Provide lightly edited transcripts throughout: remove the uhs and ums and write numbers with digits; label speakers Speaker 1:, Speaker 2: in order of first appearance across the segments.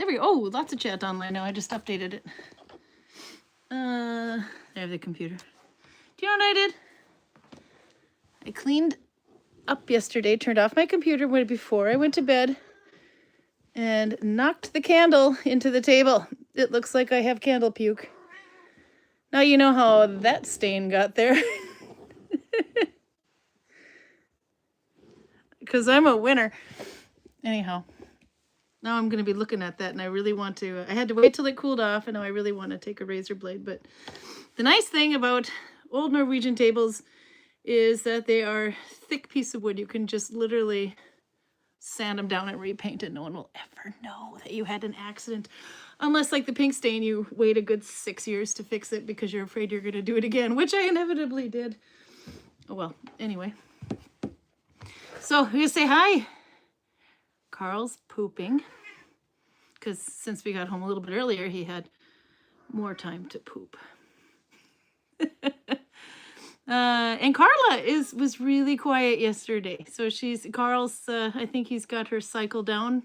Speaker 1: we go. Oh, lots of chat online now. I just updated it. I have the computer. Do you know what I did? I cleaned up yesterday, turned off my computer before I went to bed, and knocked the candle into the table. It looks like I have candle puke. Now you know how that stain got there. Because I'm a winner. Anyhow, now I'm going to be looking at that, and I really want to. I had to wait till it cooled off, and now I really want to take a razor blade. But the nice thing about old Norwegian tables is that they are thick piece of wood. You can just literally sand them down and repaint it. No one will ever know that you had an accident. Unless, like the pink stain, you wait a good 6 years to fix it because you're afraid you're going to do it again, which I inevitably did. Oh, well, anyway. So, we're going to say hi. Karl's pooping. Because since we got home a little bit earlier, he had more time to poop. And Carla was really quiet yesterday. So Karl's, I think he's got her cycle down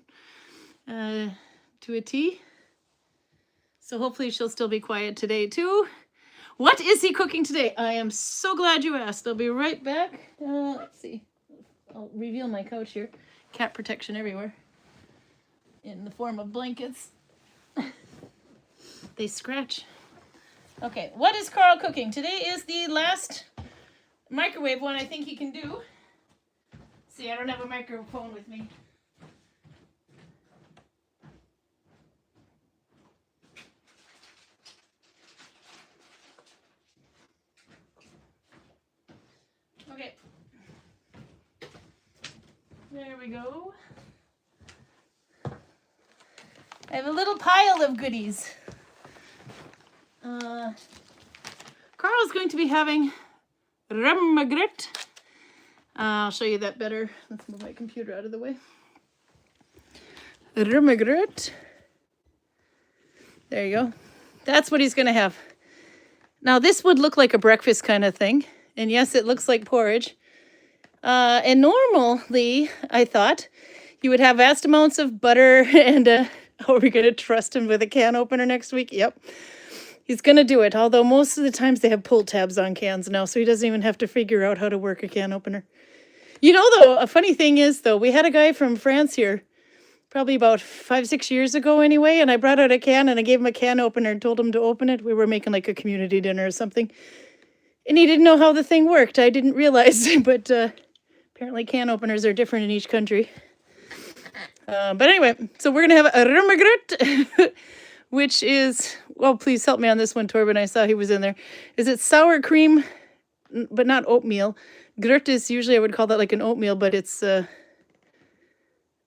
Speaker 1: to a T. So hopefully she'll still be quiet today too. What is he cooking today? I am so glad you asked. I'll be right back. Let's see. I'll reveal my couch here. Cat protection everywhere. In the form of blankets. They scratch. Okay, what is Karl cooking? Today is the last microwave one I think he can do. See, I don't have a microphone with me. Okay. There we go. I have a little pile of goodies. Karl's going to be having rømmegrøt. I'll show you that better. Let's move my computer out of the way. Rømmegrøt. There you go. That's what he's going to have. Now, this would look like a breakfast kind of thing. And yes, it looks like porridge. And normally, I thought, you would have vast amounts of butter and are we going to trust him with a can opener next week? Yep. He's going to do it, although most of the times they have pull tabs on cans now, so he doesn't even have to figure out how to work a can opener. You know, though, a funny thing is, though, we had a guy from France here probably about 5-6 years ago anyway, and I brought out a can and I gave him a can opener and told him to open it. We were making like a community dinner or something, and he didn't know how the thing worked. I didn't realize, but apparently can openers are different in each country. But anyway, so we're going to have a rømmegrøt, which is, well, please help me on this one, Torben. I saw he was in there. Is it sour cream, but not oatmeal? Grøt is usually, I would call that like an oatmeal, but it's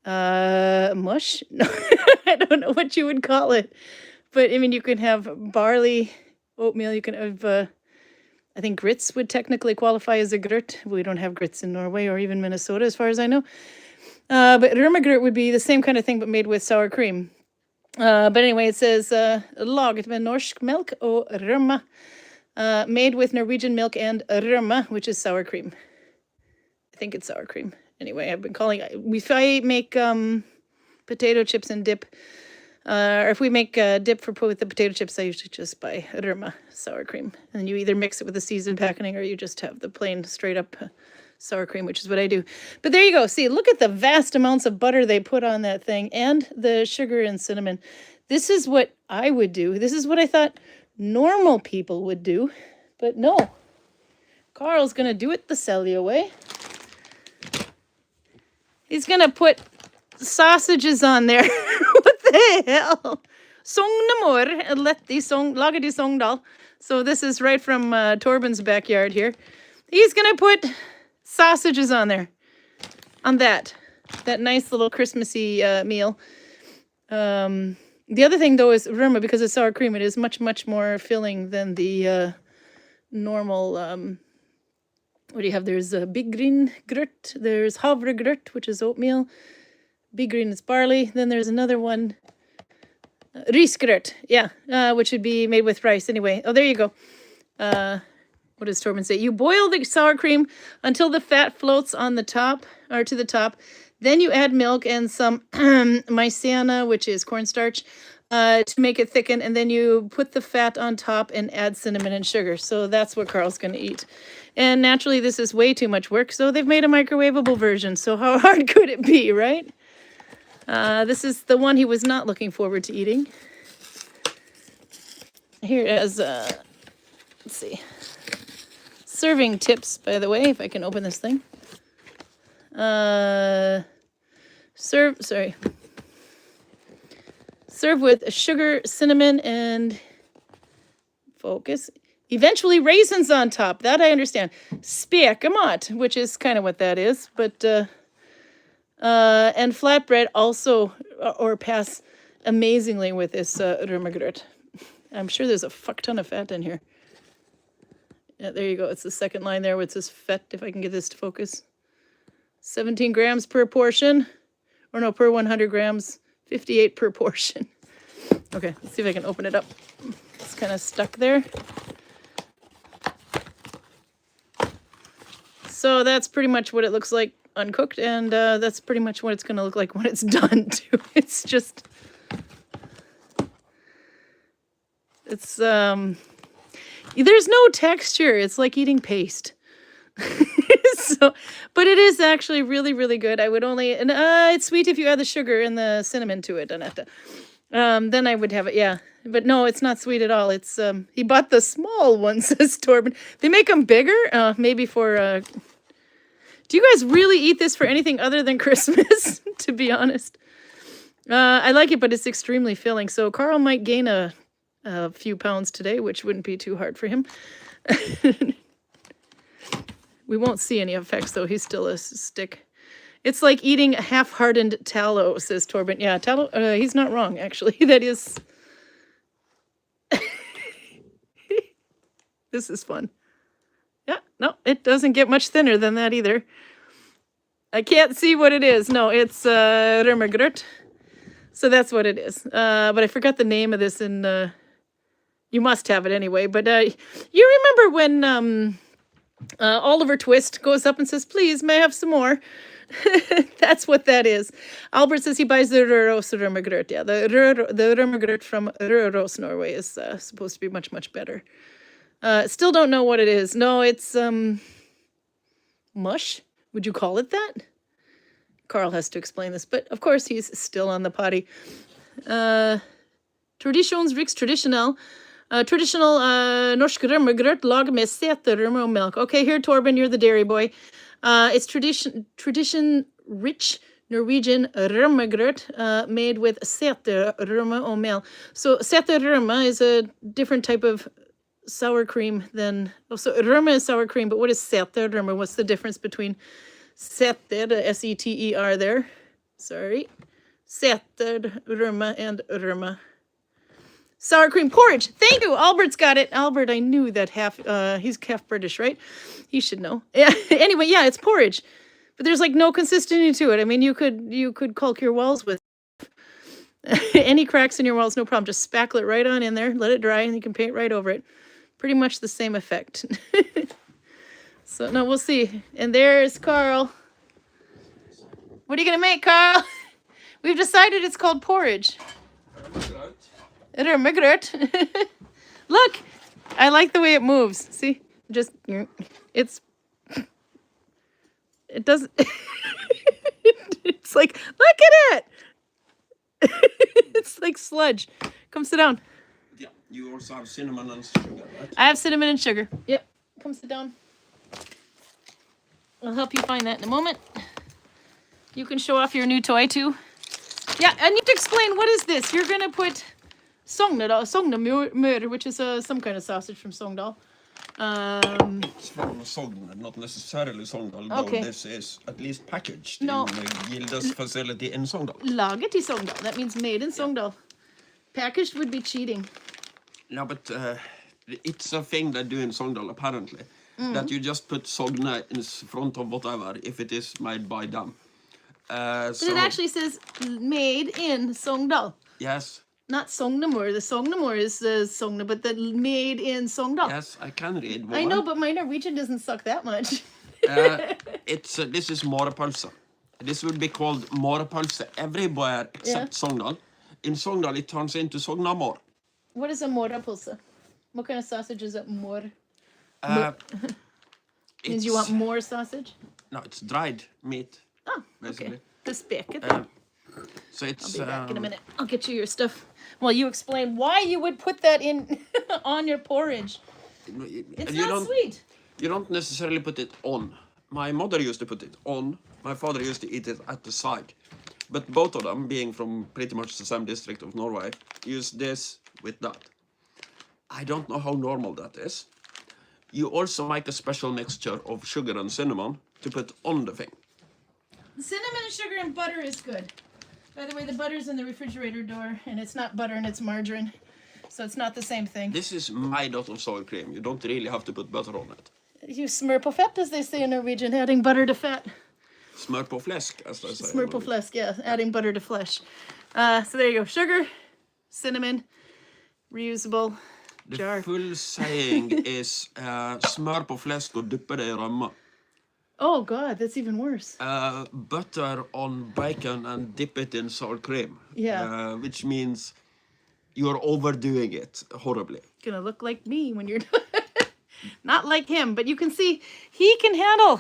Speaker 1: mush? No, I don't know what you would call it. But, I mean, you can have barley, oatmeal. You can have, I think grits would technically qualify as a grøt. We don't have grits in Norway or even Minnesota, as far as I know. But rømmegrøt would be the same kind of thing, but made with sour cream. But anyway, it says, laget med norsk melk og rømme. Made with Norwegian milk and rømme, which is sour cream. I think it's sour cream. Anyway, I've been calling it, if I make potato chips and dip, or if we make dip with the potato chips, I usually just buy rømme, sour cream. And you either mix it with the seasoned packing or you just have the plain straight up sour cream, which is what I do. But there you go. See, look at the vast amounts of butter they put on that thing and the sugar and cinnamon. This is what I would do. This is what I thought normal people would do. But no. Karl's going to do it the Celia way. He's going to put sausages on there. What the hell? Sognemor, lager de Sogndal. So this is right from Torben's backyard here. He's going to put sausages on there, on that nice little Christmassy meal. The other thing, though, is rømme, because it's sour cream, it is much, much more filling than the normal, what do you have? There's big green grøt, there's havregrøt, which is oatmeal, big green is barley, then there's another one, risgrøt, yeah, which would be made with rice anyway. Oh, there you go. What does Torben say? You boil the sour cream until the fat floats on the top, or to the top. Then you add milk and some maizena, which is cornstarch, to make it thicken. And then you put the fat on top and add cinnamon and sugar. So that's what Karl's going to eat. And naturally, this is way too much work. So they've made a microwavable version. So how hard could it be, right? This is the one he was not looking forward to eating. Here is, let's see, serving tips, by the way, if I can open this thing. Serve with sugar, cinnamon, and focus. Eventually raisins on top. That I understand. Spekemat, which is kind of what that is, but and flatbread also or pass amazingly with this rummergrøt. I'm sure there's a fuck ton of fat in here. Yeah, there you go. It's the second line there where it says fat, if I can get this to focus. 17 grams per portion. Or no, per 100 grams. 58 per portion. Okay, let's see if I can open it up. It's kind of stuck there. So that's pretty much what it looks like uncooked, and that's pretty much what it's going to look like when it's done, too. It's just... It's, there's no texture. It's like eating paste. So, but it is actually really, really good. I would only, and it's sweet if you add the sugar and the cinnamon to it, Annette. Then I would have it, yeah. But no, it's not sweet at all. It's, he bought the small one, says Torben. They make them bigger, maybe for, do you guys really eat this for anything other than Christmas, to be honest? I like it, but it's extremely filling. So Karl might gain a few pounds today, which wouldn't be too hard for him. We won't see any effects, though. He's still a stick. It's like eating a half-hardened tallow, says Torben. Yeah, tallow, he's not wrong, actually. That is... This is fun. Yeah, no, it doesn't get much thinner than that either. I can't see what it is. No, it's rummergrøt. So that's what it is. But I forgot the name of this, and you must have it anyway. But you remember when Oliver Twist goes up and says, please, may I have some more? That's what that is. Albert says he buys the Røros rummergrøt. Yeah, the rummergrøt from Røros, Norway is supposed to be much, much better. Still don't know what it is. No, it's mush. Would you call it that? Karl has to explain this, but of course he's still on the potty. Tradisjonsriks traditional. Traditional norsk rummergrøt laget med seterømme og milk. Okay, here, Torben, you're the dairy boy. It's tradition-rich Norwegian rummergrøt made with seterømme og milk. So seterømme is a different type of sour cream than... Oh, so rømme is sour cream, but what is seterømme? What's the difference between seter, the S-E-T-E-R there? Sorry. Seterømme and rømme. Sour cream porridge. Thank you. Albert's got it. Albert, I knew that he's half British, right? He should know. Yeah. Anyway, yeah, it's porridge. But there's like no consistency to it. I mean, you could caulk your walls with any cracks in your walls, no problem. Just spackle it right on in there, let it dry, and you can paint right over it. Pretty much the same effect. So, no, we'll see. And there's Karl. What are you going to make, Karl? We've decided it's called porridge. Rummergrøt. Look, I like the way it moves. See, just it doesn't. It's like, look at it. It's like sludge. Come sit down.
Speaker 2: Yeah, you also have cinnamon and sugar, right?
Speaker 1: I have cinnamon and sugar. Yep. Come sit down. I'll help you find that in a moment. You can show off your new toy too. Yeah, I need to explain, what is this? You're gonna put Sogndal, which is some kind of sausage from Sogndal.
Speaker 2: It's from Sogndal, not necessarily Sogndal,
Speaker 1: okay.
Speaker 2: Though this is at least packaged
Speaker 1: No.
Speaker 2: in Gilda's facility in Sogndal.
Speaker 1: Laget i Sogndal. That means made in Sogndal. Packaged would be cheating.
Speaker 2: No, but it's a thing they do in Sogndal, apparently. That you just put Sogne in front of whatever, if it is made by them.
Speaker 1: But it actually says made in Sogndal.
Speaker 2: Yes.
Speaker 1: Not Sognemor. The Sognemor is Sogne, but the made in Sogndal.
Speaker 2: Yes, I can read.
Speaker 1: I know, but my Norwegian doesn't suck that much.
Speaker 2: This is morepølse. This would be called mårepølse everywhere except Sogndal. In Sogndal, it turns into Sognamor.
Speaker 1: What is a morapulsa? What kind of sausage is it? Mor? Means you want more sausage?
Speaker 2: No, it's dried meat.
Speaker 1: Oh,
Speaker 2: basically.
Speaker 1: okay. The spigot.
Speaker 2: So it's.
Speaker 1: I'll be back in a minute. I'll get you your stuff. Well, you explain why you would put that in on your porridge. It's not sweet.
Speaker 2: You don't necessarily put it on. My mother used to put it on. My father used to eat it at the side. But both of them, being from pretty much the same district of Norway, use this with that. I don't know how normal that is. You also make a special mixture of sugar and cinnamon to put on the thing.
Speaker 1: Cinnamon and sugar and butter is good. By the way, the butter's in the refrigerator door, and it's not butter and it's margarine. So it's not the same thing.
Speaker 2: This is made out of sour cream. You don't really have to put butter on it.
Speaker 1: You smør på fett, as they say in Norwegian, adding butter to fat.
Speaker 2: Smør på flesk, as they say.
Speaker 1: Smør på flesk, yeah, adding butter to flesh. So there you go. Sugar, cinnamon, reusable jar.
Speaker 2: The full saying is smør på flesk og dyppe det i rømme.
Speaker 1: Oh God, that's even worse.
Speaker 2: Butter on bacon and dip it in sour cream.
Speaker 1: Yeah.
Speaker 2: Which means you're overdoing it horribly.
Speaker 1: Gonna look like me when you're done. Not like him, but you can see he can handle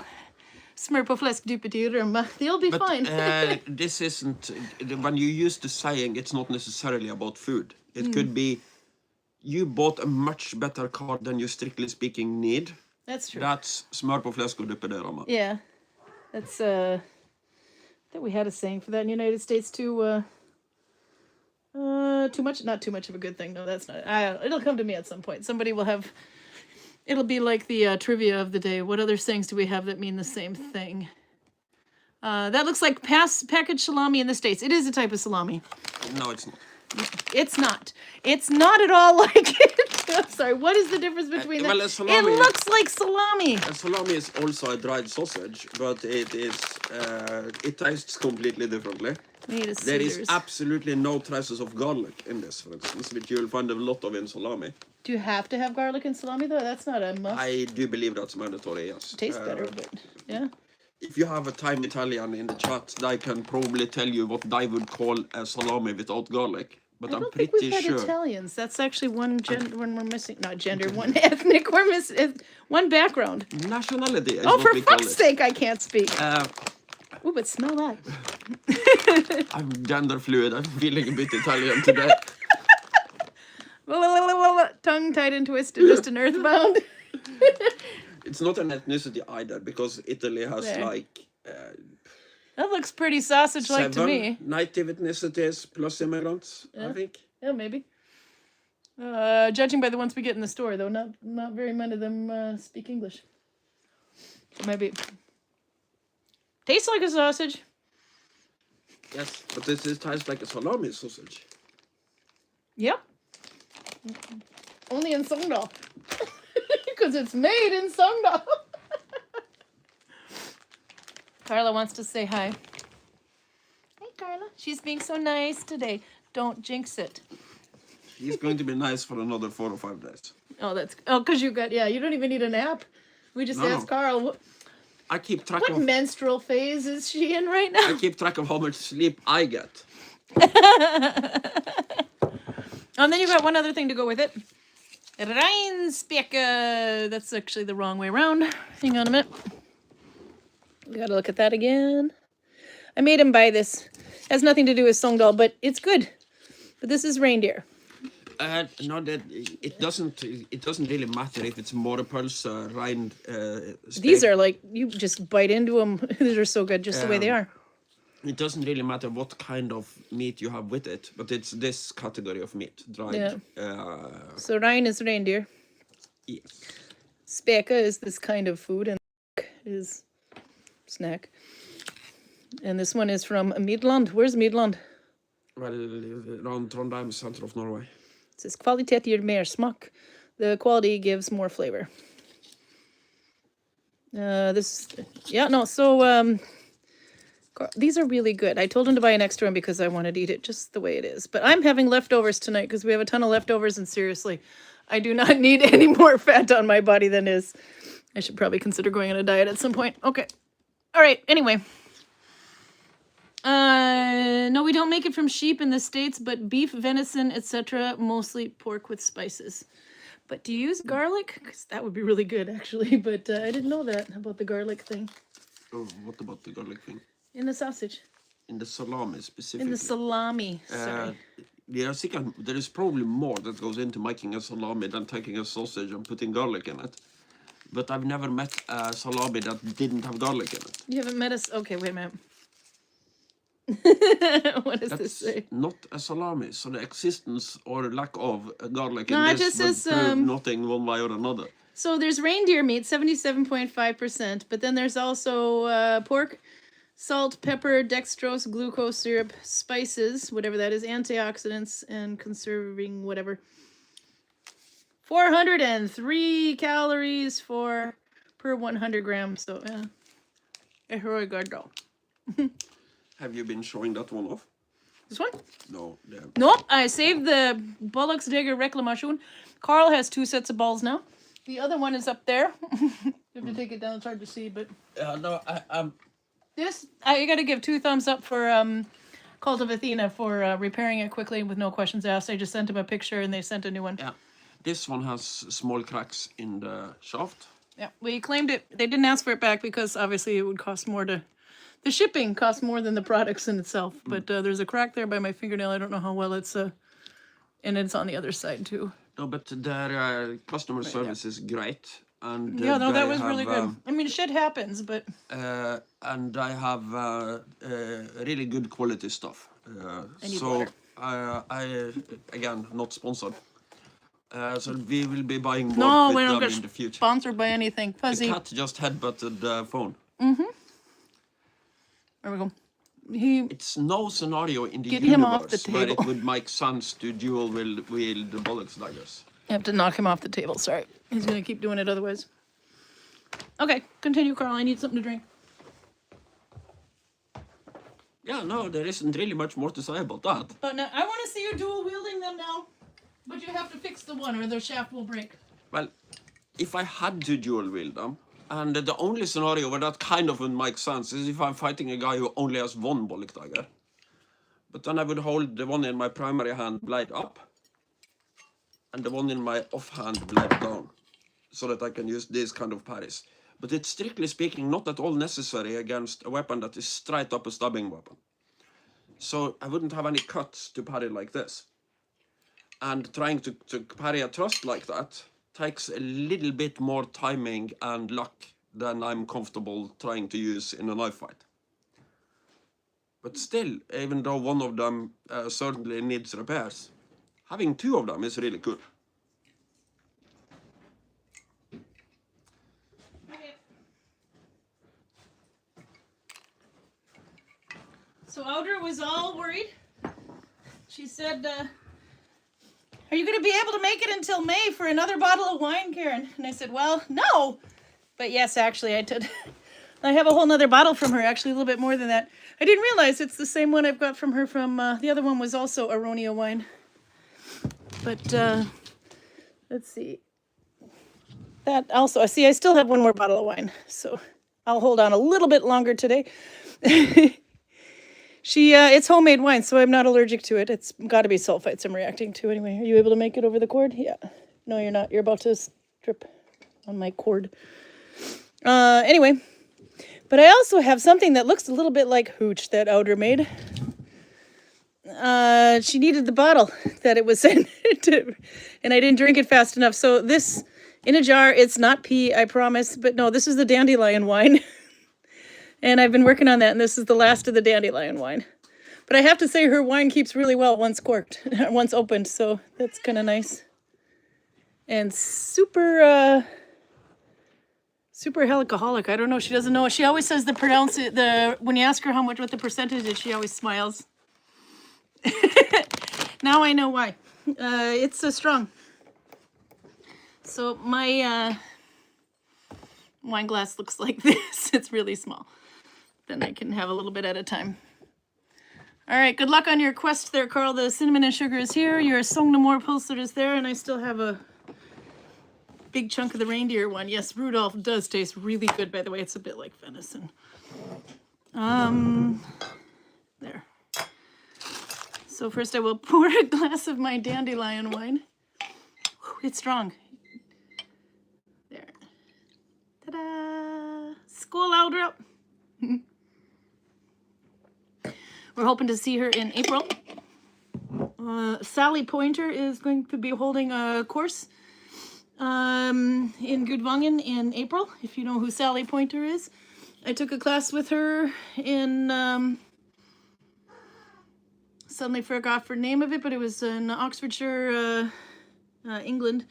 Speaker 1: smør på flesk, dyppet i rømme. They'll be fine.
Speaker 2: This isn't, when you use the saying, it's not necessarily about food. It could be, you bought a much better car than you strictly speaking need.
Speaker 1: That's true.
Speaker 2: That's smør på flesk og dyppe det i rømme.
Speaker 1: Yeah. That's, that we had a saying for that in the United States too. Too much, not too much of a good thing. No, that's not, it'll come to me at some point. Somebody will have, it'll be like the trivia of the day. What other sayings do we have that mean the same thing? That looks like packaged salami in the States. It is a type of salami.
Speaker 2: No, it's not.
Speaker 1: It's not. It's not at all like it. I'm sorry. What is the difference between them?
Speaker 2: Well, salami,
Speaker 1: it looks like salami.
Speaker 2: Salami is also a dried sausage, but it tastes completely differently. There is absolutely no traces of garlic in this, for instance, which you'll find a lot of in salami.
Speaker 1: Do you have to have garlic in salami, though? That's not a must.
Speaker 2: I do believe that's mandatory, yes.
Speaker 1: It tastes better, but yeah.
Speaker 2: If you have a time Italian in the chat, they can probably tell you what they would call a salami without garlic. But I'm pretty
Speaker 1: think we've had
Speaker 2: sure.
Speaker 1: Italians. That's actually one gender. When we're missing, not gender, one ethnic. We're missing one background.
Speaker 2: Nationality. Is
Speaker 1: oh,
Speaker 2: what
Speaker 1: for
Speaker 2: we call
Speaker 1: fuck's
Speaker 2: it.
Speaker 1: sake! I can't speak. Ooh, but smell that.
Speaker 2: I'm gender fluid. I'm feeling a bit Italian today.
Speaker 1: Tongue tied and twisted, just an earthbound.
Speaker 2: It's not an ethnicity either, because Italy has like.
Speaker 1: That looks pretty sausage-like to me.
Speaker 2: Native ethnicities plus immigrants, I think.
Speaker 1: Yeah, maybe. Judging by the ones we get in the store, though, not very many of them speak English. Maybe. Tastes like a sausage.
Speaker 2: Yes, but this tastes like a salami sausage.
Speaker 1: Yep. Only in Sogndal. Because it's made in Sogndal. Carla wants to say hi. Hey, Carla. She's being so nice today. Don't jinx it.
Speaker 2: She's going to be nice for another 4 or 5 days.
Speaker 1: Because you don't even need a nap. We just asked Carl.
Speaker 2: I keep track of...
Speaker 1: What menstrual phase is she in right now?
Speaker 2: I keep track of how much sleep I get.
Speaker 1: And then you got one other thing to go with it. Reinspeka. That's actually the wrong way around. Hang on a minute. We gotta look at that again. I made him buy this. It has nothing to do with Sogndal, but it's good. But this is reindeer.
Speaker 2: No, it doesn't really matter if it's mårepølse, rein.
Speaker 1: These are like, you just bite into them. These are so good, just the way they are.
Speaker 2: It doesn't really matter what kind of meat you have with it, but it's this category of meat, dried.
Speaker 1: Yeah. So rein is reindeer.
Speaker 2: Yes.
Speaker 1: Speka is this kind of food, and is snack. And this one is from Midland. Where's Midland?
Speaker 2: Well, around Trondheim, center of Norway.
Speaker 1: It says kvalitet gir mer smak. The quality gives more flavor. These are really good. I told him to buy an extra one because I wanted to eat it just the way it is. But I'm having leftovers tonight because we have a ton of leftovers, and seriously, I do not need any more fat on my body than is. I should probably consider going on a diet at some point. Okay. All right. Anyway. No, we don't make it from sheep in the States, but beef, venison, etc. Mostly pork with spices. But do you use garlic? Because that would be really good, actually. But I didn't know that about the garlic thing.
Speaker 2: Oh, what about the garlic thing?
Speaker 1: In the sausage.
Speaker 2: In the salami specifically.
Speaker 1: In the salami, sorry.
Speaker 2: There is probably more that goes into making a salami than taking a sausage and putting garlic in it. But I've never met a salami that didn't have garlic in it.
Speaker 1: You haven't met us? Okay, wait a minute. What does this say?
Speaker 2: Not a salami, so the existence or lack of garlic
Speaker 1: No,
Speaker 2: in
Speaker 1: it
Speaker 2: this
Speaker 1: just
Speaker 2: would
Speaker 1: says,
Speaker 2: prove nothing one way or another.
Speaker 1: So there's reindeer meat, 77.5%, but then there's also pork, salt, pepper, dextrose, glucose syrup, spices, whatever that is, antioxidants, and conserving whatever. 403 calories per 100 grams. So, yeah. Very good though.
Speaker 2: Have you been showing that one off?
Speaker 1: This one?
Speaker 2: No.
Speaker 1: Nope. I saved the Bullocks Digger Reclamation. Karl has 2 sets of balls now. The other one is up there. You have to take it down. It's hard to see, but
Speaker 2: No,
Speaker 1: this I got to give 2 thumbs up for Cult of Athena for repairing it quickly with no questions asked. I just sent him a picture and they sent a new one.
Speaker 2: Yeah. This one has small cracks in the shaft.
Speaker 1: Yeah, we claimed it. They didn't ask for it back because obviously it would cost more to. The shipping costs more than the products in itself. But there's a crack there by my fingernail. I don't know how well it's. And it's on the other side too.
Speaker 2: No, but their customer service is great. And
Speaker 1: yeah, no, that
Speaker 2: they
Speaker 1: was
Speaker 2: have,
Speaker 1: really good. I mean, shit happens, but.
Speaker 2: And I have really good quality stuff. So I again not sponsored. So we will be buying more with them in the future.
Speaker 1: Sponsored by anything. Fuzzy.
Speaker 2: The cat just headbutted the phone.
Speaker 1: There we go.
Speaker 2: It's no scenario in the
Speaker 1: Get him off
Speaker 2: universe
Speaker 1: the
Speaker 2: where
Speaker 1: table.
Speaker 2: it would make sense to dual wield the bullocks daggers.
Speaker 1: I have to knock him off the table. Sorry. He's going to keep doing it otherwise. Okay, continue, Karl. I need something to drink.
Speaker 2: Yeah, no, there isn't really much more to say about that.
Speaker 1: But now, I want to see you dual wielding them now. But you have to fix the one or the shaft will break.
Speaker 2: Well, if I had to dual wield them, and the only scenario where that kind of would make sense is if I'm fighting a guy who only has one bullock dagger. But then I would hold the one in my primary hand blade up, and the one in my offhand blade down, so that I can use these kind of parries. But it's strictly speaking not at all necessary against a weapon that is straight up a stabbing weapon. So I wouldn't have any cuts to parry like this. And trying to parry a thrust like that takes a little bit more timing and luck than I'm comfortable trying to use in a knife fight. But still, even though one of them certainly needs repairs, having 2 of them is really cool.
Speaker 1: So Audra was all worried. She said, are you going to be able to make it until May for another bottle of wine, Karin? And I said, well, no. But yes, actually, I did. I have a whole nother bottle from her, actually a little bit more than that. I didn't realize it's the same one I've got from her from, the other one was also Aronia wine. But, let's see. That also, see, I still have one more bottle of wine. So I'll hold on a little bit longer today. It's homemade wine, so I'm not allergic to it. It's got to be sulfites I'm reacting to anyway. Are you able to make it over the cord? Yeah. No, you're not. You're about to strip on my cord. Anyway. But I also have something that looks a little bit like hooch that Audra made. She needed the bottle that it was in, and I didn't drink it fast enough. So this, in a jar, it's not pee, I promise. But no, this is the dandelion wine. And I've been working on that, and this is the last of the dandelion wine. But I have to say her wine keeps really well once corked, once opened, so that's kind of nice. And super alcoholic. I don't know. She doesn't know. She always says when you ask her what the percentage is, she always smiles. Now I know why. It's strong. So my wine glass looks like this. It's really small. Then I can have a little bit at a time. All right, good luck on your quest there, Karl. The cinnamon and sugar is here. Your Song No More pulsar is there, and I still have a big chunk of the reindeer one. Yes, Rudolph does taste really good, by the way. It's a bit like venison. There. So first I will pour a glass of my dandelion wine. Whew, it's strong. There. Ta-da! Skål, Aldra! We're hoping to see her in April. Sally Pointer is going to be holding a course in Gudvangen in April, if you know who Sally Pointer is. I took a class with her in, suddenly forgot the name of it, but it was in Oxfordshire, England,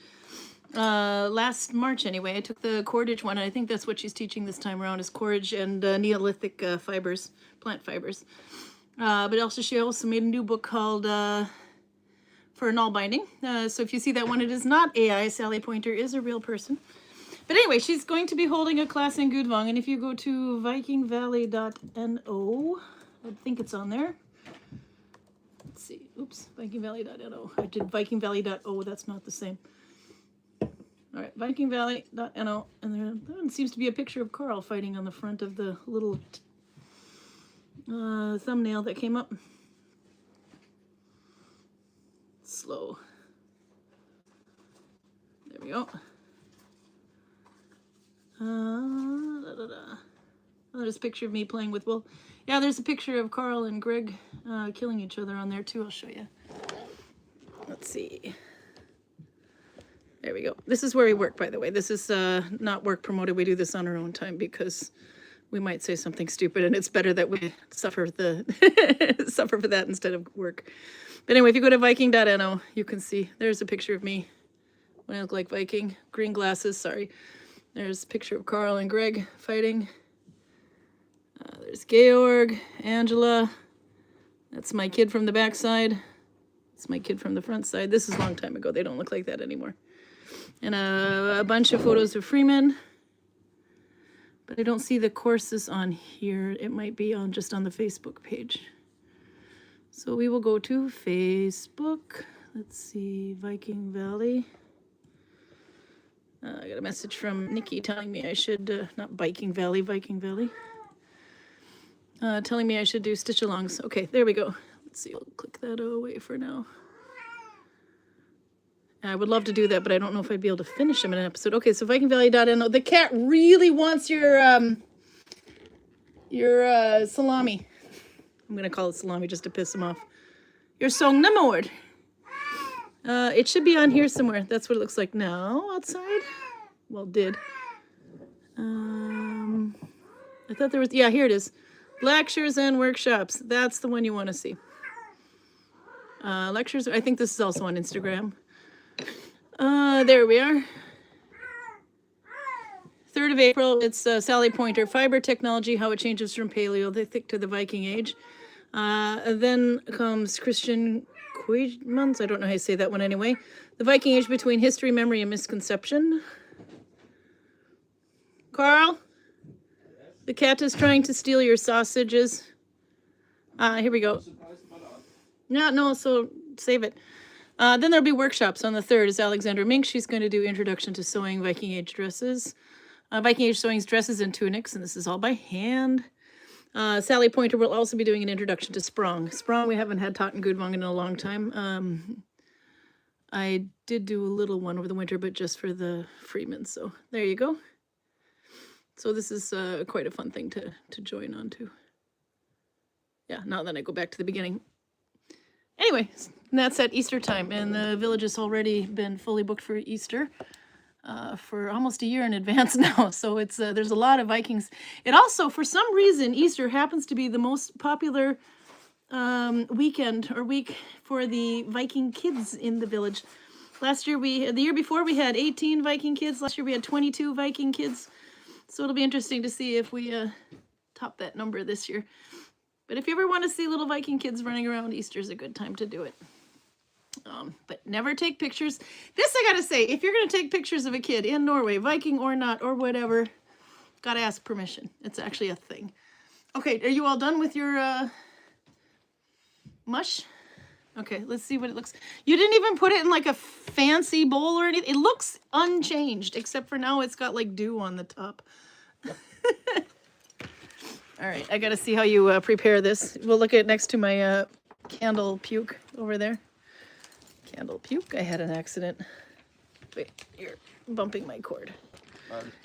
Speaker 1: last March anyway. I took the cordage one, and I think that's what she's teaching this time around, is cordage and Neolithic fibers, plant fibers. But also she also made a new book called for Nalbinding. So if you see that one, it is not AI. Sally Pointer is a real person. But anyway, she's going to be holding a class in Gudvangen. And if you go to vikingvalley.no, I think it's on there. Let's see. Oops, vikingvalley.no. I did vikingvalley.o. That's not the same. All right, vikingvalley.no. And there seems to be a picture of Karl fighting on the front of the little thumbnail that came up. Slow. There we go. Oh, there's a picture of me playing with wool. Yeah, there's a picture of Karl and Greg killing each other on there too. I'll show you. Let's see. There we go. This is where we work, by the way. This is not work promoted. We do this on our own time because we might say something stupid, and it's better that we suffer suffer for that instead of work. But anyway, if you go to viking.no, you can see there's a picture of me when I look like Viking. Green glasses, sorry. There's a picture of Karl and Greg fighting. There's Georg, Angela. That's my kid from the back side. That's my kid from the front side. This is a long time ago. They don't look like that anymore. And a bunch of photos of Freeman. But I don't see the courses on here. It might be on just on the Facebook page. So we will go to Facebook. Let's see, Viking Valley. I got a message from Nikki telling me I should, not Viking Valley, Viking Valley. Telling me I should do stitch-alongs. Okay, there we go. Let's see, I'll click that away for now. I would love to do that, but I don't know if I'd be able to finish them in an episode. Okay, so vikingvalley.no. The cat really wants your salami. I'm going to call it salami just to piss him off. Your sognamord. It should be on here somewhere. That's what it looks like now outside. Well, did. I thought there was, yeah, here it is. Lectures and workshops. That's the one you want to see. Lectures, I think this is also on Instagram. There we are. 3rd of April, it's Sally Pointer, Fiber Technology, How It Changes from Paleolithic to the Viking Age. Then comes Christian Quaidmans, I don't know how you say that one anyway. The Viking Age Between History, Memory, and Misconception. Karl? The cat is trying to steal your sausages. Here we go. No, so save it. Then there'll be workshops on the 3rd. Is Alexandra Mink. She's going to do Introduction to Sewing Viking Age Dresses. Viking Age Sewing's Dresses and Tunics, and this is all by hand. Sally Pointer will also be doing an Introduction to Sprong. Sprong we haven't had taught in Gudvangen in a long time. I did do a little one over the winter, but just for the Freemen, so there you go. So this is quite a fun thing to join on to. Yeah, now then I go back to the beginning. Anyway, that's at Easter time, and the village has already been fully booked for Easter for almost a year in advance now. So it's there's a lot of Vikings. It also, for some reason, Easter happens to be the most popular weekend or week for the Viking kids in the village. The year before we had 18 Viking kids. Last year we had 22 Viking kids. So it'll be interesting to see if we top that number this year. But if you ever want to see little Viking kids running around, Easter's a good time to do it. But never take pictures. This I gotta say, if you're gonna take pictures of a kid in Norway, Viking or not, or whatever, gotta ask permission. It's actually a thing. Okay, are you all done with your mush? Okay, let's see what it looks. You didn't even put it in like a fancy bowl or anything. It looks unchanged, except for now it's got like dew on the top. All right, I gotta see how you prepare this. We'll look at it next to my candle puke over there. Candle puke. I had an accident. Wait, you're bumping my cord.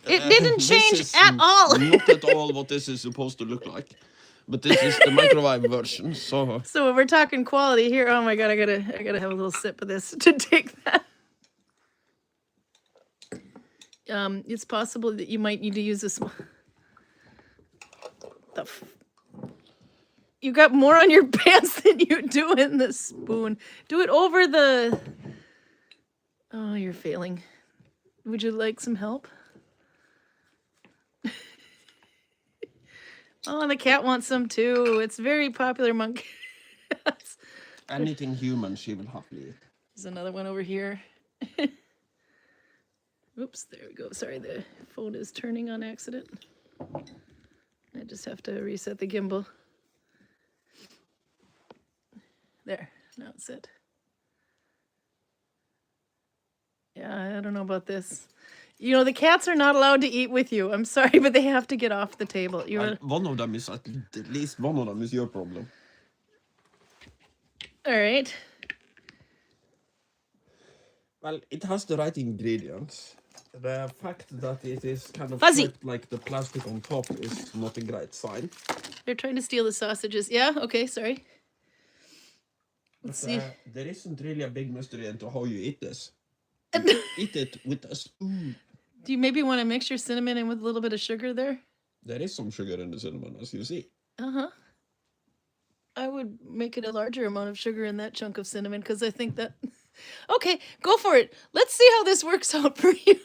Speaker 1: It didn't
Speaker 2: This
Speaker 1: change
Speaker 2: is
Speaker 1: at all.
Speaker 2: Not at all what this is supposed to look like. But this is the microwave version, so
Speaker 1: So when we're talking quality here, oh my god, I gotta have a little sip of this to take that. It's possible that you might need to use this. You got more on your pants than you do in the spoon. Do it over the. Oh, you're failing. Would you like some help? Oh, and the cat wants some too. It's very popular among cats.
Speaker 2: anything human she will happily eat.
Speaker 1: There's another one over here. Oops, there we go. Sorry, the phone is turning on accident. I just have to reset the gimbal. There, now it's set. Yeah, I don't know about this. You know, the cats are not allowed to eat with you. I'm sorry, but they have to get off the table.
Speaker 2: One of them is at least one of them is your problem.
Speaker 1: All right.
Speaker 2: Well, it has the right ingredients. The fact that it is kind of
Speaker 1: Fuzzy.
Speaker 2: shaped like the plastic on top is not a great sign.
Speaker 1: They're trying to steal the sausages. Yeah, okay, sorry. Let's see.
Speaker 2: There isn't really a big mystery into how you eat this. You eat it with a spoon.
Speaker 1: Do you maybe want to mix your cinnamon in with a little bit of sugar there?
Speaker 2: There is some sugar in the cinnamon, as you see.
Speaker 1: Uh-huh. I would make it a larger amount of sugar in that chunk of cinnamon because I think that... Okay, go for it. Let's see how this works out for you.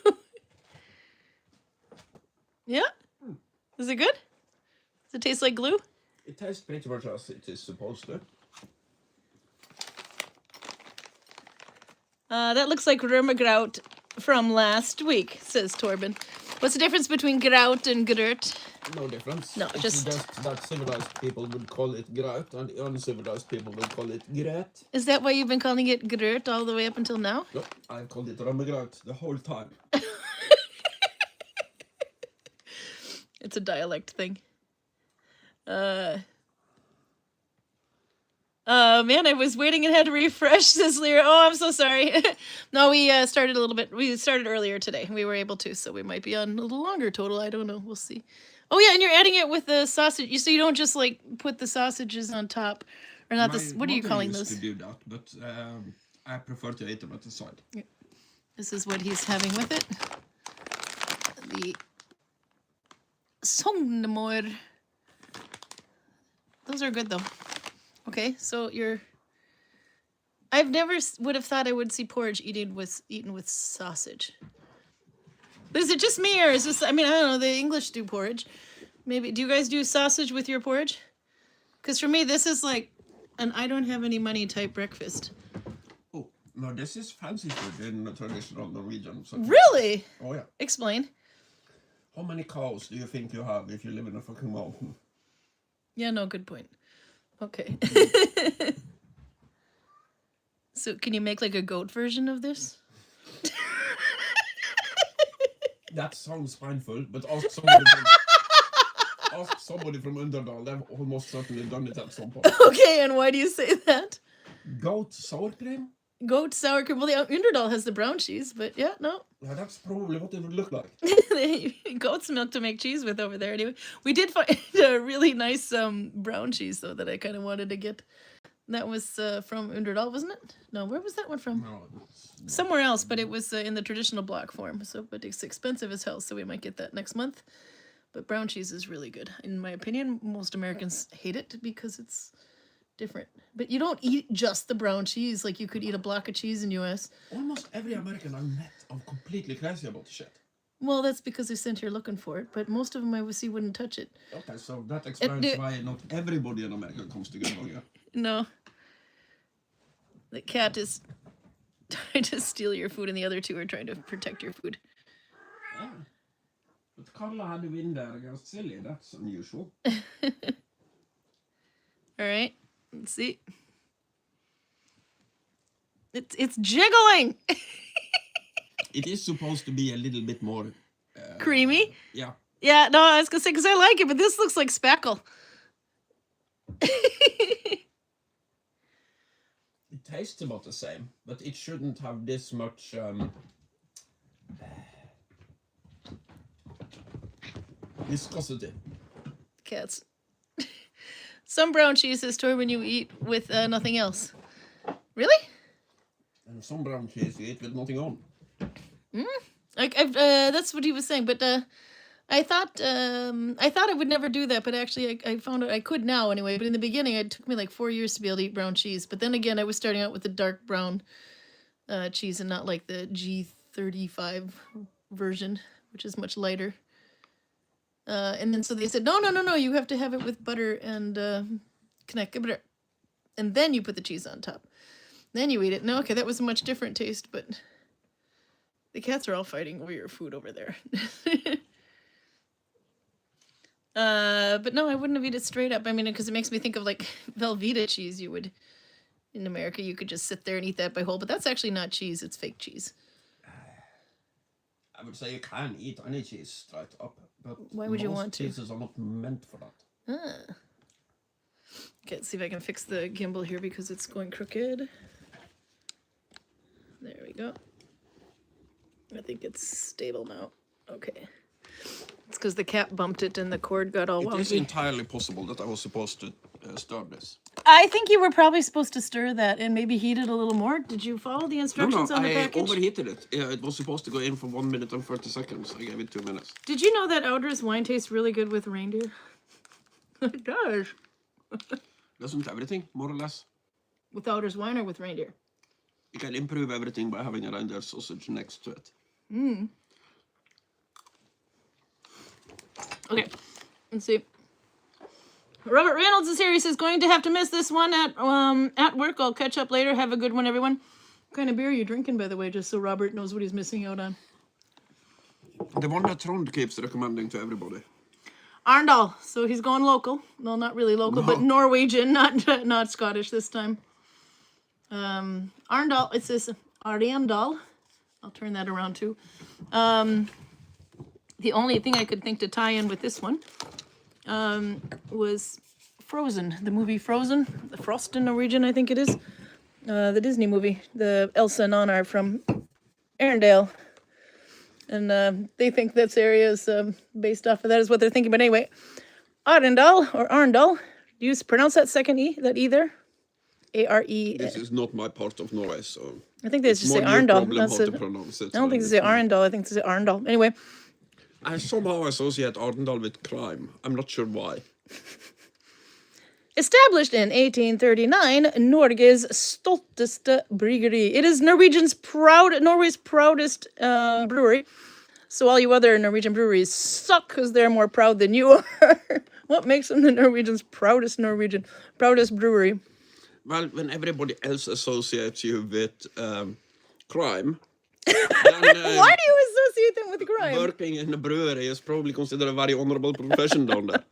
Speaker 1: Yeah? Is it good? Does it taste like glue?
Speaker 2: It tastes pretty much as it is supposed to.
Speaker 1: That looks like Römergraut from last week, says Torben. What's the difference between grout and gröt?
Speaker 2: No difference.
Speaker 1: No,
Speaker 2: it's
Speaker 1: just
Speaker 2: that civilized people would call it grout and uncivilized people would call it gröt.
Speaker 1: Is that why you've been calling it gröt all the way up until now?
Speaker 2: No, I've called it Römergraut the whole time.
Speaker 1: It's a dialect thing. Man, I was waiting and had to refresh this lyric. Oh, I'm so sorry. No, we started a little bit. We started earlier today. We were able to, so we might be on a little longer total. I don't know. We'll see. Oh yeah, and you're adding it with the sausage. So you don't just like put the sausages on top, or not this. What are you calling those?
Speaker 2: I used to do that, but I prefer to eat them at the side.
Speaker 1: Yeah. This is what he's having with it. The Sognemor. Those are good though. Okay, so I've never would have thought I would see porridge eaten with sausage. But is it just me, or is this? I mean, I don't know. The English do porridge. Maybe do you guys do sausage with your porridge? Because for me, this is like an I don't have any money type breakfast.
Speaker 2: Oh no, this is fancy food in the traditional Norwegian. So
Speaker 1: Really?
Speaker 2: Oh yeah.
Speaker 1: Explain.
Speaker 2: How many cows do you think you have if you live in a fucking mountain?
Speaker 1: Yeah, no, good point. Okay. So can you make like a goat version of this?
Speaker 2: That sounds painful, but ask somebody from Underdal. They've almost certainly done it at some point.
Speaker 1: Okay, and why do you say that?
Speaker 2: Goat sour cream?
Speaker 1: Goat sour cream. Well, the Underdal has the brown cheese, but yeah, no.
Speaker 2: Yeah, that's probably what it would look like.
Speaker 1: Goat's milk to make cheese with over there. Anyway, we did find a really nice brown cheese though that I kind of wanted to get. That was from Underdal, wasn't it? No, where was that one from?
Speaker 2: No,
Speaker 1: Somewhere else, but it was in the traditional block form. So, but it's expensive as hell, so we might get that next month. But brown cheese is really good, in my opinion. Most Americans hate it because it's different. But you don't eat just the brown cheese like you could eat a block of cheese in US.
Speaker 2: almost every American I met are completely crazy about the shit.
Speaker 1: Well, that's because they're sent here looking for it, but most of them I would see wouldn't touch it.
Speaker 2: Okay, so that explains why not everybody in America comes to Gudvangen.
Speaker 1: No. The cat is trying to steal your food, and the other two are trying to protect your food.
Speaker 2: Yeah. But Karl had to win there against Silly. That's unusual.
Speaker 1: All right, let's see. It's jiggling.
Speaker 2: It is supposed to be a little bit more...
Speaker 1: Creamy?
Speaker 2: Yeah.
Speaker 1: Yeah, no, I was gonna say because I like it, but this looks like spackle.
Speaker 2: It tastes about the same, but it shouldn't have this much viscosity.
Speaker 1: Cats. Some brown cheeses, Tor, when you eat with nothing else. Really?
Speaker 2: And some brown cheese you eat with nothing on.
Speaker 1: Like that's what he was saying, but I thought I would never do that, but actually I found out I could now anyway. But in the beginning, it took me like 4 years to be able to eat brown cheese. But then again, I was starting out with the dark brown cheese and not like the G35 version, which is much lighter. And then so they said, no, you have to have it with butter and knäckebröd. And then you put the cheese on top. Then you eat it. No, okay, that was a much different taste, but the cats are all fighting over your food over there. But no, I wouldn't have eaten it straight up. I mean, because it makes me think of like Velveeta cheese. You would, in America, you could just sit there and eat that by whole, but that's actually not cheese, it's fake cheese.
Speaker 2: I would say you can eat any cheese straight up, but
Speaker 1: why would you want to?
Speaker 2: Cheeses are not meant for that.
Speaker 1: Okay, let's see if I can fix the gimbal here because it's going crooked. There we go. I think it's stable now. Okay. It's because the cat bumped it and the cord got all wonky.
Speaker 2: It is entirely possible that I was supposed to stir this.
Speaker 1: I think you were probably supposed to stir that and maybe heat it a little more. Did you follow the instructions on the package?
Speaker 2: I overheated it. Yeah, it was supposed to go in for 1 minute and 30 seconds. I gave it 2 minutes.
Speaker 1: Did you know that Audrey's wine tastes really good with reindeer? It does.
Speaker 2: Doesn't everything, more or less?
Speaker 1: With Audrey's wine or with reindeer?
Speaker 2: You can improve everything by having a reindeer sausage next to it.
Speaker 1: Okay, let's see. Robert Reynolds is here. He says, going to have to miss this one at work. I'll catch up later. Have a good one, everyone. What kind of beer are you drinking, by the way, just so Robert knows what he's missing out on?
Speaker 2: The one that Trond keeps recommending to everybody.
Speaker 1: Arndal. So he's going local. Well, not really local, but Norwegian, not Scottish this time. Arndal. It says Arendal. I'll turn that around too. The only thing I could think to tie in with this one was Frozen, the movie Frozen, the Frost in Norwegian, I think it is. The Disney movie, the Elsa and Anna are from Arendal. And they think this area is based off of that is what they're thinking. But anyway, Arendal or Arndal, do you pronounce that second E, that E there? A-R-E.
Speaker 2: This is not my part of Norway, so...
Speaker 1: I think they just say Arendal. That's it. I don't think they say Arendal, I think they say Arndal. Anyway.
Speaker 2: I somehow associate Arendal with crime. I'm not sure why.
Speaker 1: Established in 1839, Norges stolteste bryggeri. It is Norway's proudest brewery. So all you other Norwegian breweries suck because they're more proud than you are. What makes them the Norwegian's proudest brewery?
Speaker 2: Well, when everybody else associates you with crime... then,
Speaker 1: why do you associate them with crime?
Speaker 2: Working in a brewery is probably considered a very honorable profession down there.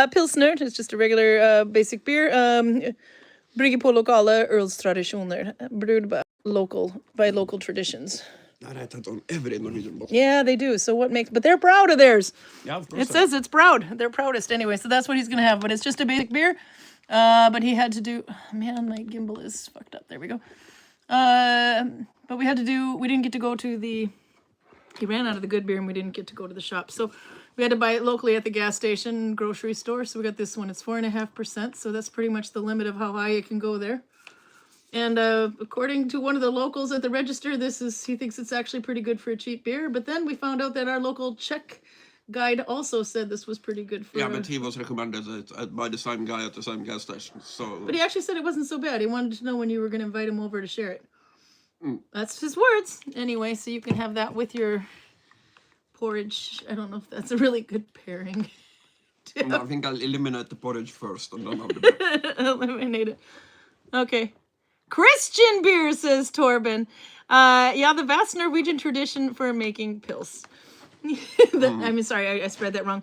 Speaker 1: Pilsner is just a regular basic beer. Brygge på lokale ölstradisjoner. Brewed by local traditions.
Speaker 2: I write that on every Norwegian bottle.
Speaker 1: Yeah, they do. So what makes... But they're proud of theirs.
Speaker 2: Yeah, of course.
Speaker 1: It says it's proud. They're proudest anyway. So that's what he's going to have. But it's just a basic beer. But he had to do... Man, my gimbal is fucked up. There we go. But we didn't get to go to the... He ran out of the good beer and we didn't get to go to the shop. So we had to buy it locally at the gas station, grocery store. So we got this one. It's 4.5%. So that's pretty much the limit of how high it can go there. And according to one of the locals at the register, he thinks it's actually pretty good for a cheap beer. But then we found out that our local Czech guide also said this was pretty good for...
Speaker 2: Yeah, but he was recommended by the same guy at the same gas station. So.
Speaker 1: But he actually said it wasn't so bad. He wanted to know when you were going to invite him over to share it. That's his words. Anyway, so you can have that with your porridge. I don't know if that's a really good pairing.
Speaker 2: I think I'll eliminate the porridge first and then have the beer.
Speaker 1: Eliminate it. Okay. Christian beer, says Torben. Yeah, the vast Norwegian tradition for making pils. I'm sorry, I spread that wrong.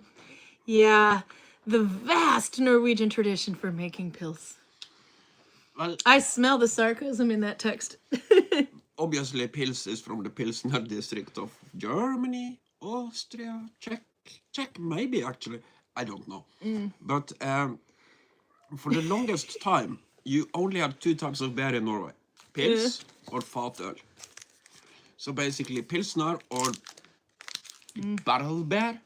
Speaker 1: Yeah, the vast Norwegian tradition for making pils. Well, I smell the sarcasm in that text.
Speaker 2: Obviously, Pils is from the Pilsner district of Germany, Austria, Czech, Czech, maybe actually. I don't know. But for the longest time, you only had two types of beer in Norway: pils or fatøl. So basically, pilsner or barrel beer.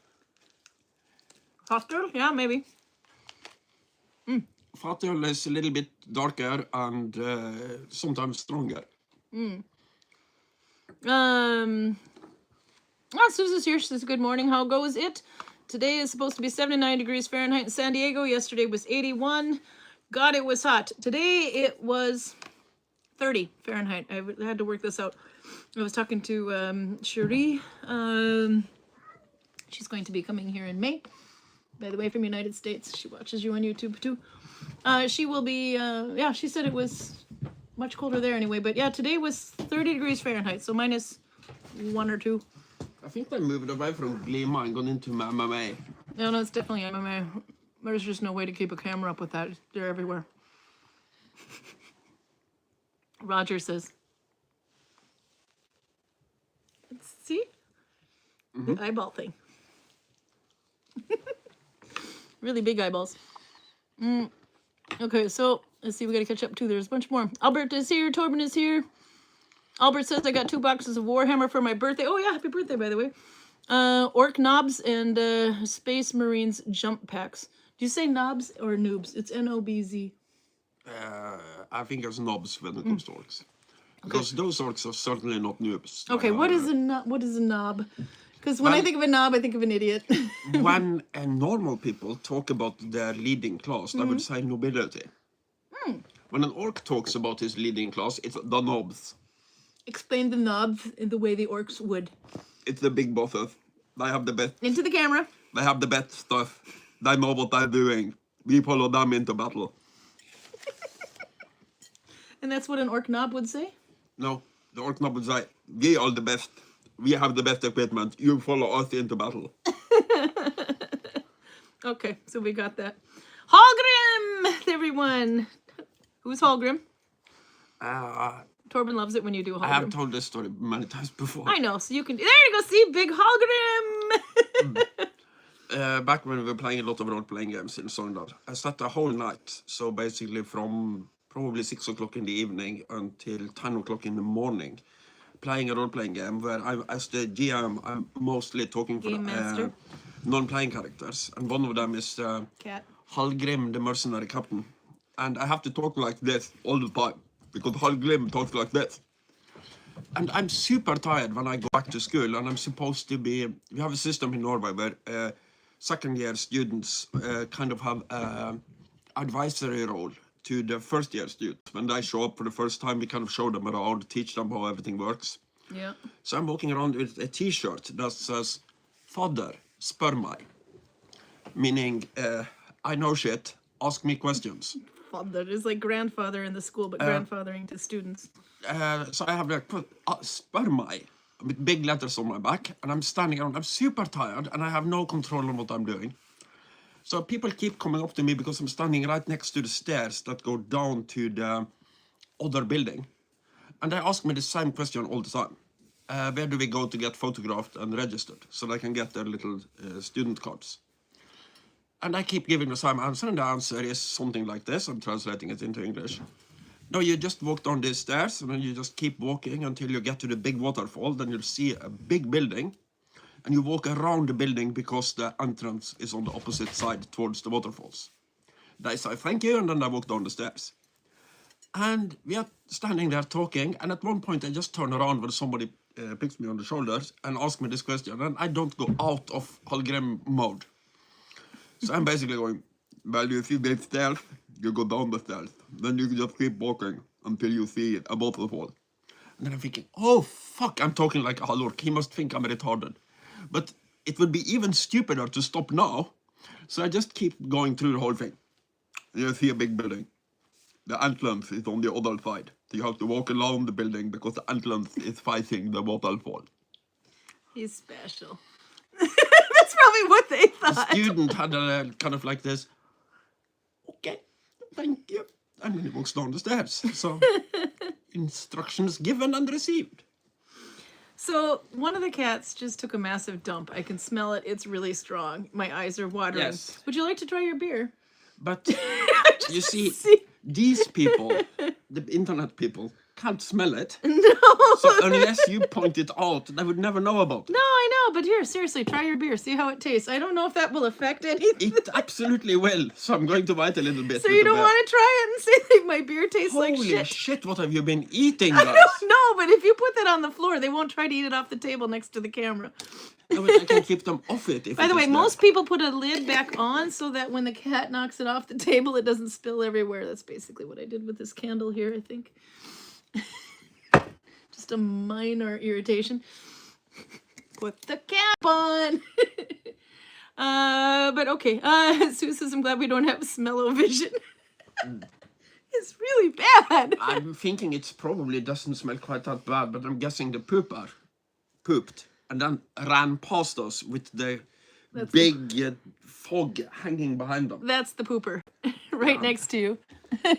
Speaker 1: Hostile? Yeah, maybe.
Speaker 2: Fatøl is a little bit darker and sometimes stronger.
Speaker 1: Susan's here. She says, good morning. How goes it? Today is supposed to be 79 degrees Fahrenheit in San Diego. Yesterday was 81. God, it was hot. Today it was 30 Fahrenheit. I had to work this out. I was talking to Cherie. She's going to be coming here in May. By the way, from United States. She watches you on YouTube too. She will be, yeah, she said it was much colder there anyway. But yeah, today was 30 degrees Fahrenheit. So minus 1 or 2.
Speaker 2: I think they moved away from Glima and gone into MMA.
Speaker 1: No, it's definitely MMA. There's just no way to keep a camera up with that. They're everywhere. Roger says. See? The eyeball thing. Really big eyeballs. Okay, so let's see. We got to catch up too. There's a bunch more. Albert is here. Torben is here. Albert says, I got 2 boxes of Warhammer for my birthday. Oh, yeah. Happy birthday, by the way. Orc knobs and Space Marines jump packs. Do you say knobs or noobs? It's N-O-B-Z.
Speaker 2: I think it's knobs when it comes to orcs. Because those orcs are certainly not noobs.
Speaker 1: Okay, what is a knob? Because when I think of a knob, I think of an idiot.
Speaker 2: When normal people talk about their leading class, they would say nobility. When an orc talks about his leading class, it's the knobs.
Speaker 1: Explain the knobs in the way the orcs would.
Speaker 2: It's the big bosses. They have the best.
Speaker 1: Into the camera.
Speaker 2: They have the best stuff. They know what they're doing. We follow them into battle.
Speaker 1: And that's what an orc knob would say?
Speaker 2: No, the orc knob would say, we are the best. We have the best equipment. You follow us into battle.
Speaker 1: Okay, so we got that. Hallgrim, everyone. Who's Hallgrim? Torben loves it when you do Hallgrim.
Speaker 2: I have told this story many times before.
Speaker 1: I know, so you can... There you go, see? Big Hallgrim!
Speaker 2: Back when we were playing a lot of role-playing games in Sogndal, I sat the whole night. So basically from probably 6 o'clock in the evening until 10 o'clock in the morning, playing a role-playing game where I, as the GM, I'm mostly talking for non-playing characters. And one of them is
Speaker 1: Cat.
Speaker 2: Hallgrim, the mercenary captain. And I have to talk like this all the time, because Hallgrim talks like this. And I'm super tired when I go back to school, and I'm supposed to be... We have a system in Norway where second-year students kind of have an advisory role to the first-year students. When they show up for the first time, we kind of show them around, teach them how everything works.
Speaker 1: Yeah.
Speaker 2: So I'm walking around with a T-shirt that says, Fader, spør meg. Meaning, I know shit, ask me questions.
Speaker 1: Father is like grandfather in the school, but grandfathering to students.
Speaker 2: So I have like put spør meg with big letters on my back, and I'm standing around. I'm super tired, and I have no control on what I'm doing. So people keep coming up to me because I'm standing right next to the stairs that go down to the other building. And they ask me the same question all the time. Where do we go to get photographed and registered so they can get their little student cards? And I keep giving the same answer, and the answer is something like this. I'm translating it into English. No, you just walk down these stairs, and then you just keep walking until you get to the big waterfall. Then you'll see a big building, and you walk around the building because the entrance is on the opposite side towards the waterfalls. They say thank you, and then they walk down the stairs. And we are standing there talking, and at one point I just turn around when somebody picks me on the shoulders and asks me this question, and I don't go out of Hallgrim mode. So I'm basically going, well, if you get stealth, you go down the stairs. Then you just keep walking until you see a waterfall. And then I'm thinking, oh, fuck, I'm talking like a Hallork. He must think I'm retarded. But it would be even stupider to stop now. So I just keep going through the whole thing. You see a big building. The entrance is on the other side. So you have to walk around the building because the entrance is facing the waterfall.
Speaker 1: He's special. That's probably what they thought.
Speaker 2: The student had a kind of like this, okay, thank you. And then he walks down the stairs. So, instructions given and received.
Speaker 1: So one of the cats just took a massive dump. I can smell it. It's really strong. My eyes are watering.
Speaker 2: Yes.
Speaker 1: Would you like to try your beer?
Speaker 2: But you see, these people, the internet people, can't smell it.
Speaker 1: No.
Speaker 2: So unless you point it out, they would never know about it.
Speaker 1: No, I know, but here, seriously, try your beer. See how it tastes. I don't know if that will affect anything.
Speaker 2: It absolutely will. So I'm going to bite a little bit.
Speaker 1: So
Speaker 2: with
Speaker 1: you
Speaker 2: the
Speaker 1: don't
Speaker 2: bear.
Speaker 1: want to try it and say that my beer tastes like
Speaker 2: Holy
Speaker 1: shit?
Speaker 2: shit, what have you been eating,
Speaker 1: I
Speaker 2: guys?
Speaker 1: don't know, but if you put that on the floor, they won't try to eat it off the table next to the camera.
Speaker 2: No, but I can keep them off it. If
Speaker 1: By
Speaker 2: it
Speaker 1: the way,
Speaker 2: is there.
Speaker 1: most people put a lid back on so that when the cat knocks it off the table, it doesn't spill everywhere. That's basically what I did with this candle here, I think. Just a minor irritation. Put the cap on. But okay. Sue says, I'm glad we don't have smell-o-vision. It's really bad.
Speaker 2: I'm thinking it probably doesn't smell quite that bad, but I'm guessing the pooper pooped and then ran past us with the big fog hanging behind them.
Speaker 1: That's the pooper right next to you.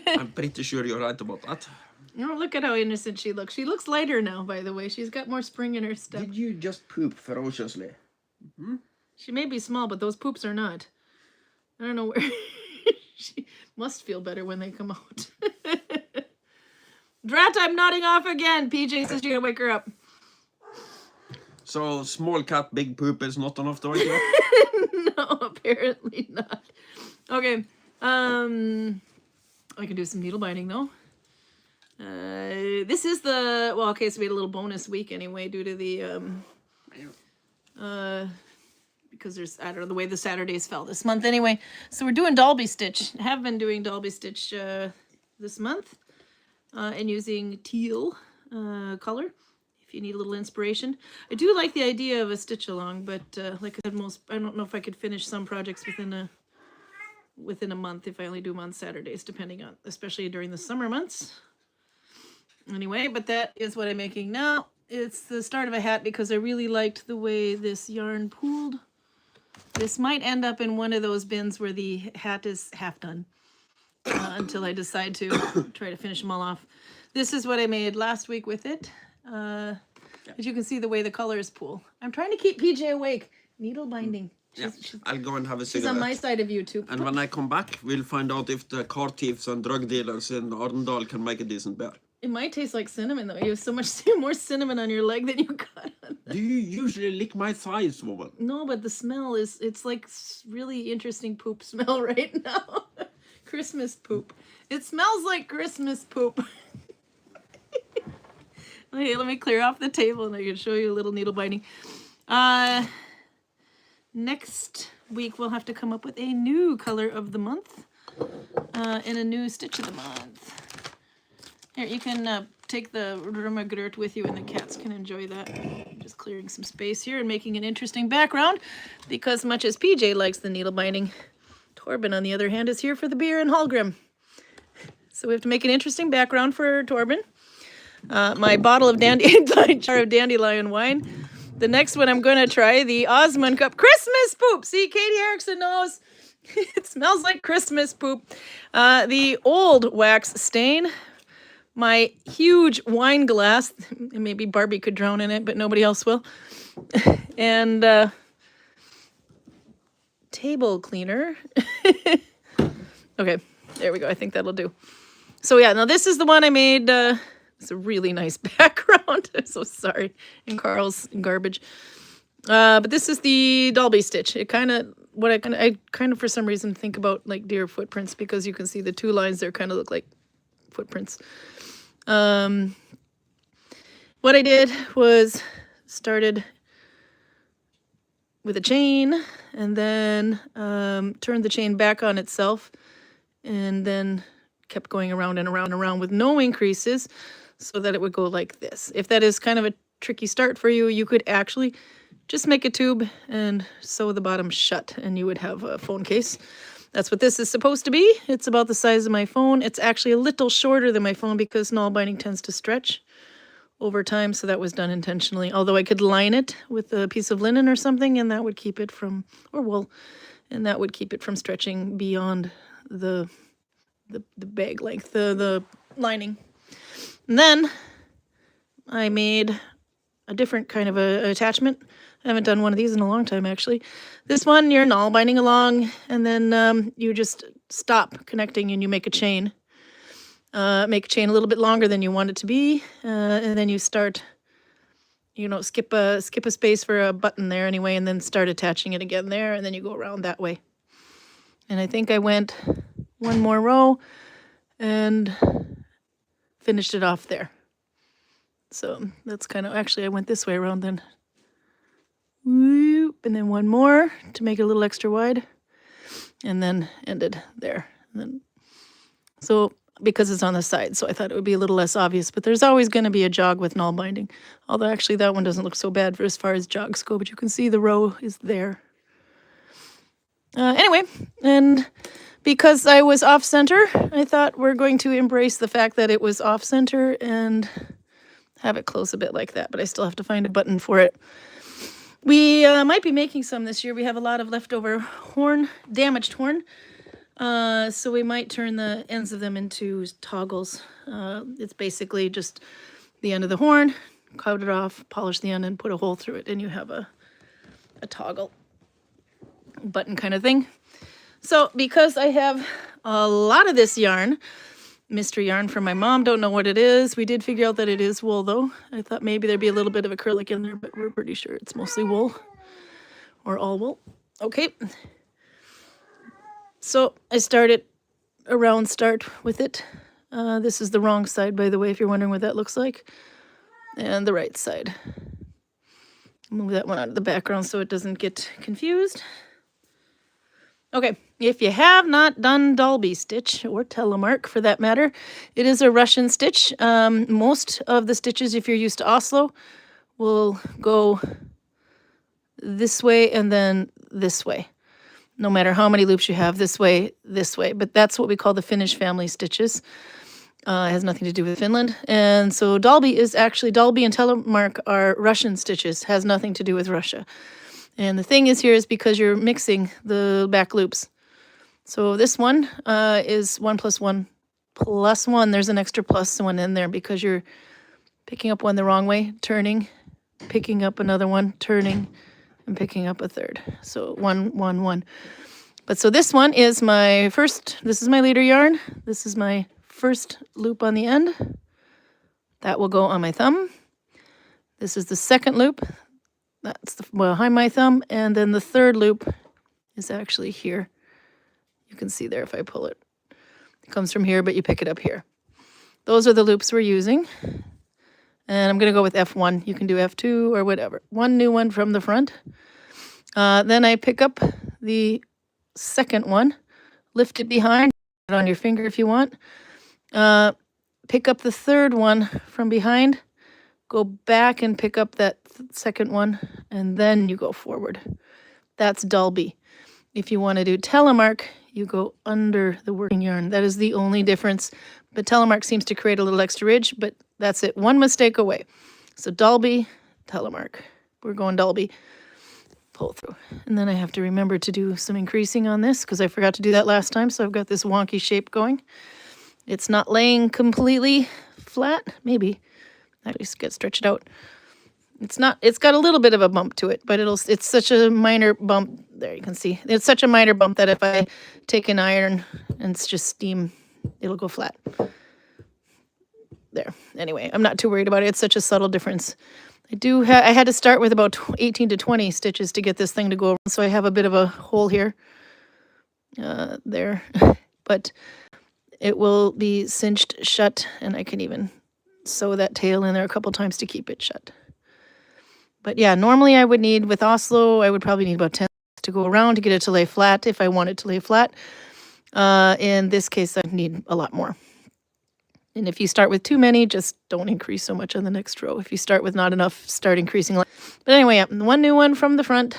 Speaker 2: I'm pretty sure you're right about that.
Speaker 1: Oh, look at how innocent she looks. She looks lighter now, by the way. She's got more spring in her step.
Speaker 2: Did you just poop ferociously?
Speaker 1: She may be small, but those poops are not. I don't know where. She must feel better when they come out. Drat, I'm nodding off again. PJ says you're gonna wake her up.
Speaker 2: So small cat, big poop is not enough to wake you up?
Speaker 1: No, apparently not. Okay. I can do some needle binding though. This is the okay, so we had a little bonus week anyway due to the because there's I don't know the way the Saturdays fell this month anyway. So we're doing Dalby stitch. Have been doing Dalby stitch this month and using teal color. If you need a little inspiration, I do like the idea of a stitch along, but like I said, I don't know if I could finish some projects within a month if I only do them on Saturdays, depending on, especially during the summer months. Anyway, but that is what I'm making now. It's the start of a hat because I really liked the way this yarn pooled. This might end up in one of those bins where the hat is half done until I decide to try to finish them all off. This is what I made last week with it. As you can see the way the colors pool. I'm trying to keep PJ awake. Needle binding.
Speaker 2: I'll go and have a
Speaker 1: She's
Speaker 2: cigarette.
Speaker 1: on my side of YouTube.
Speaker 2: And when I come back, we'll find out if the car thieves and drug dealers in Arendal can make a decent bear.
Speaker 1: It might taste like cinnamon though. You have so much more cinnamon on your leg than you got on
Speaker 2: Do you usually lick my thighs, woman?
Speaker 1: No, but the smell it's like really interesting poop smell right now. Christmas poop. It smells like Christmas poop. Okay, let me clear off the table and I can show you a little needle binding. Next week we'll have to come up with a new color of the month and a new stitch of the month. Here, you can take the Rumagurt with you and the cats can enjoy that. I'm just clearing some space here and making an interesting background because much as PJ likes the needle binding, Torben, on the other hand, is here for the beer and Hallgrim. So we have to make an interesting background for Torben. My bottle of jar of dandelion wine. The next one I'm going to try, the Osmond Cup Christmas poop. See, Katie Erickson knows. It smells like Christmas poop. The old wax stain. My huge wine glass, maybe Barbie could drown in it, but nobody else will. And table cleaner. Okay, there we go. I think that'll do. So yeah, now this is the one I made. It's a really nice background. I'm so sorry. And Karl's garbage. But this is the Dalby stitch. It kind of, I kind of for some reason think about like deer footprints because you can see the two lines there kind of look like footprints. What I did was started with a chain and then turned the chain back on itself and then kept going around and around and around with no increases so that it would go like this. If that is kind of a tricky start for you, you could actually just make a tube and sew the bottom shut and you would have a phone case. That's what this is supposed to be. It's about the size of my phone. It's actually a little shorter than my phone because knot binding tends to stretch over time, so that was done intentionally. Although I could line it with a piece of linen or something, and that would keep it from, or wool, and that would keep it from stretching beyond the bag length, the lining. And then I made a different kind of a attachment. I haven't done one of these in a long time, actually. This one, you're Nalbinding along, and then you just stop connecting and you make a chain. Make a chain a little bit longer than you want it to be, and then you start, skip a space for a button there anyway, and then start attaching it again there, and then you go around that way. And I think I went one more row and finished it off there. So that's kind of, actually I went this way around then. Whoop, and then one more to make it a little extra wide, and then ended there. And then, so because it's on the side, so I thought it would be a little less obvious, but there's always going to be a jog with Nalbinding. Although actually that one doesn't look so bad for as far as jogs go, but you can see the row is there. Anyway, and because I was off center, I thought we're going to embrace the fact that it was off center and have it close a bit like that, but I still have to find a button for it. We might be making some this year. We have a lot of leftover horn, damaged horn. So we might turn the ends of them into toggles. It's basically just the end of the horn, cut it off, polish the end, and put a hole through it, and you have a toggle button kind of thing. So because I have a lot of this yarn, mystery yarn from my mom, don't know what it is. We did figure out that it is wool, though. I thought maybe there'd be a little bit of acrylic in there, but we're pretty sure it's mostly wool or all wool. Okay. So I started a round start with it. This is the wrong side, by the way, if you're wondering what that looks like. And the right side. Move that one out of the background so it doesn't get confused. Okay, if you have not done Dalby stitch, or Telemark for that matter, it is a Russian stitch. Most of the stitches, if you're used to Oslo, will go this way and then this way. No matter how many loops you have, this way. But that's what we call the Finnish family stitches. It has nothing to do with Finland. And so Dalby and Telemark are Russian stitches, has nothing to do with Russia. And the thing is here is because you're mixing the back loops. So this one is 1 + 1 + 1. There's an extra plus one in there because you're picking up one the wrong way, turning, picking up another one, turning, and picking up a third. So 1, 1, 1. But so this one is my first, this is my leader yarn. This is my first loop on the end. That will go on my thumb. This is the second loop. That's behind my thumb, and then the third loop is actually here. You can see there if I pull it. It comes from here, but you pick it up here. Those are the loops we're using. And I'm going to go with F1. You can do F2 or whatever. One new one from the front. Then I pick up the second one, lift it behind, put it on your finger if you want. Pick up the third one from behind, go back and pick up that second one, and then you go forward. That's Dalby. If you want to do Telemark, you go under the working yarn. That is the only difference. But Telemark seems to create a little extra ridge, but that's it. One mistake away. So Dalby, Telemark. We're going Dalby. Pull through. And then I have to remember to do some increasing on this because I forgot to do that last time. So I've got this wonky shape going. It's not laying completely flat. Maybe. I just get stretched out. It's not, it's got a little bit of a bump to it, but it's such a minor bump. There you can see. It's such a minor bump that if I take an iron and it's just steam, it'll go flat. There. Anyway, I'm not too worried about it. It's such a subtle difference. I had to start with about 18 to 20 stitches to get this thing to go around, so I have a bit of a hole here. There. But it will be cinched shut, and I can even sew that tail in there a couple times to keep it shut. But yeah, normally I would need, with Oslo, I would probably need about 10 to go around to get it to lay flat if I want it to lay flat. In this case, I need a lot more. And if you start with too many, just don't increase so much on the next row. If you start with not enough, start increasing. But anyway, yeah, one new one from the front.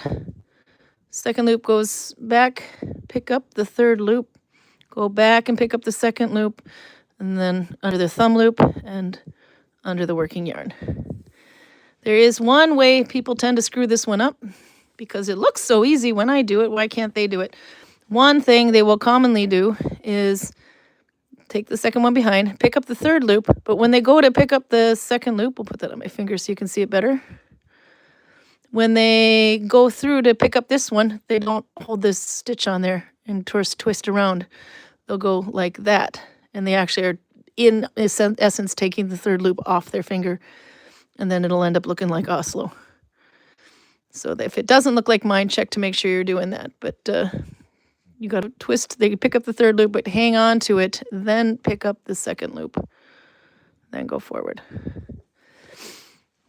Speaker 1: Second loop goes back, pick up the third loop, go back and pick up the second loop, and then under the thumb loop and under the working yarn. There is one way people tend to screw this one up because it looks so easy when I do it. Why can't they do it? One thing they will commonly do is take the second one behind, pick up the third loop, but when they go to pick up the second loop, we'll put that on my finger so you can see it better. When they go through to pick up this one, they don't hold this stitch on there and twist around. They'll go like that, and they actually are, in essence, taking the third loop off their finger, and then it'll end up looking like Oslo. So if it doesn't look like mine, check to make sure you're doing that. But you got to twist. They pick up the third loop, but hang on to it, then pick up the second loop, then go forward.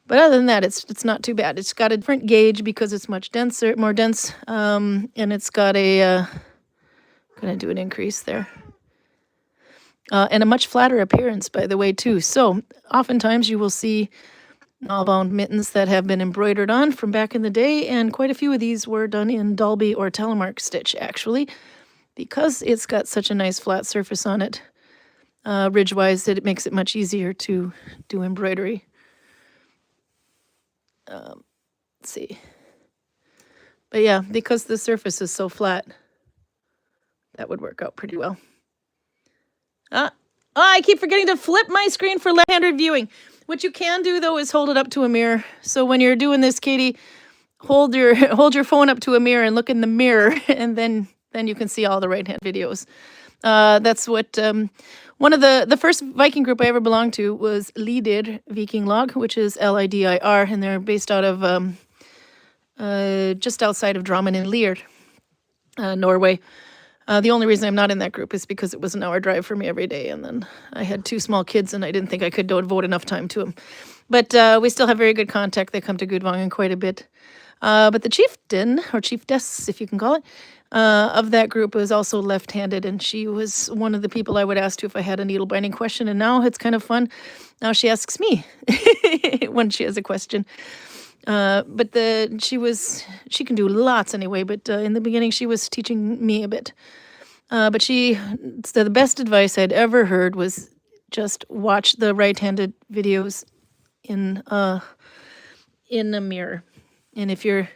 Speaker 1: But other than that, it's not too bad. It's got a different gauge because it's much denser, more dense, and it's got a. Gonna do an increase there, and a much flatter appearance, by the way, too. So oftentimes you will see Nalbound mittens that have been embroidered on from back in the day, and quite a few of these were done in Dalby or Telemark stitch, actually, because it's got such a nice flat surface on it, ridge-wise, that it makes it much easier to do embroidery. Let's see. But yeah, because the surface is so flat, that would work out pretty well. I keep forgetting to flip my screen for left-handed viewing. What you can do, though, is hold it up to a mirror. So when you're doing this, Katie, hold your phone up to a mirror and look in the mirror, and then you can see all the right-hand videos. That's what one of the first Viking group I ever belonged to was Lidir Viking Lag, which is Lidir, and they're based out of just outside of Drammen in Lier, Norway. The only reason I'm not in that group is because it was an hour drive for me every day, and then I had 2 small kids, and I didn't think I could devote enough time to them. But we still have very good contact. They come to Gudvangen quite a bit. But the chieftain, or chiefess, if you can call it, of that group was also left-handed, and she was one of the people I would ask to if I had a needle binding question, and now it's kind of fun. Now she asks me when she has a question. But she can do lots anyway, but in the beginning she was teaching me a bit. But so the best advice I'd ever heard was just watch the right-handed videos in a mirror. And if you're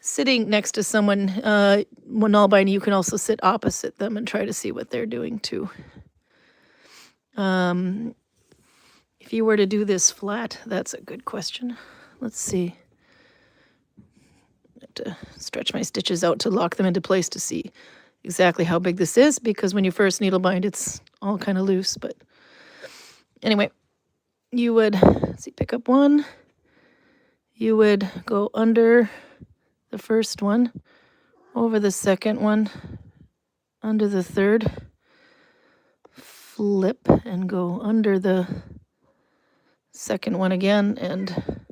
Speaker 1: sitting next to someone, Nalbinding, you can also sit opposite them and try to see what they're doing too. If you were to do this flat, that's a good question. Let's see. I have to stretch my stitches out to lock them into place to see exactly how big this is, because when you first needle bind, it's all kind of loose. But anyway, you would pick up one. You would go under the first one, over the second one, under the third, flip and go under the second one again, and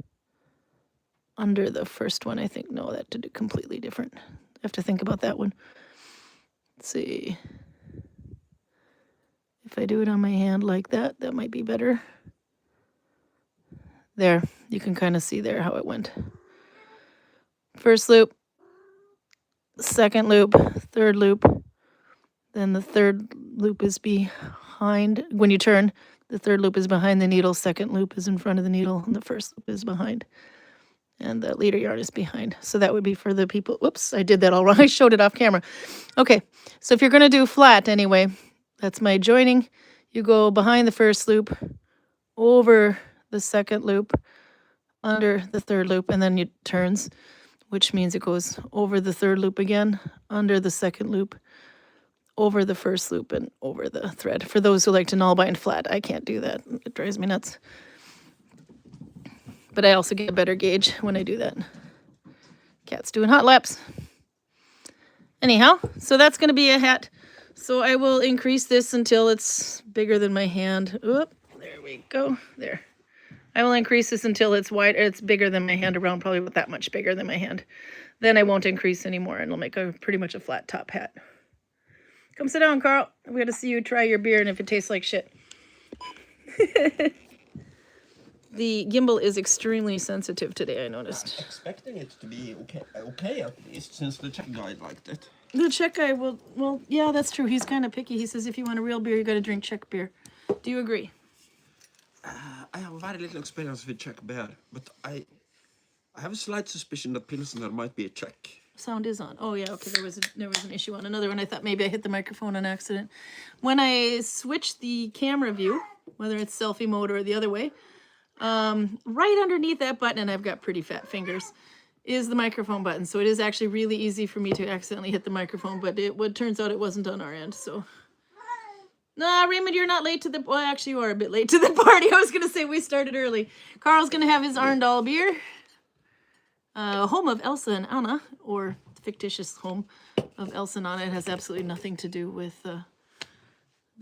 Speaker 1: under the first one, I think. No, that did it completely different. I have to think about that one. Let's see. If I do it on my hand like that, that might be better. There, you can kind of see there how it went. First loop, second loop, third loop. Then the third loop is behind. When you turn, the third loop is behind the needle, second loop is in front of the needle, and the first loop is behind. And the leader yarn is behind. So that would be for the people. Whoops, I did that all wrong. I showed it off camera. Okay, so if you're going to do flat anyway, that's my joining. You go behind the first loop, over the second loop, under the third loop, and then it turns, which means it goes over the third loop again, under the second loop, over the first loop, and over the thread. For those who like to Nalbind flat, I can't do that. It drives me nuts. But I also get a better gauge when I do that. Cat's doing hot laps. Anyhow, so that's going to be a hat. So I will increase this until it's bigger than my hand. Oop, there we go. There. I will increase this until it's wide. It's bigger than my hand, around probably about that much bigger than my hand. Then I won't increase anymore, and it'll make a pretty much a flat top hat. Come sit down, Karl. We got to see you try your beer and if it tastes like shit. The gimbal is extremely sensitive today, I noticed.
Speaker 2: I'm expecting it to be okay at least, since the Czech guy liked it.
Speaker 1: The Czech guy will, well, yeah, that's true. He's kind of picky. He says if you want a real beer, you got to drink Czech beer. Do you agree?
Speaker 2: I have very little experience with Czech beer, but I I have a slight suspicion that Pilsner might be a Czech.
Speaker 1: Sound is on. Oh yeah, okay. There was an issue on another one. I thought maybe I hit the microphone on accident. When I switch the camera view, whether it's selfie mode or the other way, right underneath that button, and I've got pretty fat fingers, is the microphone button. So it is actually really easy for me to accidentally hit the microphone, but it turns out it wasn't on our end. So, nah, Raymond, you're not late to the. Well, actually, you are a bit late to the party. I was gonna say we started early. Karl's gonna have his Arndal beer. Home of Elsa and Anna, or fictitious home of Elsa and Anna. It has absolutely nothing to do with the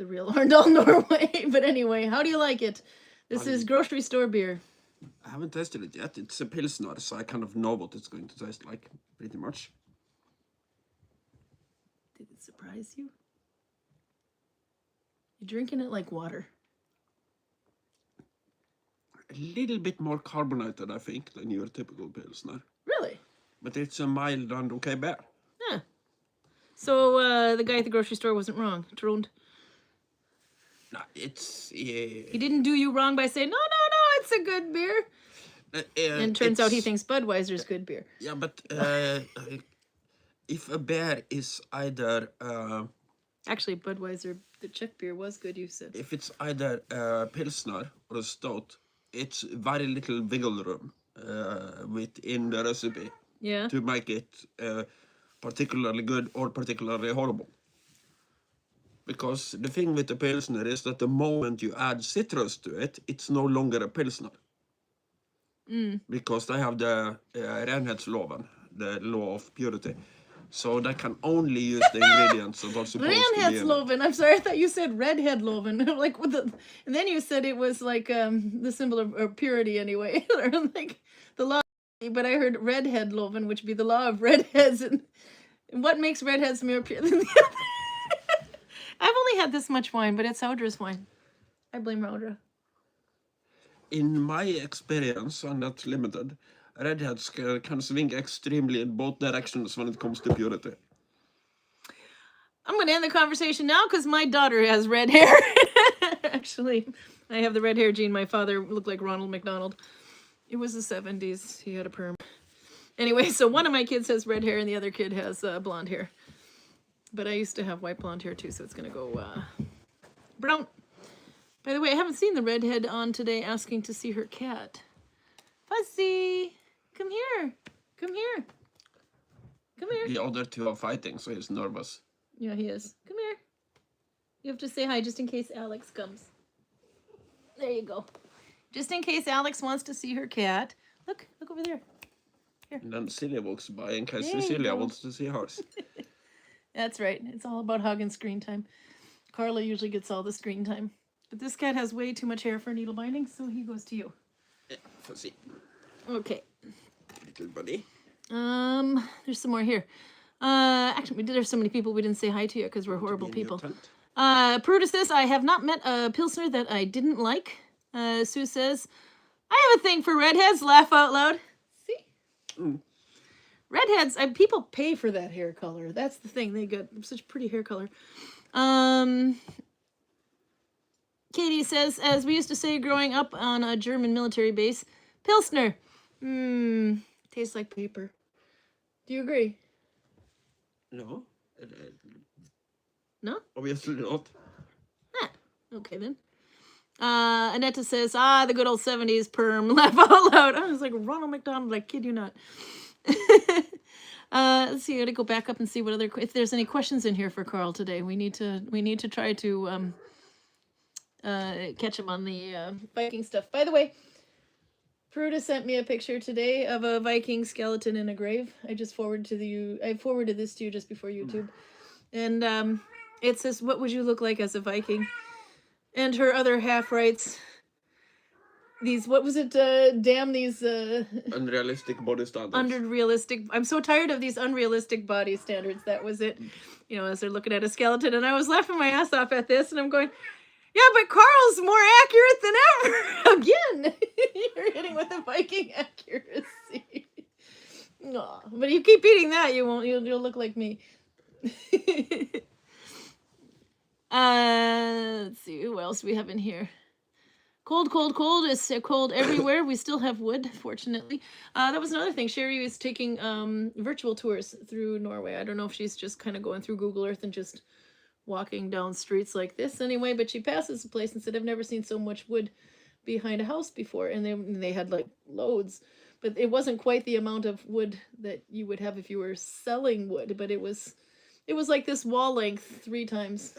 Speaker 1: real Arndal, Norway. But anyway, how do you like it? This is grocery store beer.
Speaker 2: I haven't tasted it yet. It's a Pilsner, so I kind of know what it's going to taste like, pretty much.
Speaker 1: Did it surprise you? You're drinking it like water.
Speaker 2: A little bit more carbonated, I think, than your typical Pilsner.
Speaker 1: Really?
Speaker 2: But it's a mild and okay beer.
Speaker 1: Yeah. So the guy at the grocery store wasn't wrong. Trond.
Speaker 2: No, it's...
Speaker 1: He didn't do you wrong by saying, no, it's a good beer. And turns out he thinks Budweiser's good beer.
Speaker 2: Yeah, but if a beer is either...
Speaker 1: Actually, Budweiser, the Czech beer, was good, you said.
Speaker 2: If it's either a Pilsner or a Stout, it's very little wiggle room within the recipe to make it particularly good or particularly horrible. Because the thing with the Pilsner is that the moment you add citrus to it, it's no longer a Pilsner. Because they have the renhetsloven, the law of purity. So they can only use the ingredients that are supposed to be in it.
Speaker 1: Renhetsloven. I'm sorry, I thought you said redhead loven. Like with the, and then you said it was like the symbol of purity anyway, or like the law. But I heard redhead loven, which would be the law of redheads. And what makes redheads more pure than the other? I've only had this much wine, but it's Audra's wine. I blame Audra.
Speaker 2: In my experience, and that's limited, redheads can swing extremely in both directions when it comes to purity.
Speaker 1: I'm going to end the conversation now because my daughter has red hair. Actually, I have the red hair gene. My father looked like Ronald McDonald. It was the 70s. He had a perm. Anyway, so one of my kids has red hair and the other kid has blonde hair. But I used to have white blonde hair too, so it's going to go brown. By the way, I haven't seen the redhead on today asking to see her cat. Fuzzy, come here. Come here. Come here.
Speaker 2: The other two are fighting, so he's nervous.
Speaker 1: Yeah, he is. Come here. You have to say hi just in case Alex comes. There you go. Just in case Alex wants to see her cat. Look over there. Here.
Speaker 2: And then Celia walks by in case
Speaker 1: There you
Speaker 2: Cecilia
Speaker 1: go.
Speaker 2: wants to see hers.
Speaker 1: That's right. It's all about hugging screen time. Carla usually gets all the screen time. But this cat has way too much hair for needle binding, so he goes to you.
Speaker 2: Yeah, fuzzy.
Speaker 1: Okay.
Speaker 2: Little buddy.
Speaker 1: There's some more here. Actually, there's so many people we didn't say hi to yet because we're horrible people. Prudis says, I have not met a Pilsner that I didn't like. Sue says, I have a thing for redheads. Laugh out loud. See? Redheads, people pay for that hair color. That's the thing. They got such pretty hair color. Katie says, as we used to say growing up on a German military base, Pilsner. Tastes like paper. Do you agree?
Speaker 2: No.
Speaker 1: No?
Speaker 2: Obviously not.
Speaker 1: Ah, okay then. Annetta says, the good old 70s perm. Laugh out loud. I was like, Ronald McDonald, I kid you not. Let's see, I gotta go back up and see what if there's any questions in here for Karl today. We need to try to catch him on the Viking stuff. By the way, Pruda sent me a picture today of a Viking skeleton in a grave. I just I forwarded this to you just before YouTube. And it says, what would you look like as a Viking? And her other half writes, these, what was it, damn these...
Speaker 2: unrealistic body standards.
Speaker 1: Unrealistic, I'm so tired of these unrealistic body standards. That was it. You know, as they're looking at a skeleton. And I was laughing my ass off at this, and I'm going, yeah, but Karl's more accurate than ever. Again, you're hitting with a Viking accuracy. Aw, but if you keep eating that, you'll look like me. Let's see, who else we have in here? Cold. It's cold everywhere. We still have wood, fortunately. That was another thing. Sherry was taking virtual tours through Norway. I don't know if she's just kind of going through Google Earth and just walking down streets like this anyway, but she passes a place and said, I've never seen so much wood behind a house before. And they had like loads, but it wasn't quite the amount of wood that you would have if you were selling wood, but it was like this wall length 3 times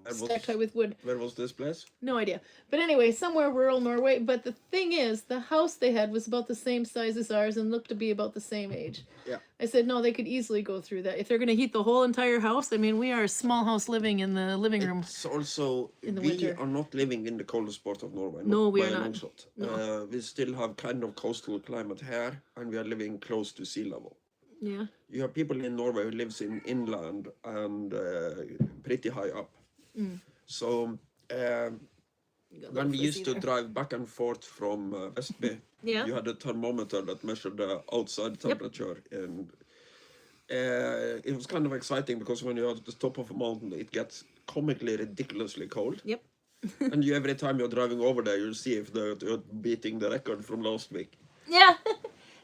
Speaker 1: stacked high with wood.
Speaker 2: Where was this place?
Speaker 1: No idea. But anyway, somewhere rural Norway. But the thing is, the house they had was about the same size as ours and looked to be about the same age.
Speaker 2: Yeah.
Speaker 1: I said, no, they could easily go through that. If they're going to heat the whole entire house, I mean, we are a small house living in the living room.
Speaker 2: It's also,
Speaker 1: in the
Speaker 2: we
Speaker 1: winter.
Speaker 2: are not living in the coldest part of Norway.
Speaker 1: No, we
Speaker 2: by
Speaker 1: are
Speaker 2: a
Speaker 1: not.
Speaker 2: long shot.
Speaker 1: No.
Speaker 2: We still have kind of coastal climate here, and we are living close to sea level.
Speaker 1: Yeah.
Speaker 2: You have people in Norway who lives in inland and pretty high up. So when we used to drive back and forth from Vestby, you had a thermometer that measured the outside temperature, and it was kind of exciting because when you're at the top of a mountain, it gets comically ridiculously cold.
Speaker 1: Yep.
Speaker 2: And every time you're driving over there, you'll see if you're beating the record from last week.
Speaker 1: Yeah.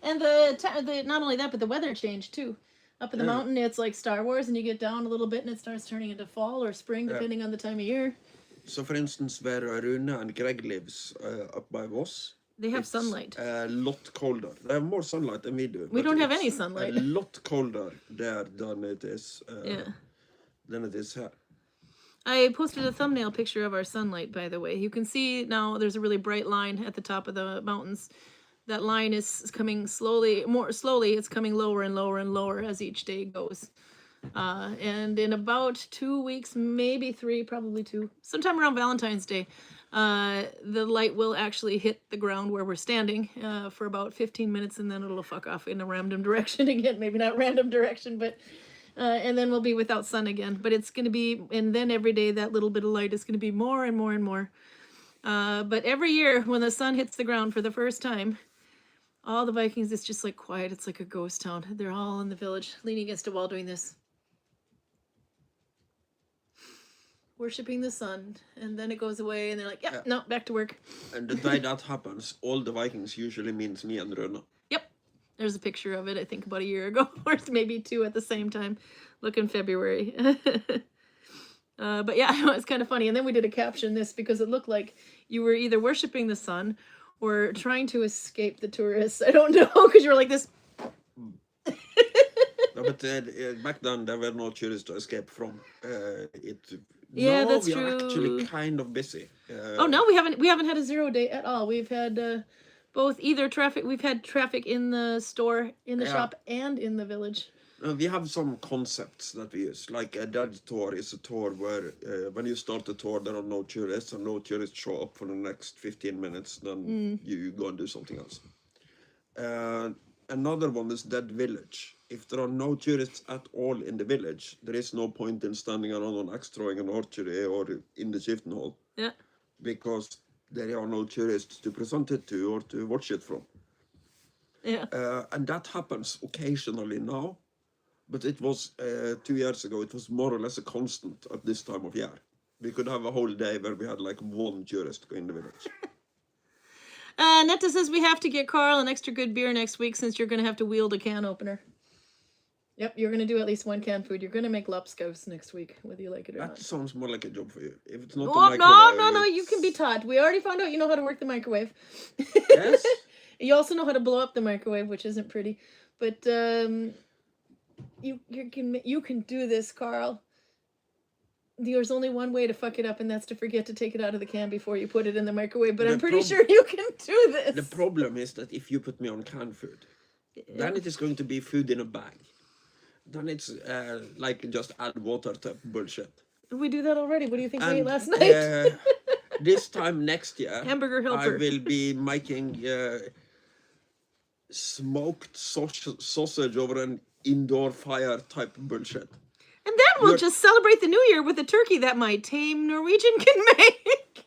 Speaker 1: And the not only that, but the weather changed too. Up in the mountain, it's like Star Wars, and you get down a little bit, and it starts turning into fall or spring, depending on the time of year.
Speaker 2: So, for instance, where Rune and Greg lives, up by Voss,
Speaker 1: they have sunlight.
Speaker 2: A lot colder. They have more sunlight than we do.
Speaker 1: We don't have any sunlight.
Speaker 2: A lot colder there than it is. Than it is here.
Speaker 1: I posted a thumbnail picture of our sunlight, by the way. You can see now there's a really bright line at the top of the mountains. That line is coming more slowly. It's coming lower and lower and lower as each day goes. And in about 2 weeks, maybe 3, probably 2, sometime around Valentine's Day, the light will actually hit the ground where we're standing for about 15 minutes, and then it'll fuck off in a random direction again. Maybe not random direction, but and then we'll be without sun again. But it's going to be, and then every day that little bit of light is going to be more and more and more. But every year when the sun hits the ground for the first time, all the Vikings, it's just like quiet. It's like a ghost town. They're all in the village, leaning against a wall doing this. Worshipping the sun. And then it goes away and they're like, yep, no, back to work.
Speaker 2: And the day that happens, all the Vikings usually means me and Rune.
Speaker 1: Yep. There's a picture of it, I think about a year ago, or maybe 2 at the same time. Look in February. But yeah, it's kind of funny. And then we did a caption this because it looked like you were either worshipping the sun or trying to escape the tourists. I don't know, because you were like this.
Speaker 2: No, but back then there were no tourists to escape from.
Speaker 1: Yeah,
Speaker 2: no,
Speaker 1: that's
Speaker 2: we
Speaker 1: true.
Speaker 2: are actually kind of busy.
Speaker 1: Oh no, we haven't had a 0 day at all. We've had both either traffic. We've had traffic in the store, in the shop, and in the village.
Speaker 2: We have some concepts that we use. Like a dead tour is a tour where when you start the tour, there are no tourists, and no tourists show up for the next 15 minutes. Then you go and do something else. Another one is dead village. If there are no tourists at all in the village, there is no point in standing around on axe throwing an archery or in the chieftain hall.
Speaker 1: Yeah.
Speaker 2: Because there are no tourists to present it to or to watch it from.
Speaker 1: Yeah.
Speaker 2: And that happens occasionally now. But it was 2 years ago, it was more or less a constant at this time of year. We could have a whole day where we had like 1 tourist go in the village.
Speaker 1: Netta says we have to get Karl an extra good beer next week since you're going to have to wield a can opener. Yep, you're going to do at least 1 canned food. You're going to make lapskaus next week, whether you like it or not.
Speaker 2: That sounds more like a job for you. If it's not
Speaker 1: Oh,
Speaker 2: the microwave...
Speaker 1: No, you can be taught. We already found out you know how to work the microwave.
Speaker 2: Yes?
Speaker 1: You also know how to blow up the microwave, which isn't pretty. But you can do this, Karl. There's only one way to fuck it up, and that's to forget to take it out of the can before you put it in the microwave. But I'm pretty sure you can do this.
Speaker 2: The problem is that if you put me on canned food, then it is going to be food in a bag. Then it's like just add water type bullshit.
Speaker 1: We do that already. What do you think we ate last night?
Speaker 2: This time next year,
Speaker 1: hamburger helper.
Speaker 2: I will be making smoked sausage over an indoor fire type bullshit.
Speaker 1: And then we'll just celebrate the new year with a turkey that my tame Norwegian can make.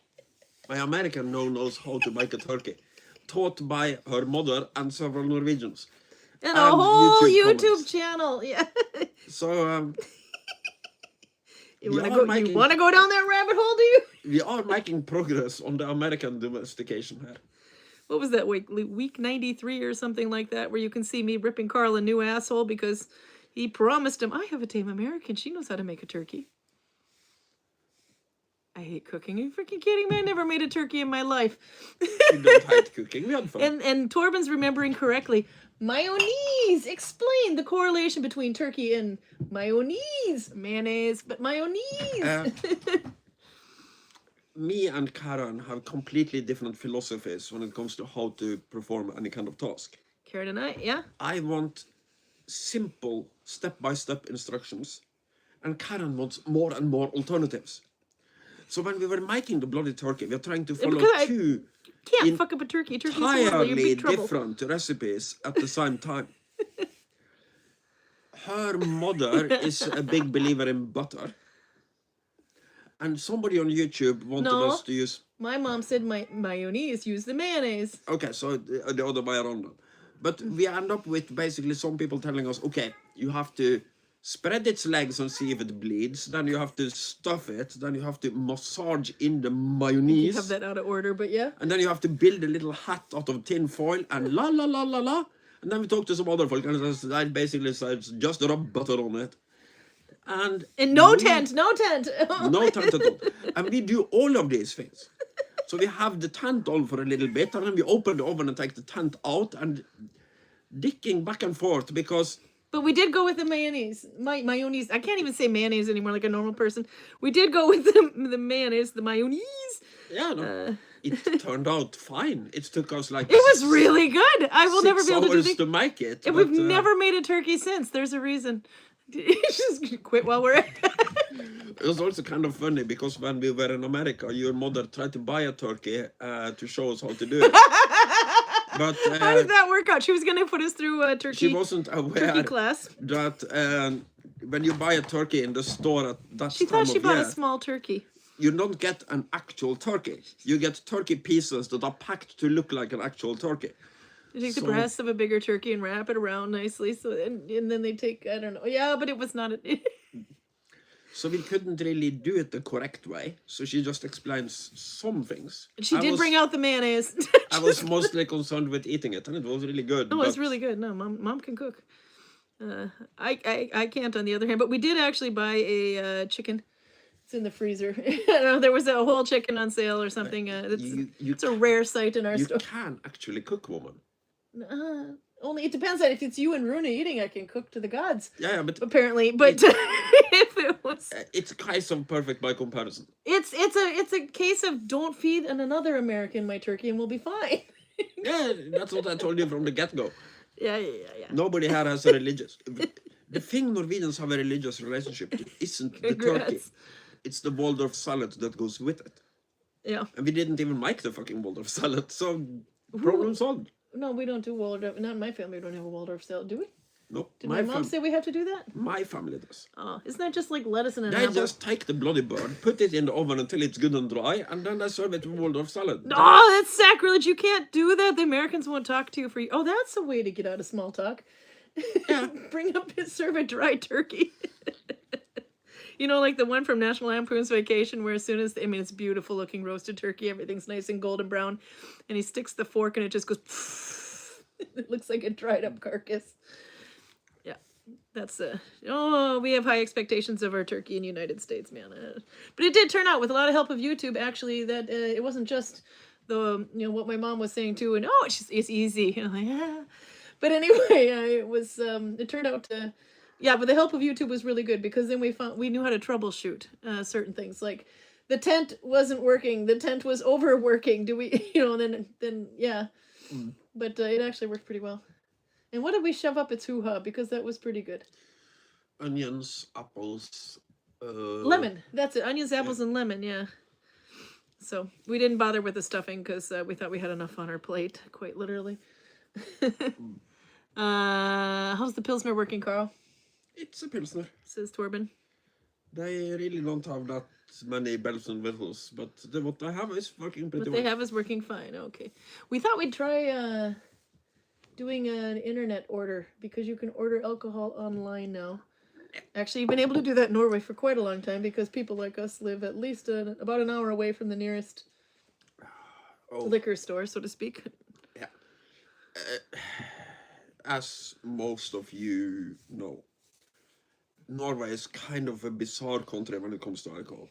Speaker 2: My American knows how to make a turkey. Taught by her mother and several Norwegians.
Speaker 1: And a whole YouTube channel. Yeah.
Speaker 2: So,
Speaker 1: You
Speaker 2: We
Speaker 1: want to
Speaker 2: are
Speaker 1: go?
Speaker 2: making-
Speaker 1: You want to go down that rabbit hole? Do you?
Speaker 2: We are making progress on the American domestication here.
Speaker 1: What was that week 93 or something like that, where you can see me ripping Karl a new asshole because he promised him, I have a tame American. She knows how to make a turkey. I hate cooking. Are you freaking kidding me? I never made a turkey in my life.
Speaker 2: We don't hate cooking. We had fun.
Speaker 1: And Torben's remembering correctly. Mayonnaise! Explain the correlation between turkey and mayonnaise. Mayonnaise, but mayonnaise.
Speaker 2: Me and Karin have completely different philosophies when it comes to how to perform any kind of task.
Speaker 1: Karin and I, yeah.
Speaker 2: I want simple step-by-step instructions, and Karin wants more and more alternatives. So when we were making the bloody turkey, we were trying to follow two
Speaker 1: Can't fuck up a turkey. Turkey's horrible. You're in
Speaker 2: entirely
Speaker 1: big trouble.
Speaker 2: different recipes at the same time. Her mother is a big believer in butter. And somebody on YouTube wanted us to use...
Speaker 1: My mom said mayonnaise, use the mayonnaise.
Speaker 2: Okay, so the other way around. But we end up with basically some people telling us, okay, you have to spread its legs and see if it bleeds. Then you have to stuff it. Then you have to massage in the mayonnaise.
Speaker 1: You have that out of order, but yeah.
Speaker 2: And then you have to build a little hat out of tin foil and la la la la la. And then we talk to some other folk and that basically says just rub butter on it. And
Speaker 1: no tent.
Speaker 2: No tent at all. And we do all of these things. So we have the tent on for a little bit, and then we open the oven and take the tent out and dicking back and forth because...
Speaker 1: But we did go with the mayonnaise. Mayonnaise. I can't even say mayonnaise anymore like a normal person. We did go with the mayonnaise, the mayonnaise.
Speaker 2: Yeah, no. It turned out fine. It took us like...
Speaker 1: It was really good. I will never be able to do
Speaker 2: 6 hours to make it.
Speaker 1: And we've never made a turkey since. There's a reason. Just quit while we're at it.
Speaker 2: It was also kind of funny because when we were in America, your mother tried to buy a turkey to show us how to do it. But
Speaker 1: how did that work out? She was going to put us through a turkey.
Speaker 2: She wasn't aware
Speaker 1: class.
Speaker 2: That when you buy a turkey in the store at that
Speaker 1: she
Speaker 2: time
Speaker 1: thought she
Speaker 2: of
Speaker 1: bought
Speaker 2: year,
Speaker 1: a small turkey.
Speaker 2: You don't get an actual turkey. You get turkey pieces that are packed to look like an actual turkey.
Speaker 1: You take the breast of a bigger turkey and wrap it around nicely, so and then they take, I don't know. Yeah, but it was not a...
Speaker 2: So we couldn't really do it the correct way. So she just explains some things.
Speaker 1: She did bring out the mayonnaise.
Speaker 2: I was mostly concerned with eating it, and it was really good.
Speaker 1: No, it's really good. No, mom can cook. I can't, on the other hand. But we did actually buy a chicken. It's in the freezer. I don't know, there was a whole chicken on sale or something. It's a rare sight in our store.
Speaker 2: You can actually cook, woman.
Speaker 1: Only it depends on if it's you and Runa eating. I can cook to the gods.
Speaker 2: Yeah, but
Speaker 1: apparently, but if it was,
Speaker 2: it's kind of perfect by comparison.
Speaker 1: It's a case of don't feed another American my turkey and we'll be fine.
Speaker 2: Yeah, that's what I told you from the get-go.
Speaker 1: Yeah.
Speaker 2: Nobody here has a religious. The thing Norwegians have a religious relationship to isn't the turkey. It's the Waldorf salad that goes with it.
Speaker 1: Yeah.
Speaker 2: And we didn't even make the fucking Waldorf salad, so problem solved.
Speaker 1: No, we don't do Waldorf. Not in my family. We don't have a Waldorf salad, do we?
Speaker 2: No.
Speaker 1: Did my mom say we have to do that?
Speaker 2: My family does.
Speaker 1: Oh, isn't that just like lettuce and an
Speaker 2: apple?
Speaker 1: apple?
Speaker 2: They just take the bloody bird, put it in the oven until it's good and dry, and then they serve it with Waldorf salad.
Speaker 1: Oh, that's sacrilege. You can't do that. The Americans won't talk to you for you. Oh, that's a way to get out of small talk. Yeah. Bring up and serve a dry turkey. You know, like the one from National Lampoon's Vacation, where as soon as, it's beautiful looking roasted turkey, everything's nice and golden brown, and he sticks the fork and it just goes, it looks like a dried up carcass. Yeah, that's, we have high expectations of our turkey in the United States, man. But it did turn out, with a lot of help of YouTube, actually, that it wasn't just the, what my mom was saying too, and it's easy. And I'm like, ah. But anyway, it turned out to... Yeah, but the help of YouTube was really good because then we knew how to troubleshoot certain things. Like the tent wasn't working, the tent was overworking. Then yeah. Mm. But it actually worked pretty well. And what did we shove up its hoo-ha? Because that was pretty good.
Speaker 2: Onions, apples,
Speaker 1: lemon. That's it. Onions, apples, and lemon. Yeah. So we didn't bother with the stuffing because we thought we had enough on our plate, quite literally. How's the Pilsner working, Karl?
Speaker 2: It's a Pilsner,
Speaker 1: says Torben.
Speaker 2: They really don't have that many bells and whistles, but what they have is working pretty well.
Speaker 1: What they have is working fine, okay. We thought we'd try doing an internet order, because you can order alcohol online now. Actually, you've been able to do that in Norway for quite a long time because people like us live at least about an hour away from the nearest liquor store, so to speak.
Speaker 2: Yeah. As most of you know, Norway is kind of a bizarre country when it comes to alcohol.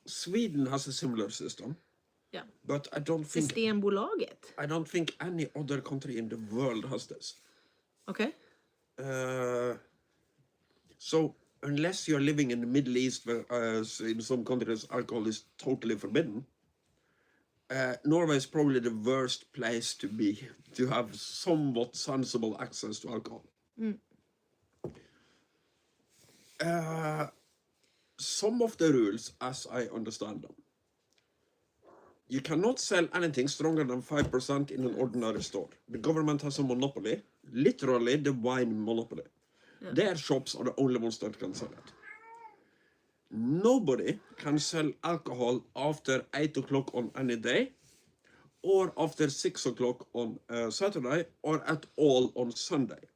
Speaker 2: Sweden has a similar system.
Speaker 1: Yeah.
Speaker 2: But I don't think
Speaker 1: Systembolaget.
Speaker 2: I don't think any other country in the world has this.
Speaker 1: Okay.
Speaker 2: So unless you're living in the Middle East, where in some countries alcohol is totally forbidden, Norway is probably the worst place to be to have somewhat sensible access to alcohol. Some of the rules, as I understand them, you cannot sell anything stronger than 5% in an ordinary store. The government has a monopoly, literally the wine monopoly. Yeah. Their shops are the only ones that can sell it. Nobody can sell alcohol after 8 o'clock on any day, or after 6 o'clock on Saturday, or at all on Sunday.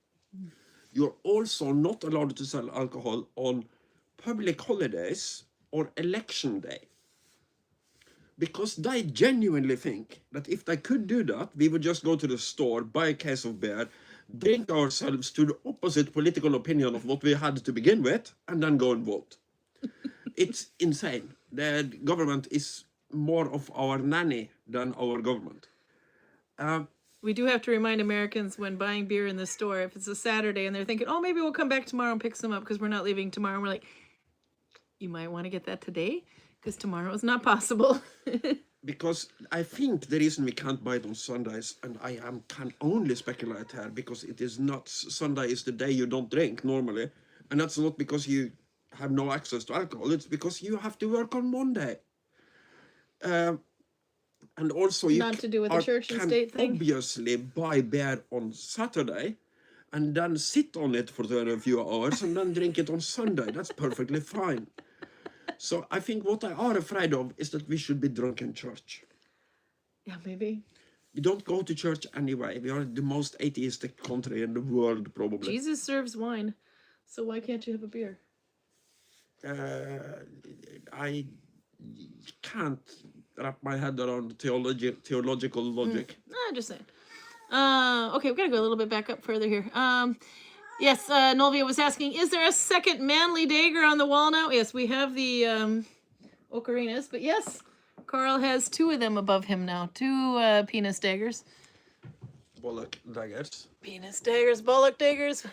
Speaker 2: You're also not allowed to sell alcohol on public holidays or election day. Because they genuinely think that if they could do that, we would just go to the store, buy a case of beer, drink ourselves to the opposite political opinion of what we had to begin with, and then go and vote. It's insane. The government is more of our nanny than our government.
Speaker 1: We do have to remind Americans when buying beer in the store, if it's a Saturday and they're thinking, oh, maybe we'll come back tomorrow and pick some up because we're not leaving tomorrow. And we're like, you might want to get that today because tomorrow is not possible.
Speaker 2: Because I think the reason we can't buy it on Sundays, and can only speculate here, because it is not, Sunday is the day you don't drink normally. And that's not because you have no access to alcohol, it's because you have to work on Monday. And also you
Speaker 1: not to do with the church and state thing.
Speaker 2: Obviously buy beer on Saturday and then sit on it for a few hours and then drink it on Sunday. That's perfectly fine. So I think what I are afraid of is that we should be drunk in church.
Speaker 1: Yeah, maybe.
Speaker 2: We don't go to church anyway. We are the most atheistic country in the world, probably.
Speaker 1: Jesus serves wine, so why can't you have a beer?
Speaker 2: I can't wrap my head around theological logic.
Speaker 1: Just saying. Okay, we've got to go a little bit back up further here. Yes, Nolvia was asking, is there a second manly dagger on the wall now? Yes, we have the ocarinas, but yes, Karl has 2 of them above him now. 2 penis daggers.
Speaker 2: Bollock daggers.
Speaker 1: Penis daggers, bollock daggers.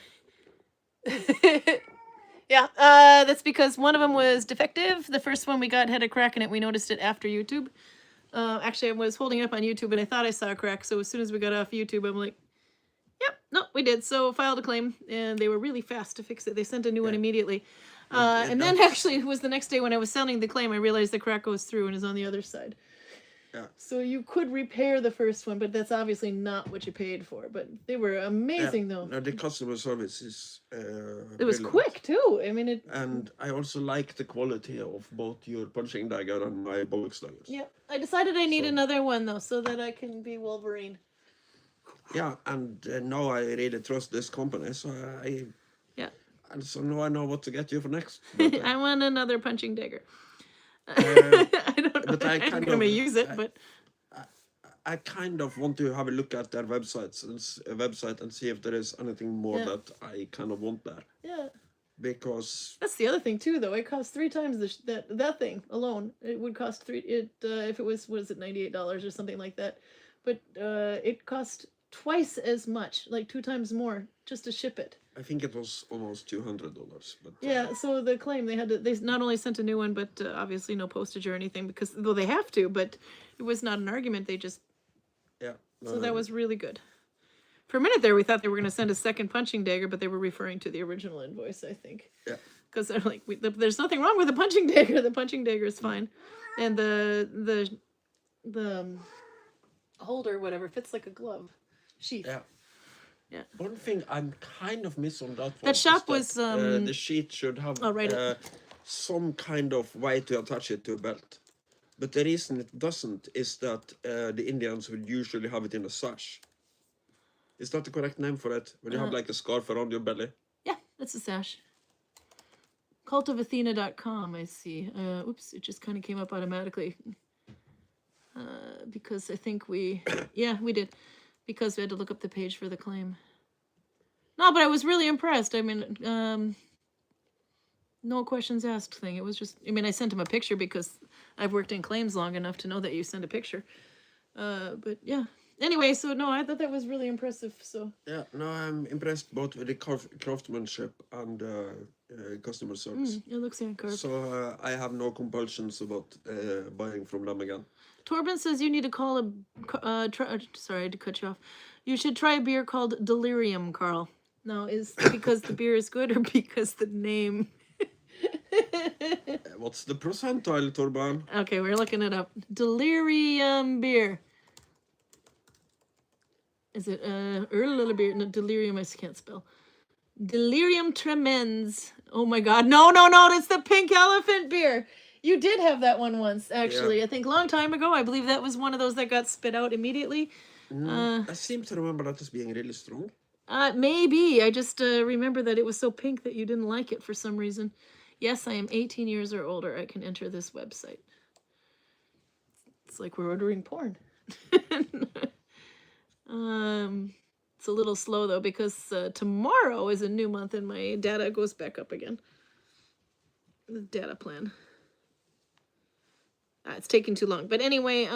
Speaker 1: Yeah, that's because one of them was defective. The first one we got had a crack in it. We noticed it after YouTube. Actually, I was holding it up on YouTube, and I thought I saw a crack. So as soon as we got off YouTube, I'm like, yep, no, we did. So filed a claim, and they were really fast to fix it. They sent a new one immediately. And then actually, it was the next day when I was selling the claim, I realized the crack goes through and is on the other side.
Speaker 2: Yeah.
Speaker 1: So you could repair the first one, but that's obviously not what you paid for. But they were amazing, though.
Speaker 2: No, the customer service is
Speaker 1: it was quick, too. I mean, it...
Speaker 2: And I also like the quality of both your punching dagger and my bollocks daggers.
Speaker 1: Yeah, I decided I need another one, though, so that I can be Wolverine.
Speaker 2: Yeah, and now I really trust this company, so and so now I know what to get you for next. But,
Speaker 1: I want another punching dagger. I don't know
Speaker 2: but
Speaker 1: I'm going to use it, but...
Speaker 2: I kind of want to have a look at their website and see if there is anything more that I kind of want there.
Speaker 1: Yeah.
Speaker 2: Because...
Speaker 1: That's the other thing, too, though. It costs 3 times that thing alone. It would cost if it was, what is it, $98 or something like that. But it cost twice as much, like 2 times more, just to ship it.
Speaker 2: I think it was almost $200, but...
Speaker 1: Yeah, so the claim, they not only sent a new one, but obviously no postage or anything, because, though they have to, but it was not an argument, they just...
Speaker 2: Yeah.
Speaker 1: So that was really good. For a minute there, we thought they were going to send a second punching dagger, but they were referring to the original invoice, I think.
Speaker 2: Yeah.
Speaker 1: Because they're like, there's nothing wrong with the punching dagger. The punching dagger is fine. And the holder, whatever, fits like a glove. Sheath.
Speaker 2: Yeah.
Speaker 1: Yeah.
Speaker 2: One thing I'm kind of miss on that one.
Speaker 1: That shop was...
Speaker 2: the sheet should have
Speaker 1: right.
Speaker 2: some kind of way to attach it to a belt. But the reason it doesn't is that the Indians would usually have it in a sash. Is that the correct name for it? When you have like a scarf around your belly?
Speaker 1: Yeah, that's a sash. Cultofathena.com, I see. Oops, it just kind of came up automatically. Because I think we did. Because we had to look up the page for the claim. No, but I was really impressed. I mean, no questions asked thing. It was just, I mean, I sent him a picture because I've worked in claims long enough to know that you send a picture. But yeah. Anyway, so no, I thought that was really impressive. So
Speaker 2: yeah, no, I'm impressed both with the craftsmanship and customer service.
Speaker 1: it looks hand-carved.
Speaker 2: So I have no compulsions about buying from them again.
Speaker 1: Torben says you need to call sorry to cut you off. You should try a beer called Delirium, Karl. Now, is because the beer is good or because the name?
Speaker 2: What's the percentile, Torben?
Speaker 1: Okay, we're looking it up. Delirium beer. Is it little beer? No, delirium I can't spell. Delirium tremens. Oh my god. No, it's the pink elephant beer. You did have that one once, actually. Yeah. I think a long time ago. I believe that was one of those that got spit out immediately.
Speaker 2: I seem to remember that as being really strong.
Speaker 1: Maybe. I just remember that it was so pink that you didn't like it for some reason. Yes, I am 18 years or older. I can enter this website. It's like we're ordering porn. It's a little slow, though, because tomorrow is a new month and my data goes back up again. The data plan. It's taking too long. But anyway,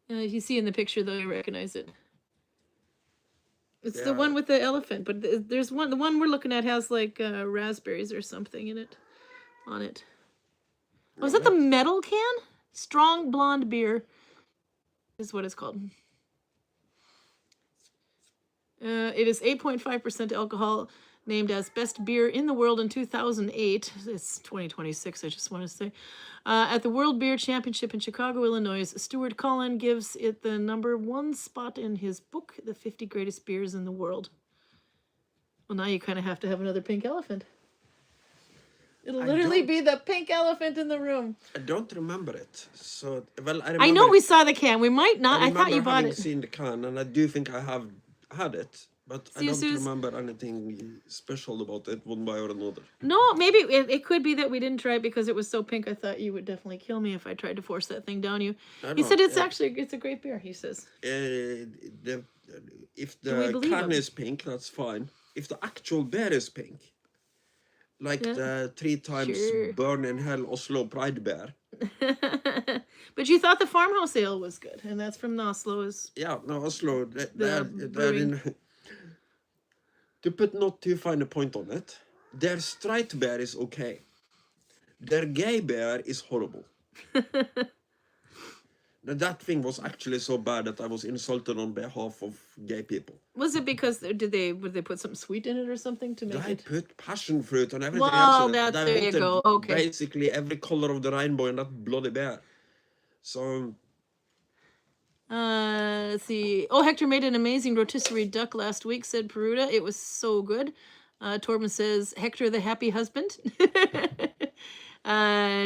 Speaker 1: you see in the picture, though, you recognize it. It's the one with the elephant, but there's one. The one we're looking at has like raspberries or something in it, on it. Oh, is that the metal can? Strong blonde beer is what it's called. It is 8.5% alcohol, named as best beer in the world in 2008. It's 2026, I just want to say. At the World Beer Championship in Chicago, Illinois, Stuart Cullen gives it the #1 spot in his book, The 50 Greatest Beers in the World. Well, now you kind of have to have another pink elephant. It'll literally be the pink elephant in the room.
Speaker 2: I don't remember it. So, well,
Speaker 1: I know we saw the can. We might not. I thought you bought it.
Speaker 2: I've seen the can, and I do think I have had it. But I don't remember anything special about it, one way or another.
Speaker 1: No, maybe it could be that we didn't try it because it was so pink. I thought you would definitely kill me if I tried to force that thing down you. He said it's a great beer, he says.
Speaker 2: If the can is pink, that's fine. If the actual beer is pink, like the 3 times burn in hell Oslo Pride beer.
Speaker 1: But you thought the farmhouse ale was good, and that's from Oslo.
Speaker 2: Oslo. They're in... To put not too fine a point on it, their straight beer is okay. Their gay beer is horrible. That thing was actually so bad that I was insulted on behalf of gay people.
Speaker 1: Was it because would they put something sweet in it or something to make
Speaker 2: it? They put passion fruit and everything
Speaker 1: else.
Speaker 2: Well,
Speaker 1: there you go. Okay.
Speaker 2: Basically every color of the rainbow in that bloody beer. So.
Speaker 1: Let's see. Oh, Hector made an amazing rotisserie duck last week, said Peruta. It was so good. Torben says, Hector the happy husband.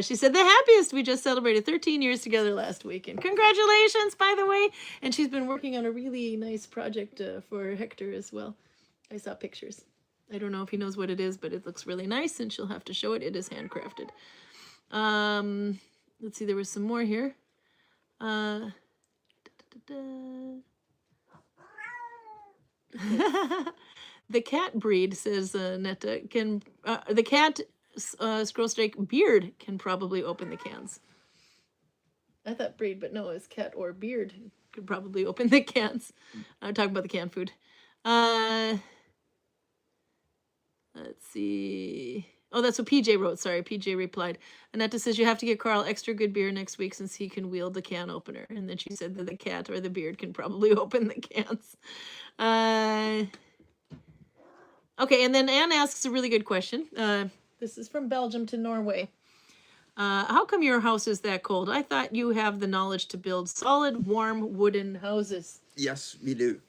Speaker 1: She said, the happiest. We just celebrated 13 years together last weekend. Congratulations, by the way. And she's been working on a really nice project for Hector as well. I saw pictures. I don't know if he knows what it is, but it looks really nice, and she'll have to show it. It is handcrafted. Let's see, there was some more here. The cat breed, says Netta, can the cat / beard can probably open the cans. I thought breed, but no, it's cat or beard could probably open the cans. I'm talking about the canned food. Let's see. Oh, that's what PJ wrote. Sorry, PJ replied. Annetta says you have to get Karl extra good beer next week since he can wield the can opener. And then she said that the cat or the beard can probably open the cans. Okay, and then Anne asks a really good question. This is from Belgium to Norway. How come your house is that cold? I thought you have the knowledge to build solid, warm, wooden houses.
Speaker 2: Yes, we do.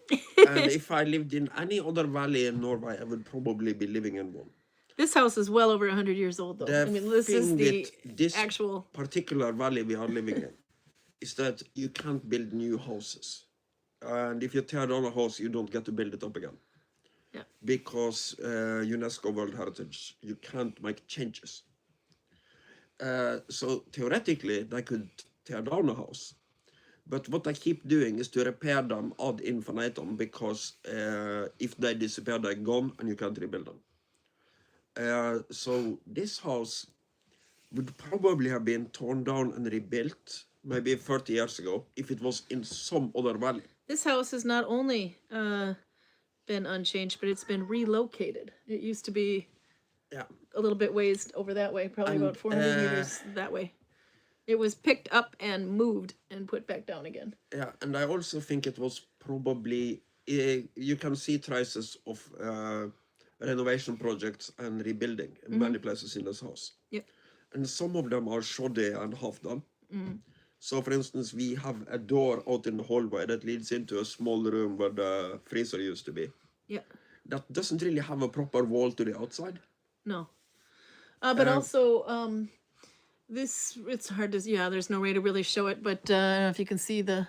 Speaker 2: And if I lived in any other valley in Norway, I would probably be living in one.
Speaker 1: This house is well over 100 years old, though. I mean, this is the
Speaker 2: particular valley we are living in is that you can't build new houses. And if you tear down a house, you don't get to build it up again.
Speaker 1: Yeah.
Speaker 2: Because UNESCO World Heritage, you can't make changes. So theoretically, they could tear down a house. But what I keep doing is to repair them ad infinitum, because if they disappear, they're gone and you can't rebuild them. So this house would probably have been torn down and rebuilt maybe 30 years ago if it was in some other valley.
Speaker 1: This house has not only been unchanged, but it's been relocated. It used to be a little bit ways over that way, probably about 400 meters that way. It was picked up and moved and put back down again.
Speaker 2: Yeah, and I also think it was probably, you can see traces of renovation projects and rebuilding in many places in this house.
Speaker 1: Yep.
Speaker 2: And some of them are shoddy and half done. So for instance, we have a door out in the hallway that leads into a small room where the freezer used to be.
Speaker 1: Yeah.
Speaker 2: That doesn't really have a proper wall to the outside.
Speaker 1: No. But also, this, it's hard to, there's no way to really show it, but I don't know if you can see the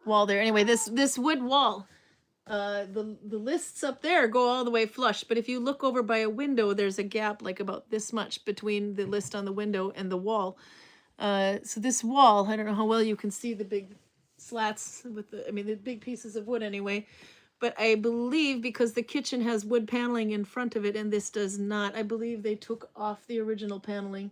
Speaker 1: wall there. Anyway, this wood wall, the lists up there go all the way flush, but if you look over by a window, there's a gap like about this much between the list on the window and the wall. So this wall, I don't know how well you can see the big slats with the big pieces of wood anyway, but I believe because the kitchen has wood paneling in front of it and this does not, I believe they took off the original paneling.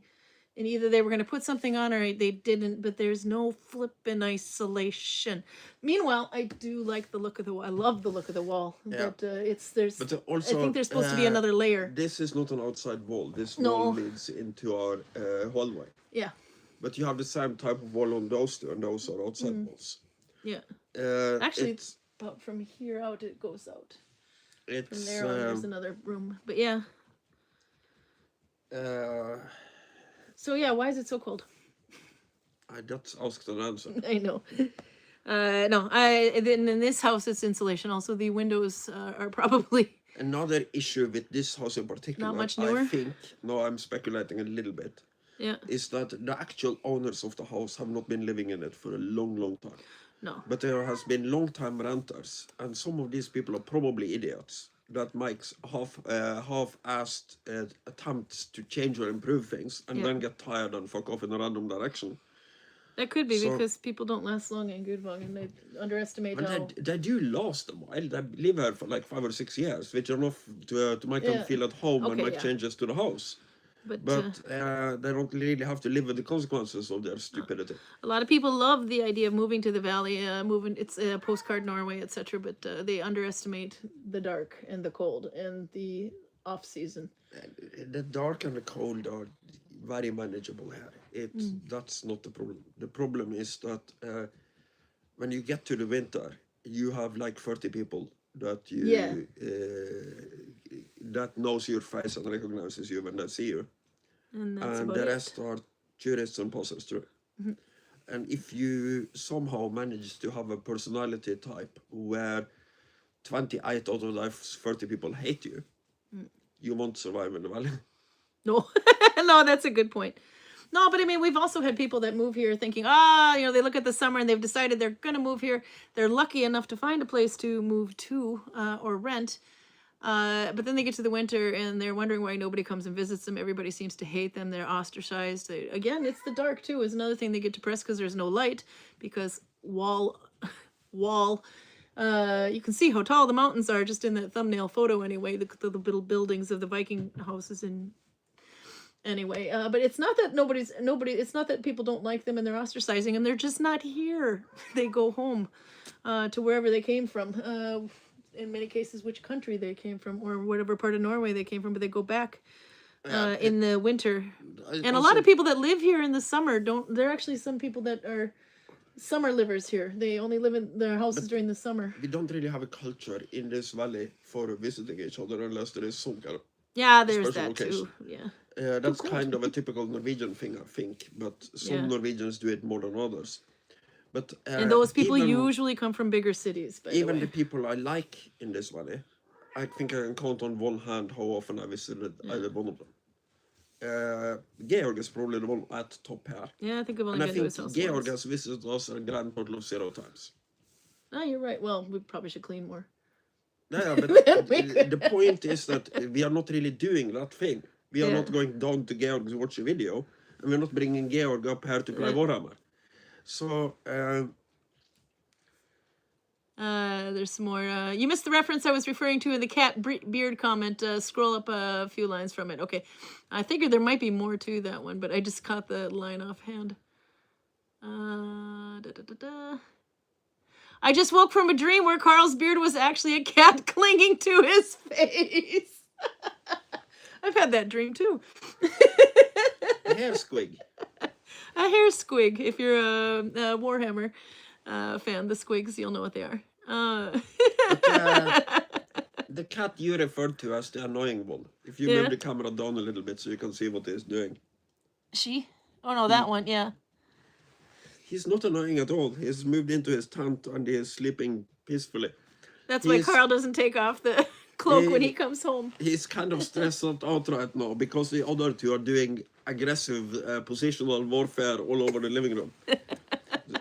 Speaker 1: And either they were going to put something on or they didn't, but there's no flippin' isolation. Meanwhile, I do like the look of the wall. I love the look of the wall.
Speaker 2: Yeah.
Speaker 1: But
Speaker 2: also,
Speaker 1: I think there's supposed to be another layer.
Speaker 2: This is not an outside wall. This wall leads into our hallway.
Speaker 1: Yeah.
Speaker 2: But you have the same type of wall on those two, and those are outside walls.
Speaker 1: Yeah. Actually, it's about from here out, it goes out. From there on, there's another room. But yeah. So yeah, why is it so cold?
Speaker 2: I just asked an answer.
Speaker 1: I know. No, in this house it's insulation. Also, the windows are probably
Speaker 2: another issue with this house in particular.
Speaker 1: Not much newer.
Speaker 2: I think. No, I'm speculating a little bit.
Speaker 1: Yeah.
Speaker 2: Is that the actual owners of the house have not been living in it for a long, long time.
Speaker 1: No.
Speaker 2: But there has been long-time renters, and some of these people are probably idiots that makes half-assed attempts to change or improve things, and then get tired and fuck off in a random direction.
Speaker 1: That could be because people don't last long in Gudvangen. They underestimate how...
Speaker 2: They do last a while. They live here for like 5 or 6 years, which are enough to make them feel at home and make changes to the house. But they don't really have to live with the consequences of their stupidity.
Speaker 1: A lot of people love the idea of moving to the valley, it's a postcard Norway, etc. But they underestimate the dark and the cold and the off season.
Speaker 2: The dark and the cold are very manageable here. That's not the problem. The problem is that when you get to the winter, you have like 30 people that that knows your face and recognizes you when they see you. And the rest are tourists and passers through. And if you somehow manage to have a personality type where 28 out of those 30 people hate you, you won't survive in the valley.
Speaker 1: No, no, that's a good point. No, but I mean, we've also had people that move here thinking, they look at the summer and they've decided they're going to move here. They're lucky enough to find a place to move to or rent. But then they get to the winter and they're wondering why nobody comes and visits them. Everybody seems to hate them. They're ostracized. Again, it's the dark too is another thing they get depressed because there's no light because wall. You can see how tall the mountains are just in that thumbnail photo anyway, the little buildings of the Viking houses in anyway. But it's not that it's not that people don't like them and they're ostracizing them. They're just not here. They go home to wherever they came from. In many cases, which country they came from or whatever part of Norway they came from, but they go back in the winter. And a lot of people that live here in the summer there are actually some people that are summer livers here. They only live in their houses during the summer.
Speaker 2: We don't really have a culture in this valley for visiting each other unless there is some kind of
Speaker 1: there's
Speaker 2: special
Speaker 1: that
Speaker 2: occasion.
Speaker 1: too. Yeah.
Speaker 2: That's kind of a typical Norwegian thing, I think, but some Norwegians do it more than others. But
Speaker 1: and those people usually come from bigger cities.
Speaker 2: Even the people I like in this valley, I think I can count on one hand how often I visited either one of them. Georg is probably the one at top here.
Speaker 1: Yeah, I think I've only been to his house
Speaker 2: Georg has visited us a grand total of 0 times.
Speaker 1: Oh, you're right. Well, we probably should clean more.
Speaker 2: Yeah, but the point is that we are not really doing that thing. We are not going down to Georg to watch a video, and we're not bringing Georg up here to play Warhammer. So,
Speaker 1: there's some more. You missed the reference I was referring to in the cat beard comment. Scroll up a few lines from it. Okay. I figured there might be more to that one, but I just caught the line offhand. I just woke from a dream where Karl's beard was actually a cat clinging to his face. I've had that dream too.
Speaker 2: a hair squig.
Speaker 1: A hair squig. If you're a Warhammer fan, the squigs, you'll know what they are.
Speaker 2: The cat you referred to as the annoying one. If you move the camera down a little bit so you can see what he's doing.
Speaker 1: She? Oh no, that one, yeah.
Speaker 2: He's not annoying at all. He's moved into his tent and he is sleeping peacefully.
Speaker 1: That's why Karl doesn't take off the cloak when he comes home.
Speaker 2: He's kind of stressed out right now because the other two are doing aggressive positional warfare all over the living room.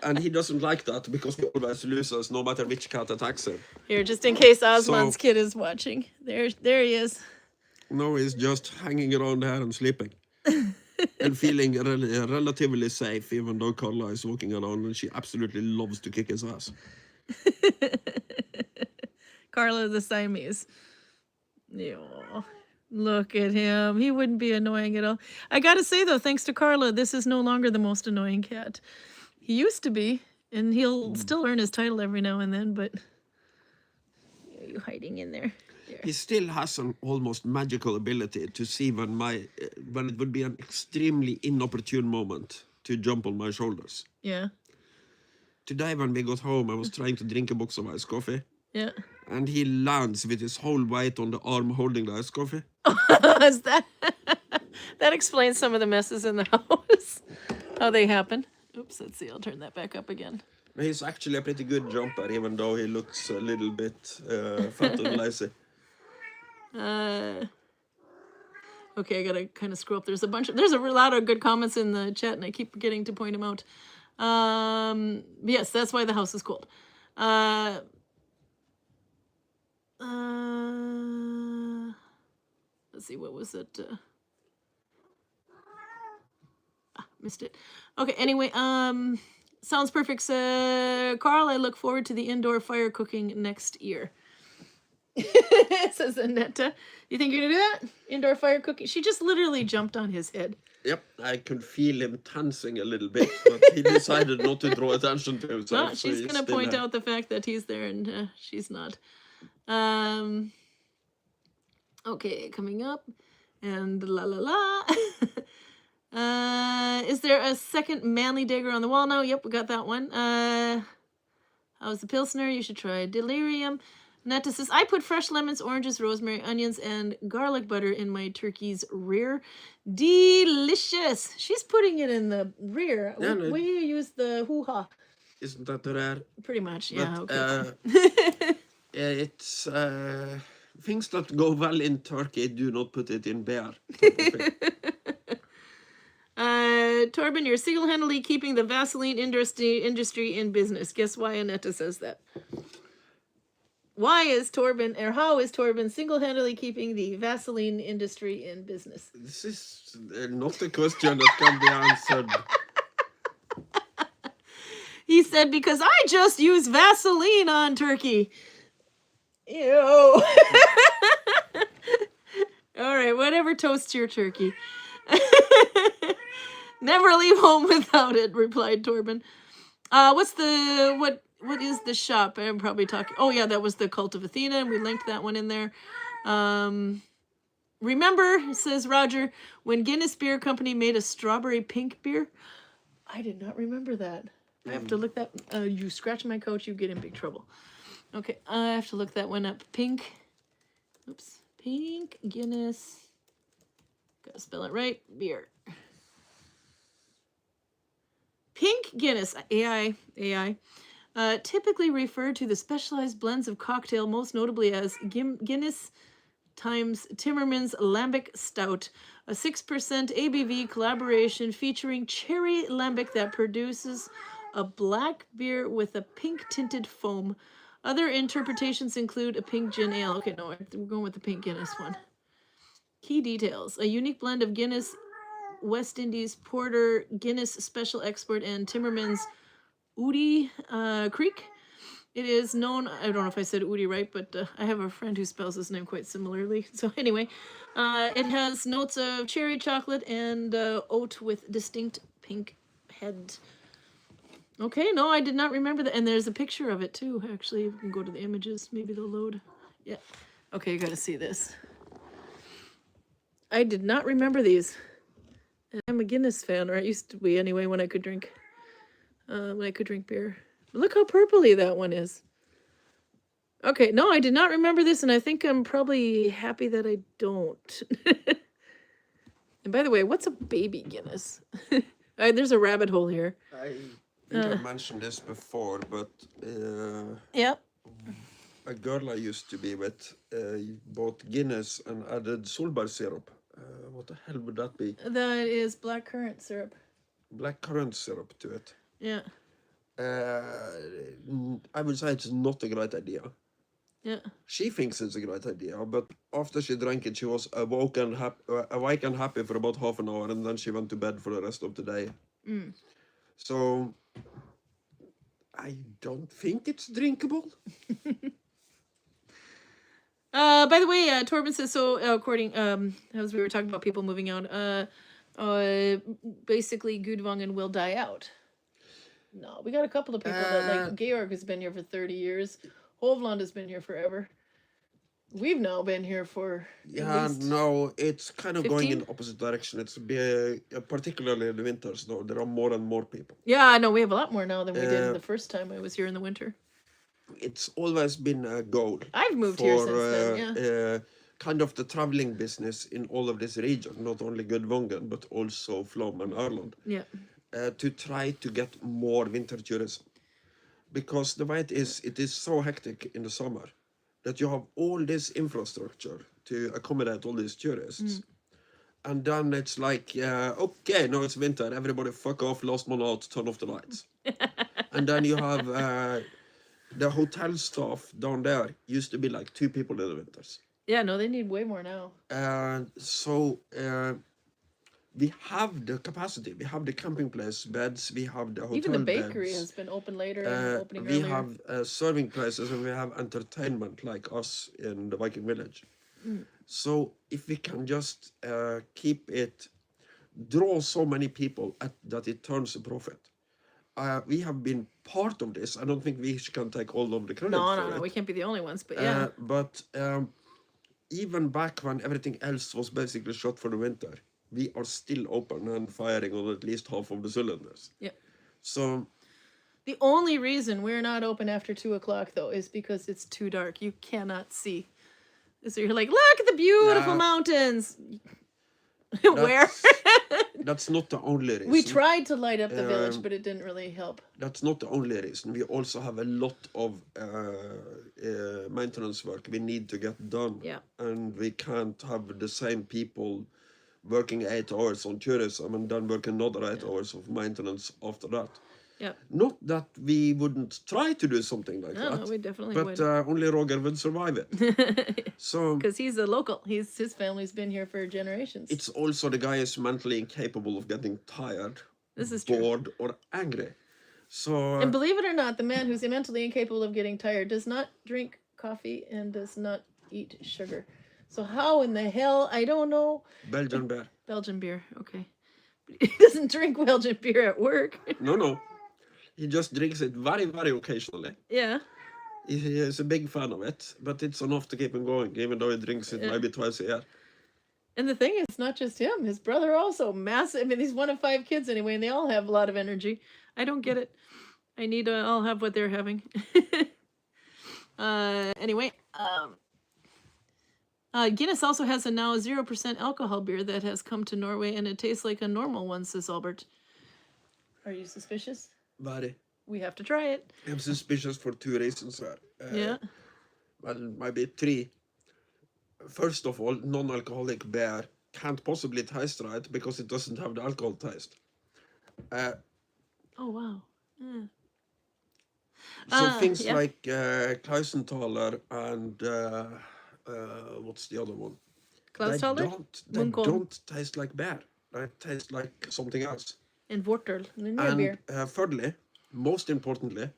Speaker 2: And he doesn't like that because he always loses no matter which cat attacks him.
Speaker 1: Here, just in case Osman's kid is watching. There he is.
Speaker 2: No, he's just hanging around here and sleeping. And feeling relatively safe, even though Carla is walking around and she absolutely loves to kick his ass.
Speaker 1: Carla the Siamese. Yeah. Look at him. He wouldn't be annoying at all. I gotta say, though, thanks to Carla, this is no longer the most annoying cat. He used to be, and he'll still earn his title every now and then, but... Are you hiding in there?
Speaker 2: He still has an almost magical ability to see when it would be an extremely inopportune moment to jump on my shoulders.
Speaker 1: Yeah.
Speaker 2: Today when we got home, I was trying to drink a box of iced coffee.
Speaker 1: Yeah.
Speaker 2: And he lands with his whole weight on the arm holding the iced coffee.
Speaker 1: Is that explains some of the messes in the house. How they happen. Oops, let's see, I'll turn that back up again.
Speaker 2: He's actually a pretty good jumper, even though he looks a little bit fat and lazy.
Speaker 1: Okay, I gotta kind of scroll up. There's a lot of good comments in the chat, and I keep forgetting to point them out. Yes, that's why the house is cold. Let's see, what was it? Missed it. Okay, anyway, sounds perfect. Karl, I look forward to the indoor fire cooking next year. Says Annetta. You think you're gonna do that? Indoor fire cooking? She just literally jumped on his head.
Speaker 2: Yep, I could feel him tensing a little bit, but he decided not to draw attention to himself.
Speaker 1: Well, she's gonna point out the fact that he's there and she's not. Okay, coming up. And la la la. Is there a second manly dagger on the wall now? Yep, we got that one. How's the Pilsner? You should try Delirium. Netta says, I put fresh lemons, oranges, rosemary, onions, and garlic butter in my turkey's rear. Delicious. She's putting it in the rear. Yeah, Where do you use the hoo-ha?
Speaker 2: Isn't that rare?
Speaker 1: Pretty much, yeah.
Speaker 2: But,
Speaker 1: okay.
Speaker 2: It's things that go well in turkey, do not put it in bear.
Speaker 1: Torben, you're single-handedly keeping the Vaseline industry in business. Guess why Annetta says that? How is Torben single-handedly keeping the Vaseline industry in business?
Speaker 2: This is not a question that can be answered.
Speaker 1: He said, because I just use Vaseline on turkey. Ew. All right, whatever toasts your turkey. Never leave home without it, replied Torben. What is the shop? I'm probably talking. Oh yeah, that was the Cult of Athena, and we linked that one in there. Remember, says Roger, when Guinness Beer Company made a strawberry pink beer? I did not remember that. I have to look that. You scratch my coat, you get in big trouble. Okay, I have to look that one up. Pink. Oops. Pink Guinness. Gotta spell it right. Beer. Pink Guinness. AI. Typically referred to the specialized blends of cocktail, most notably as Guinness times Timmerman's Lambic Stout, a 6% ABV collaboration featuring cherry lambic that produces a black beer with a pink tinted foam. Other interpretations include a pink gin ale. Okay, no, we're going with the pink Guinness one. Key details. A unique blend of Guinness, West Indies Porter, Guinness Special Export, and Timmerman's Udi Creek. It is known, I don't know if I said Udi right, but I have a friend who spells his name quite similarly. So anyway, it has notes of cherry chocolate and oat with distinct pink head. Okay, no, I did not remember that. And there's a picture of it too, actually. You can go to the images, maybe they'll load. Yeah. Okay, you gotta see this. I did not remember these. I'm a Guinness fan, or I used to be anyway when I could drink beer. Look how purpley that one is. Okay, no, I did not remember this, and I think I'm probably happy that I don't. And by the way, what's a baby Guinness? There's a rabbit hole here.
Speaker 2: I think I mentioned this before, but
Speaker 1: Yeah.
Speaker 2: a girl I used to be with bought Guinness and added solbær syrup. What the hell would that be?
Speaker 1: That is black currant syrup.
Speaker 2: Black currant syrup to it.
Speaker 1: Yeah.
Speaker 2: I would say it's not a great idea.
Speaker 1: Yeah.
Speaker 2: She thinks it's a great idea, but after she drank it, she was awake and happy for about half an hour, and then she went to bed for the rest of the day. So I don't think it's drinkable.
Speaker 1: By the way, Torben says, so according, as we were talking about people moving out, basically Gudvangen will die out. No, we got a couple of people that, like, Georg has been here for 30 years. Hovland has been here forever. We've now been here for
Speaker 2: no, it's kind of
Speaker 1: 15?
Speaker 2: going in the opposite direction. It's particularly in the winters, though. There are more and more people.
Speaker 1: Yeah, I know. We have a lot more now than we did the first time I was here in the winter.
Speaker 2: It's always been a goal.
Speaker 1: I've moved here since then, yeah.
Speaker 2: Kind of the traveling business in all of this region, not only Gudvangen, but also Flom and Ireland.
Speaker 1: Yeah.
Speaker 2: To try to get more winter tourism. Because the way it is so hectic in the summer that you have all this infrastructure to accommodate all these tourists. And then it's like, okay, now it's winter, everybody fuck off, last one out, turn off the lights. And then you have the hotel staff down there used to be like 2 people in the winters.
Speaker 1: Yeah, no, they need way more now.
Speaker 2: So we have the capacity, we have the camping place beds, we have the hotel
Speaker 1: Even the bakery
Speaker 2: beds.
Speaker 1: has been open later and opening
Speaker 2: We
Speaker 1: earlier.
Speaker 2: have serving places, and we have entertainment like us in the Viking village. So if we can just keep it, draw so many people that it turns a profit. We have been part of this. I don't think we can take all of the credit for it.
Speaker 1: No, we can't be the only ones, but yeah.
Speaker 2: But even back when everything else was basically shut for the winter, we are still open and firing on at least half of the cylinders.
Speaker 1: Yeah.
Speaker 2: So
Speaker 1: The only reason we're not open after 2 o'clock, though, is because it's too dark. You cannot see. So you're like, look at the beautiful mountains. Where?
Speaker 2: That's not the only reason.
Speaker 1: We tried to light up the village, but it didn't really help.
Speaker 2: That's not the only reason. We also have a lot of maintenance work we need to get done.
Speaker 1: Yeah.
Speaker 2: And we can't have the same people working 8 hours on tourism and then work another 8 hours of maintenance after that.
Speaker 1: Yeah.
Speaker 2: Not that we wouldn't try to do something like that.
Speaker 1: No, we definitely
Speaker 2: but
Speaker 1: would.
Speaker 2: Only Roger would survive it. So
Speaker 1: because he's a local. His family's been here for generations.
Speaker 2: it's also the guy is mentally incapable of getting tired,
Speaker 1: This is true.
Speaker 2: bored, or angry. So
Speaker 1: And believe it or not, the man who's mentally incapable of getting tired does not drink coffee and does not eat sugar. So how in the hell? I don't know.
Speaker 2: Belgian bear.
Speaker 1: Belgian beer, okay. He doesn't drink Belgian beer at work.
Speaker 2: No. He just drinks it very, very occasionally.
Speaker 1: Yeah.
Speaker 2: He is a big fan of it, but it's enough to keep him going, even though he drinks it maybe twice a year.
Speaker 1: And the thing is, it's not just him. His brother also massive. I mean, he's one of 5 kids anyway, and they all have a lot of energy. I don't get it. I need to. I'll have what they're having. Anyway, Guinness also has a now 0% alcohol beer that has come to Norway, and it tastes like a normal one, says Albert. Are you suspicious?
Speaker 2: Very.
Speaker 1: We have to try it.
Speaker 2: I'm suspicious for 2 reasons.
Speaker 1: Yeah.
Speaker 2: Well, maybe 3. First of all, non-alcoholic beer can't possibly taste right because it doesn't have the alcohol taste.
Speaker 1: Oh, wow.
Speaker 2: So things
Speaker 1: yeah.
Speaker 2: like Klausenthaler and what's the other one? They
Speaker 1: Klausthaler, Munkholm,
Speaker 2: don't taste like beer. They taste like something else.
Speaker 1: and Vortel, the near
Speaker 2: And
Speaker 1: beer.
Speaker 2: thirdly, most importantly,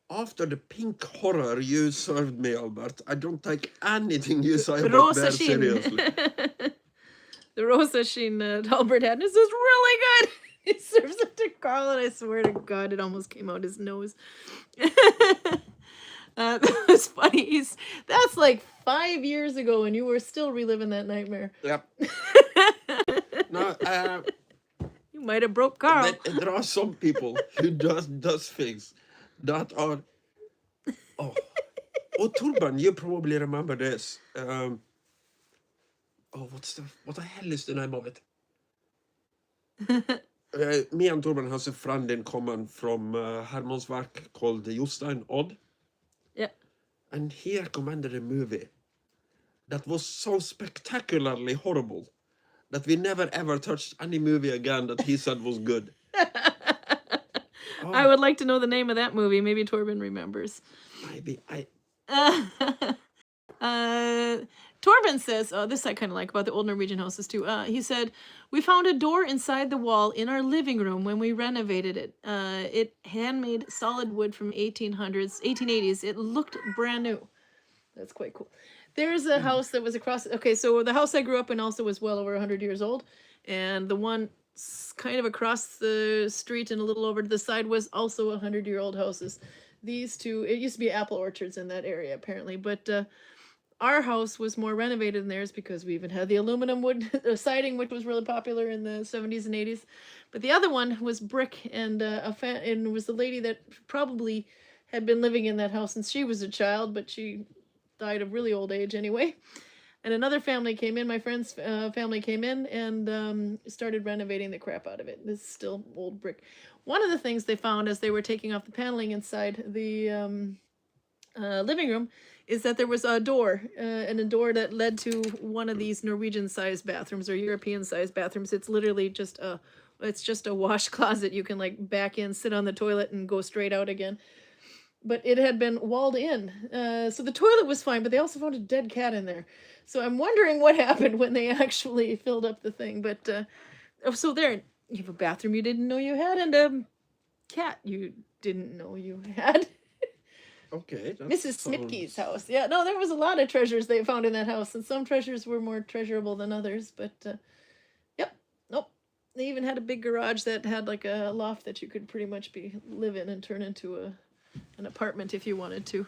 Speaker 2: after the pink horror you served me, Albert, I don't take anything you say about beer
Speaker 1: Rosa Shin.
Speaker 2: seriously.
Speaker 1: The Rosa Shin Albert had. This is really good. He serves it to Karl, and I swear to God, it almost came out his nose. That was funny. That's like 5 years ago, and you were still reliving that nightmare.
Speaker 2: Yep. No,
Speaker 1: You might have broke Karl.
Speaker 2: there are some people who does things that are. Oh, Torben, you probably remember this. What the hell is the name of it? Me and Torben has a friend in common from Herman's work called Jostein Odd.
Speaker 1: Yeah.
Speaker 2: And he recommended a movie that was so spectacularly horrible that we never ever touched any movie again that he said was good.
Speaker 1: I would like to know the name of that movie. Maybe Torben remembers.
Speaker 2: Maybe I.
Speaker 1: Torben says, this I kind of like about the old Norwegian houses too. He said, we found a door inside the wall in our living room when we renovated it. It handmade solid wood from 1880s. It looked brand new. That's quite cool. There's a house that was across. Okay, so the house I grew up in also was well over 100 years old. And the one kind of across the street and a little over to the side was also 100-year-old houses. These two, it used to be apple orchards in that area apparently, but our house was more renovated than theirs because we even had the aluminum wood siding, which was really popular in the 70s and 80s. But the other one was brick, and and was the lady that probably had been living in that house since she was a child, but she died of really old age anyway. And another family came in, my friend's family came in and started renovating the crap out of it. This is still old brick. One of the things they found as they were taking off the paneling inside the living room is that there was a door, and a door that led to one of these Norwegian-sized bathrooms or European-sized bathrooms. It's literally just a wash closet. You can like back in, sit on the toilet, and go straight out again. But it had been walled in, so the toilet was fine, but they also found a dead cat in there. So I'm wondering what happened when they actually filled up the thing. But so there, you have a bathroom you didn't know you had, and a cat you didn't know you had.
Speaker 2: Okay.
Speaker 1: Mrs. Smitke's house. Yeah, no, there was a lot of treasures they found in that house, and some treasures were more treasurable than others. But yep, nope. They even had a big garage that had like a loft that you could pretty much live in and turn into an apartment if you wanted to.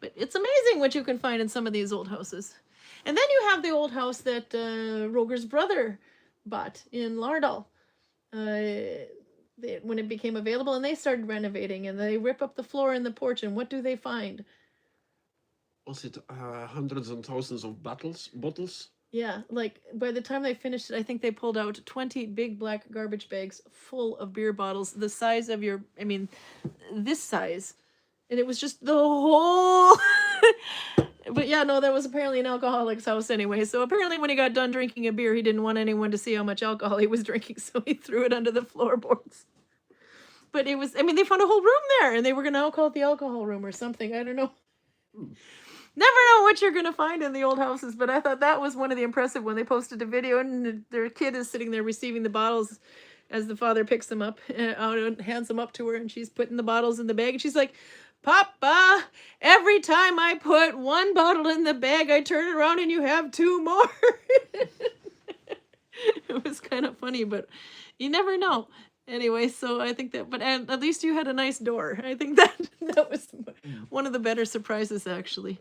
Speaker 1: But it's amazing what you can find in some of these old houses. And then you have the old house that Roger's brother bought in Lardal. When it became available, and they started renovating, and they rip up the floor in the porch, and what do they find?
Speaker 2: Was it hundreds and thousands of bottles?
Speaker 1: Yeah, like by the time they finished it, I think they pulled out 20 big black garbage bags full of beer bottles, the size of this size. And it was just the whole... But yeah, no, that was apparently an alcoholic's house anyway. So apparently when he got done drinking a beer, he didn't want anyone to see how much alcohol he was drinking, so he threw it under the floorboards. But it was, they found a whole room there, and they were going to call it the alcohol room or something. I don't know. Never know what you're going to find in the old houses, but I thought that was one of the impressive when they posted a video, and their kid is sitting there receiving the bottles as the father picks them up and hands them up to her, and she's putting the bottles in the bag, and she's like, Papa, every time I put one bottle in the bag, I turn around and you have two more. It was kind of funny, but you never know. Anyway, so I think that, but at least you had a nice door. I think that was one of the better surprises, actually.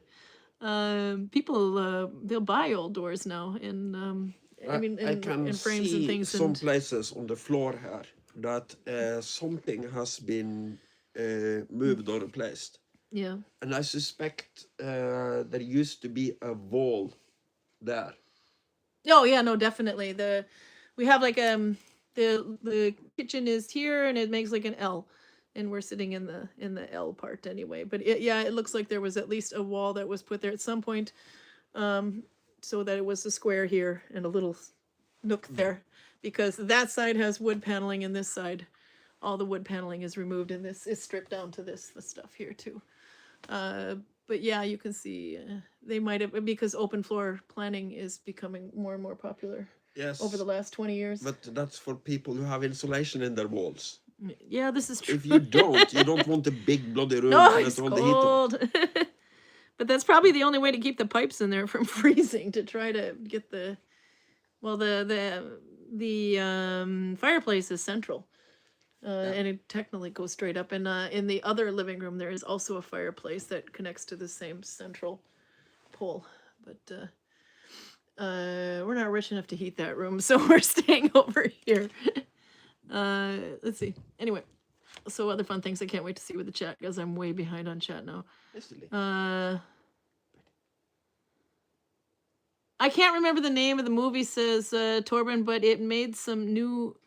Speaker 1: People, they'll buy old doors now in frames and things.
Speaker 2: Some places on the floor here that something has been moved or replaced.
Speaker 1: Yeah.
Speaker 2: And I suspect there used to be a wall there.
Speaker 1: Oh yeah, no, definitely. We have like the kitchen is here, and it makes like an L, and we're sitting in the L part anyway. But it looks like there was at least a wall that was put there at some point, so that it was a square here and a little nook there, because that side has wood paneling and this side all the wood paneling is removed, and this is stripped down to this stuff here too. But yeah, you can see they might have, because open floor planning is becoming more and more popular
Speaker 2: Yes.
Speaker 1: over the last 20 years.
Speaker 2: But that's for people who have insulation in their walls.
Speaker 1: Yeah, this is true.
Speaker 2: If you don't want a big bloody room
Speaker 1: No,
Speaker 2: to
Speaker 1: it's
Speaker 2: let all the heat on.
Speaker 1: cold. But that's probably the only way to keep the pipes in there from freezing, to try to get the, well, the fireplace is central. And it technically goes straight up. And in the other living room, there is also a fireplace that connects to the same central pole. But we're not rich enough to heat that room, so we're staying over here. Let's see. Anyway, so other fun things I can't wait to see with the chat, because I'm way behind on chat now. I can't remember the name of the movie, says Torben, but it made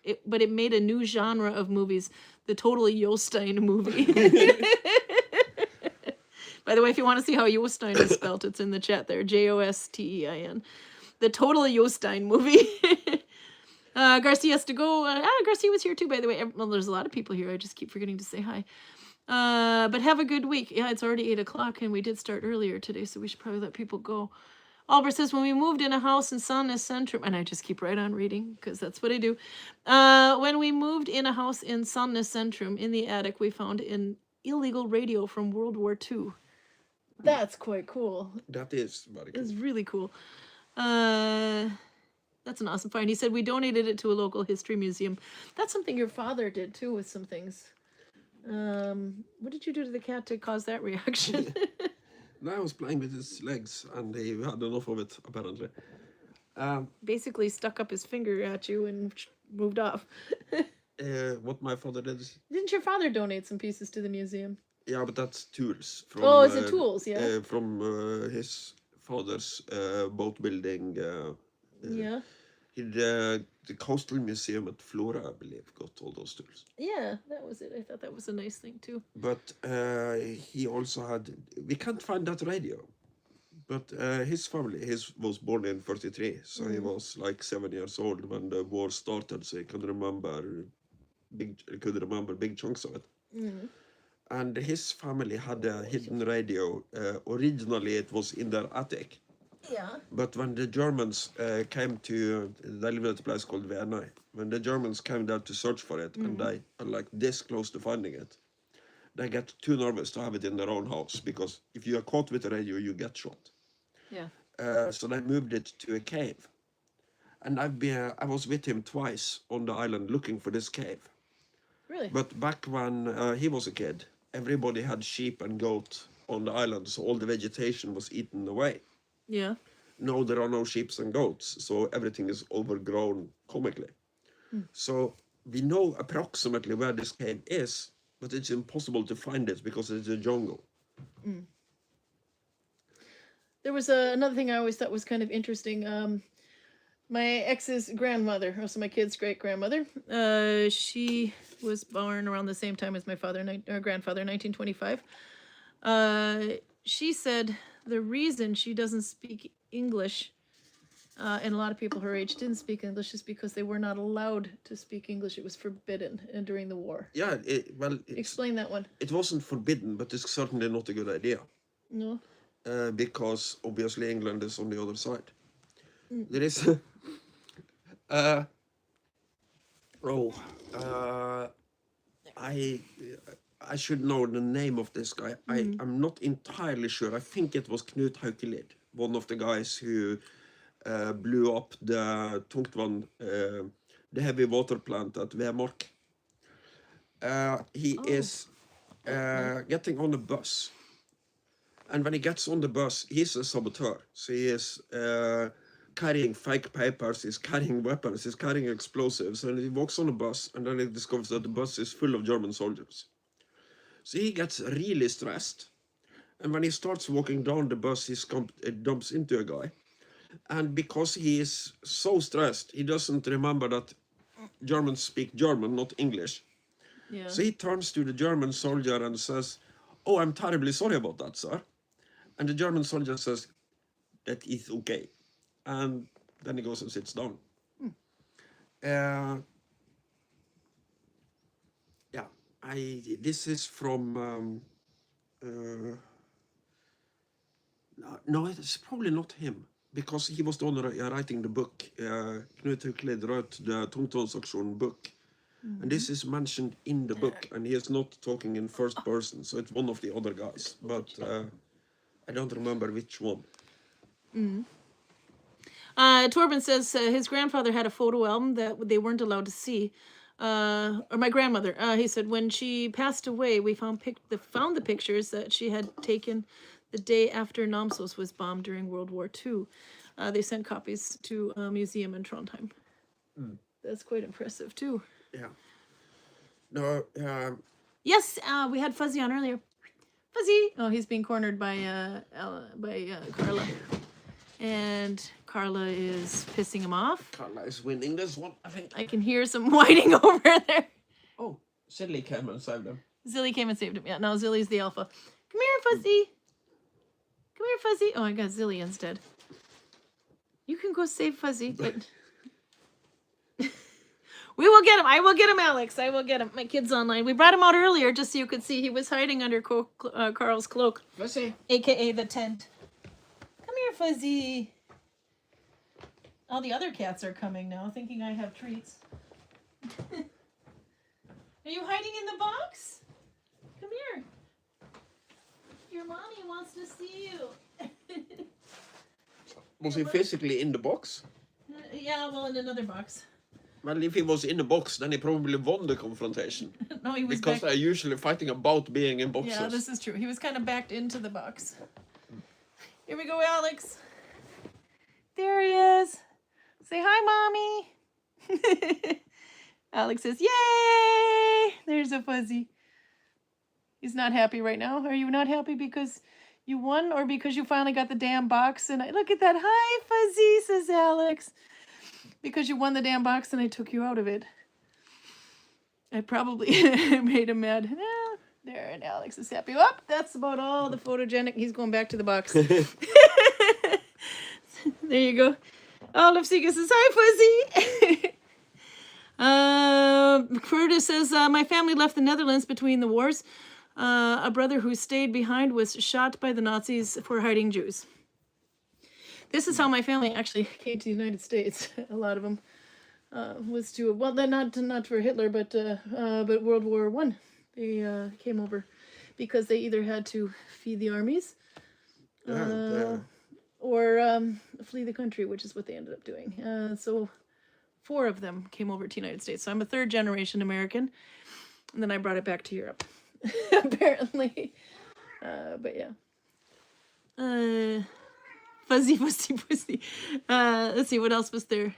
Speaker 1: it made a new genre of movies, the Totally Jostein movie. By the way, if you want to see how Jostein is spelt, it's in the chat there, Jostein. The Totally Jostein movie. Garcia has to go. Garcia was here too, by the way. Well, there's a lot of people here. I just keep forgetting to say hi. But have a good week. Yeah, it's already 8 o'clock, and we did start earlier today, so we should probably let people go. Albert says, when we moved in a house in Sandnes Centrum, and I just keep right on reading because that's what I do. When we moved in a house in Sandnes Centrum, in the attic, we found an illegal radio from World War II. That's quite cool.
Speaker 2: That is very cool.
Speaker 1: It's really cool. That's an awesome find. He said we donated it to a local history museum. That's something your father did too with some things. What did you do to the cat to cause that reaction?
Speaker 2: I was playing with his legs, and he had enough of it, apparently.
Speaker 1: Basically stuck up his finger at you and moved off.
Speaker 2: What my father did.
Speaker 1: Didn't your father donate some pieces to the museum?
Speaker 2: Yeah, but that's tools. From,
Speaker 1: is it tools? Yeah.
Speaker 2: From his father's boat building.
Speaker 1: Yeah.
Speaker 2: The Coastal Museum at Flora, I believe, got all those tools.
Speaker 1: Yeah, that was it. I thought that was a nice thing too.
Speaker 2: But he also had. We can't find that radio. But his family, was born in 1943, so he was like 7 years old when the war started, so he could remember big chunks of it. And his family had a hidden radio. Originally, it was in their attic.
Speaker 1: Yeah.
Speaker 2: But when the Germans came to, they lived at a place called Vienna. When the Germans came there to search for it, and they are like this close to finding it, they get too nervous to have it in their own house, because if you are caught with a radio, you get shot.
Speaker 1: Yeah.
Speaker 2: So they moved it to a cave. And I was with him twice on the island looking for this cave.
Speaker 1: Really?
Speaker 2: But back when he was a kid, everybody had sheep and goat on the island, so all the vegetation was eaten away.
Speaker 1: Yeah.
Speaker 2: Now there are no sheep and goats, so everything is overgrown comically. So we know approximately where this cave is, but it's impossible to find it because it's a jungle.
Speaker 1: There was another thing I always thought was kind of interesting. My ex's grandmother, also my kid's great-grandmother, she was born around the same time as my grandfather, 1925. She said the reason she doesn't speak English, and a lot of people her age didn't speak English, is because they were not allowed to speak English. It was forbidden during the war.
Speaker 2: Yeah,
Speaker 1: Explain that one.
Speaker 2: It wasn't forbidden, but it's certainly not a good idea.
Speaker 1: No.
Speaker 2: Because obviously England is on the other side. There is I should know the name of this guy. I'm not entirely sure. I think it was Knut Haukelid, one of the guys who blew up the Tungtvann, the heavy water plant at Vemork. He is getting on a bus. And when he gets on the bus, he's a saboteur. So he is carrying fake papers, he's carrying weapons, he's carrying explosives. And he walks on a bus, and then he discovers that the bus is full of German soldiers. So he gets really stressed. And when he starts walking down the bus, he dumps into a guy. And because he is so stressed, he doesn't remember that Germans speak German, not English.
Speaker 1: Yeah.
Speaker 2: So he turns to the German soldier and says, "Oh, I'm terribly sorry about that, sir." And the German soldier says, "That is okay." And then he goes and sits down. This is from. No, it's probably not him because he was the one writing the book. Knut Euclid wrote the Tungtvannsaksjonen book, and this is mentioned in the book, and he is not talking in first person, so it's one of the other guys, but I don't remember which one.
Speaker 1: Torben says his grandfather had a photo album that they weren't allowed to see. Or my grandmother. He said when she passed away, we found the pictures that she had taken the day after Namsos was bombed during World War II. They sent copies to a museum in Trondheim. That's quite impressive too.
Speaker 2: Yeah. No.
Speaker 1: Yes, we had Fuzzy on earlier. Fuzzy. Oh, he's being cornered by Carla, and Carla is pissing him off.
Speaker 2: Carla is winning this one, I think.
Speaker 1: I can hear some whining over there.
Speaker 2: Oh, Zilly came and saved him.
Speaker 1: Zilly came and saved him. Yeah, no, Zilly's the alpha. Come here, Fuzzy. Come here, Fuzzy. Oh, I got Zilly instead. You can go save Fuzzy, but we will get him. I will get him, Alex. I will get him. My kid's online. We brought him out earlier just so you could see. He was hiding under Karl's cloak.
Speaker 2: Fuzzy.
Speaker 1: AKA the tent. Come here, Fuzzy. All the other cats are coming now, thinking I have treats. Are you hiding in the box? Come here. Your mommy wants to see you.
Speaker 2: Was he physically in the box?
Speaker 1: Yeah, well, in another box.
Speaker 2: Well, if he was in the box, then he probably won the confrontation.
Speaker 1: No, he was
Speaker 2: because they're usually fighting about being in boxes.
Speaker 1: Yeah, this is true. He was kind of backed into the box. Here we go, Alex. There he is. Say hi, Mommy. Alex says, yay! There's a Fuzzy. He's not happy right now. Are you not happy because you won or because you finally got the damn box? And look at that. Hi, Fuzzy, says Alex. Because you won the damn box and I took you out of it. I probably made him mad. Yeah, there, and Alex is happy. Oh, that's about all the photogenic. He's going back to the box. There you go. Oh, Lipsika says, hi, Fuzzy. Curtis says, my family left the Netherlands between the wars. A brother who stayed behind was shot by the Nazis for hiding Jews. This is how my family actually came to the United States. A lot of them was to, well, not for Hitler, but World War I. They came over because they either had to feed the armies or flee the country, which is what they ended up doing. So 4 of them came over to the United States. So I'm a 3rd generation American, and then I brought it back to Europe, apparently. But yeah. Fuzzy. Let's see, what else was there?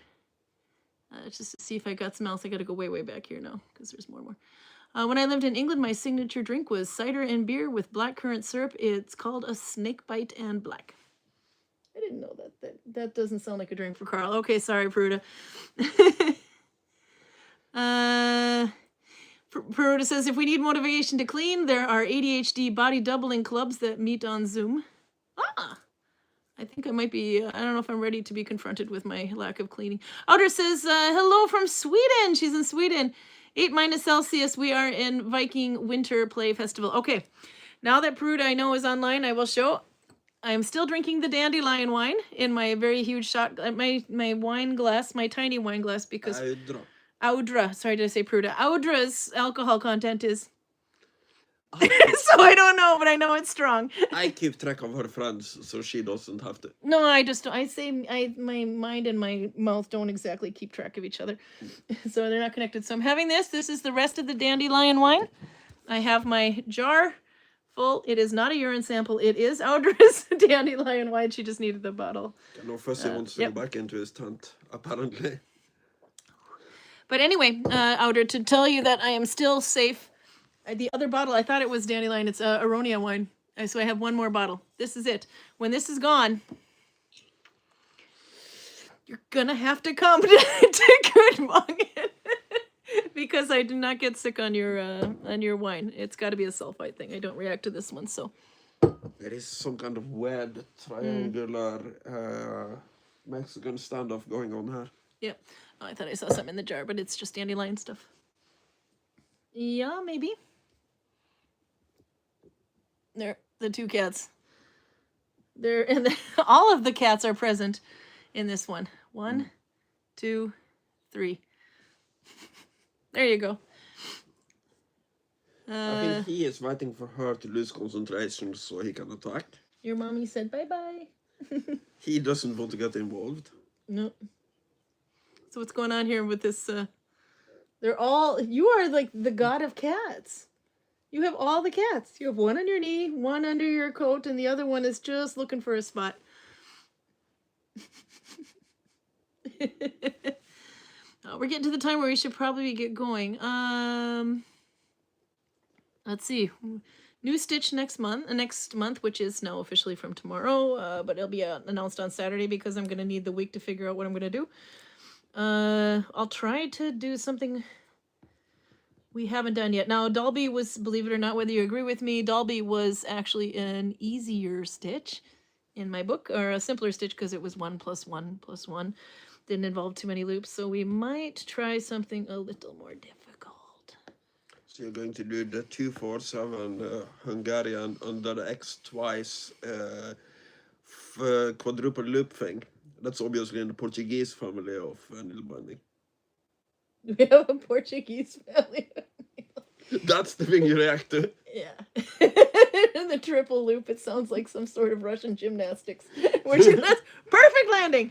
Speaker 1: Just to see if I got some else. I got to go way back here now because there's more. When I lived in England, my signature drink was cider and beer with blackcurrant syrup. It's called a snakebite and black. I didn't know that. That doesn't sound like a drink for Karl. Okay, sorry, Pruda. Pruda says, if we need motivation to clean, there are ADHD body doubling clubs that meet on Zoom. I think I might be, I don't know if I'm ready to be confronted with my lack of cleaning. Outer says, hello from Sweden. She's in Sweden. 8- Celsius. We are in Viking Winter Play Festival. Okay, now that Pruda I know is online, I will show. I'm still drinking the dandelion wine in my very huge shot, my wine glass, my tiny wine glass, because Audra, sorry, did I say Pruda? Audra's alcohol content is so I don't know, but I know it's strong.
Speaker 2: I keep track of her friends, so she doesn't have to.
Speaker 1: No, my mind and my mouth don't exactly keep track of each other. So they're not connected. So I'm having this. This is the rest of the dandelion wine. I have my jar full. It is not a urine sample. It is Audra's dandelion wine. She just needed the bottle.
Speaker 2: I know Fuzzy wants to go back into his tent, apparently.
Speaker 1: But anyway, Audra, to tell you that I am still safe. The other bottle, I thought it was dandelion. It's Aronia wine. So I have one more bottle. This is it. When this is gone, you're gonna have to come to Gudvangen because I do not get sick on your wine. It's got to be a sulfite thing. I don't react to this one, so.
Speaker 2: There is some kind of weird triangular Mexican standoff going on here.
Speaker 1: Yep. Oh, I thought I saw some in the jar, but it's just dandelion stuff. Yeah, maybe. They're the two cats. And all of the cats are present in this one. 1, 2, 3. There you go.
Speaker 2: I think he is waiting for her to lose concentration so he can attack.
Speaker 1: Your mommy said bye-bye.
Speaker 2: He doesn't want to get involved.
Speaker 1: No. So what's going on here with this? You are like the god of cats. You have all the cats. You have one on your knee, one under your coat, and the other one is just looking for a spot. We're getting to the time where we should probably get going. Let's see. New stitch next month, which is now officially from tomorrow, but it'll be announced on Saturday because I'm going to need the week to figure out what I'm going to do. I'll try to do something we haven't done yet. Now, Dalby was, believe it or not, whether you agree with me, Dalby was actually an easier stitch in my book, or a simpler stitch because it was 1 + 1 + 1. Didn't involve too many loops, so we might try something a little more difficult.
Speaker 2: So you're going to do the 2-4-7 Hungarian under the X twice quadruple loop thing. That's obviously in the Portuguese family of Nalbinding.
Speaker 1: We have a Portuguese family.
Speaker 2: That's the thing you react to.
Speaker 1: Yeah. The triple loop, it sounds like some sort of Russian gymnastics. That's perfect landing.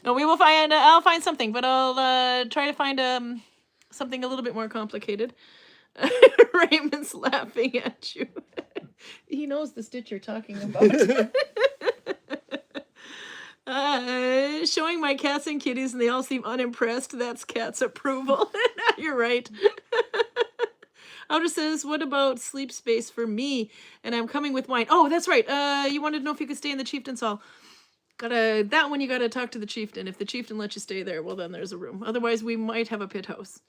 Speaker 1: No, we will find, I'll find something, but I'll try to find something a little bit more complicated. Raymond's laughing at you. He knows the stitch you're talking about. Showing my cats and kitties and they all seem unimpressed. That's cat's approval. You're right. Outer says, what about sleep space for me? And I'm coming with wine. Oh, that's right. You wanted to know if you could stay in the chieftain's hall. That one you gotta talk to the chieftain. If the chieftain lets you stay there, well then there's a room. Otherwise we might have a pit house.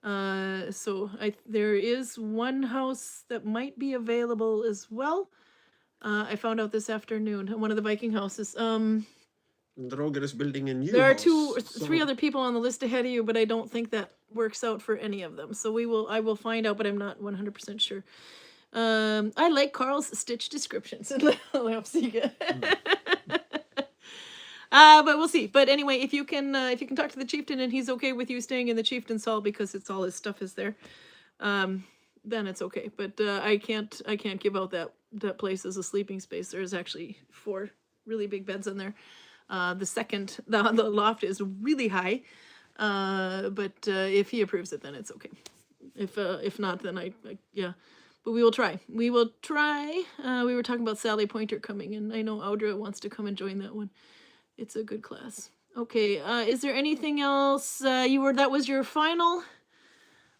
Speaker 1: There is one house that might be available as well. I found out this afternoon, one of the Viking houses.
Speaker 2: Roger is building a new
Speaker 1: There are
Speaker 2: house,
Speaker 1: 2 or 3 other people on the list ahead of you, but I don't think that works out for any of them. So I will find out, but I'm not 100% sure. I like Karl's stitch descriptions in Leipzig. But we'll see. But anyway, if you can talk to the chieftain and he's okay with you staying in the chieftain's hall because it's all his stuff is there, then it's okay. But I can't give out that place as a sleeping space. There's actually 4 really big beds in there. The loft is really high. But if he approves it, then it's okay. If not, then yeah. But we will try. We will try. We were talking about Sally Pointer coming, and I know Audra wants to come and join that one. It's a good class. Okay, is there anything else? That was your final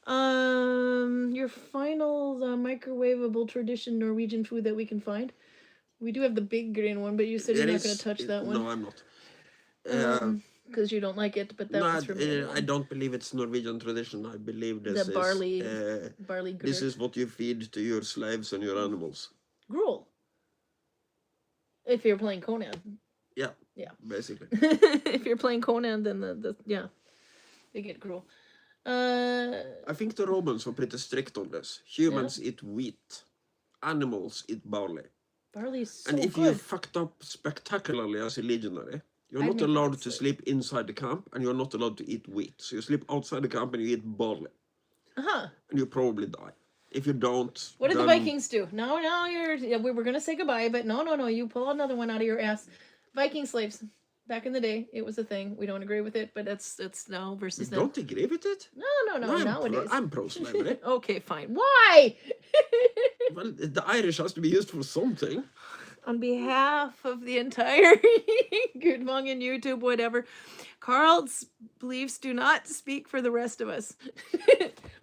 Speaker 1: microwavable tradition Norwegian food that we can find. We do have the big green one, but you said you're not going to touch that one.
Speaker 2: No, I'm not.
Speaker 1: Because you don't like it, but that was from
Speaker 2: I don't believe it's Norwegian tradition. I believe this
Speaker 1: the barley
Speaker 2: is this is what you feed to your slaves and your animals.
Speaker 1: Gruel. If you're playing Conan.
Speaker 2: Yeah.
Speaker 1: Yeah.
Speaker 2: Basically.
Speaker 1: If you're playing Conan, then they get gruel.
Speaker 2: I think the Romans were pretty strict on this. Humans eat wheat. Animals eat barley.
Speaker 1: Barley is so
Speaker 2: And if
Speaker 1: good.
Speaker 2: you fucked up spectacularly as a legionary, you're not allowed to sleep inside the camp, and you're not allowed to eat wheat. So you sleep outside the camp and you eat barley.
Speaker 1: Uh-huh.
Speaker 2: And you probably die. If you don't...
Speaker 1: What did the Vikings do? No, we were going to say goodbye, but no, you pull another one out of your ass. Viking slaves. Back in the day, it was a thing. We don't agree with it, but it's now versus now.
Speaker 2: You don't agree with it?
Speaker 1: No, nowadays.
Speaker 2: I'm pro-slavery.
Speaker 1: Okay, fine. Why?
Speaker 2: Well, the Irish has to be used for something.
Speaker 1: On behalf of the entire Gudvangen YouTube, whatever, Karl's beliefs do not speak for the rest of us.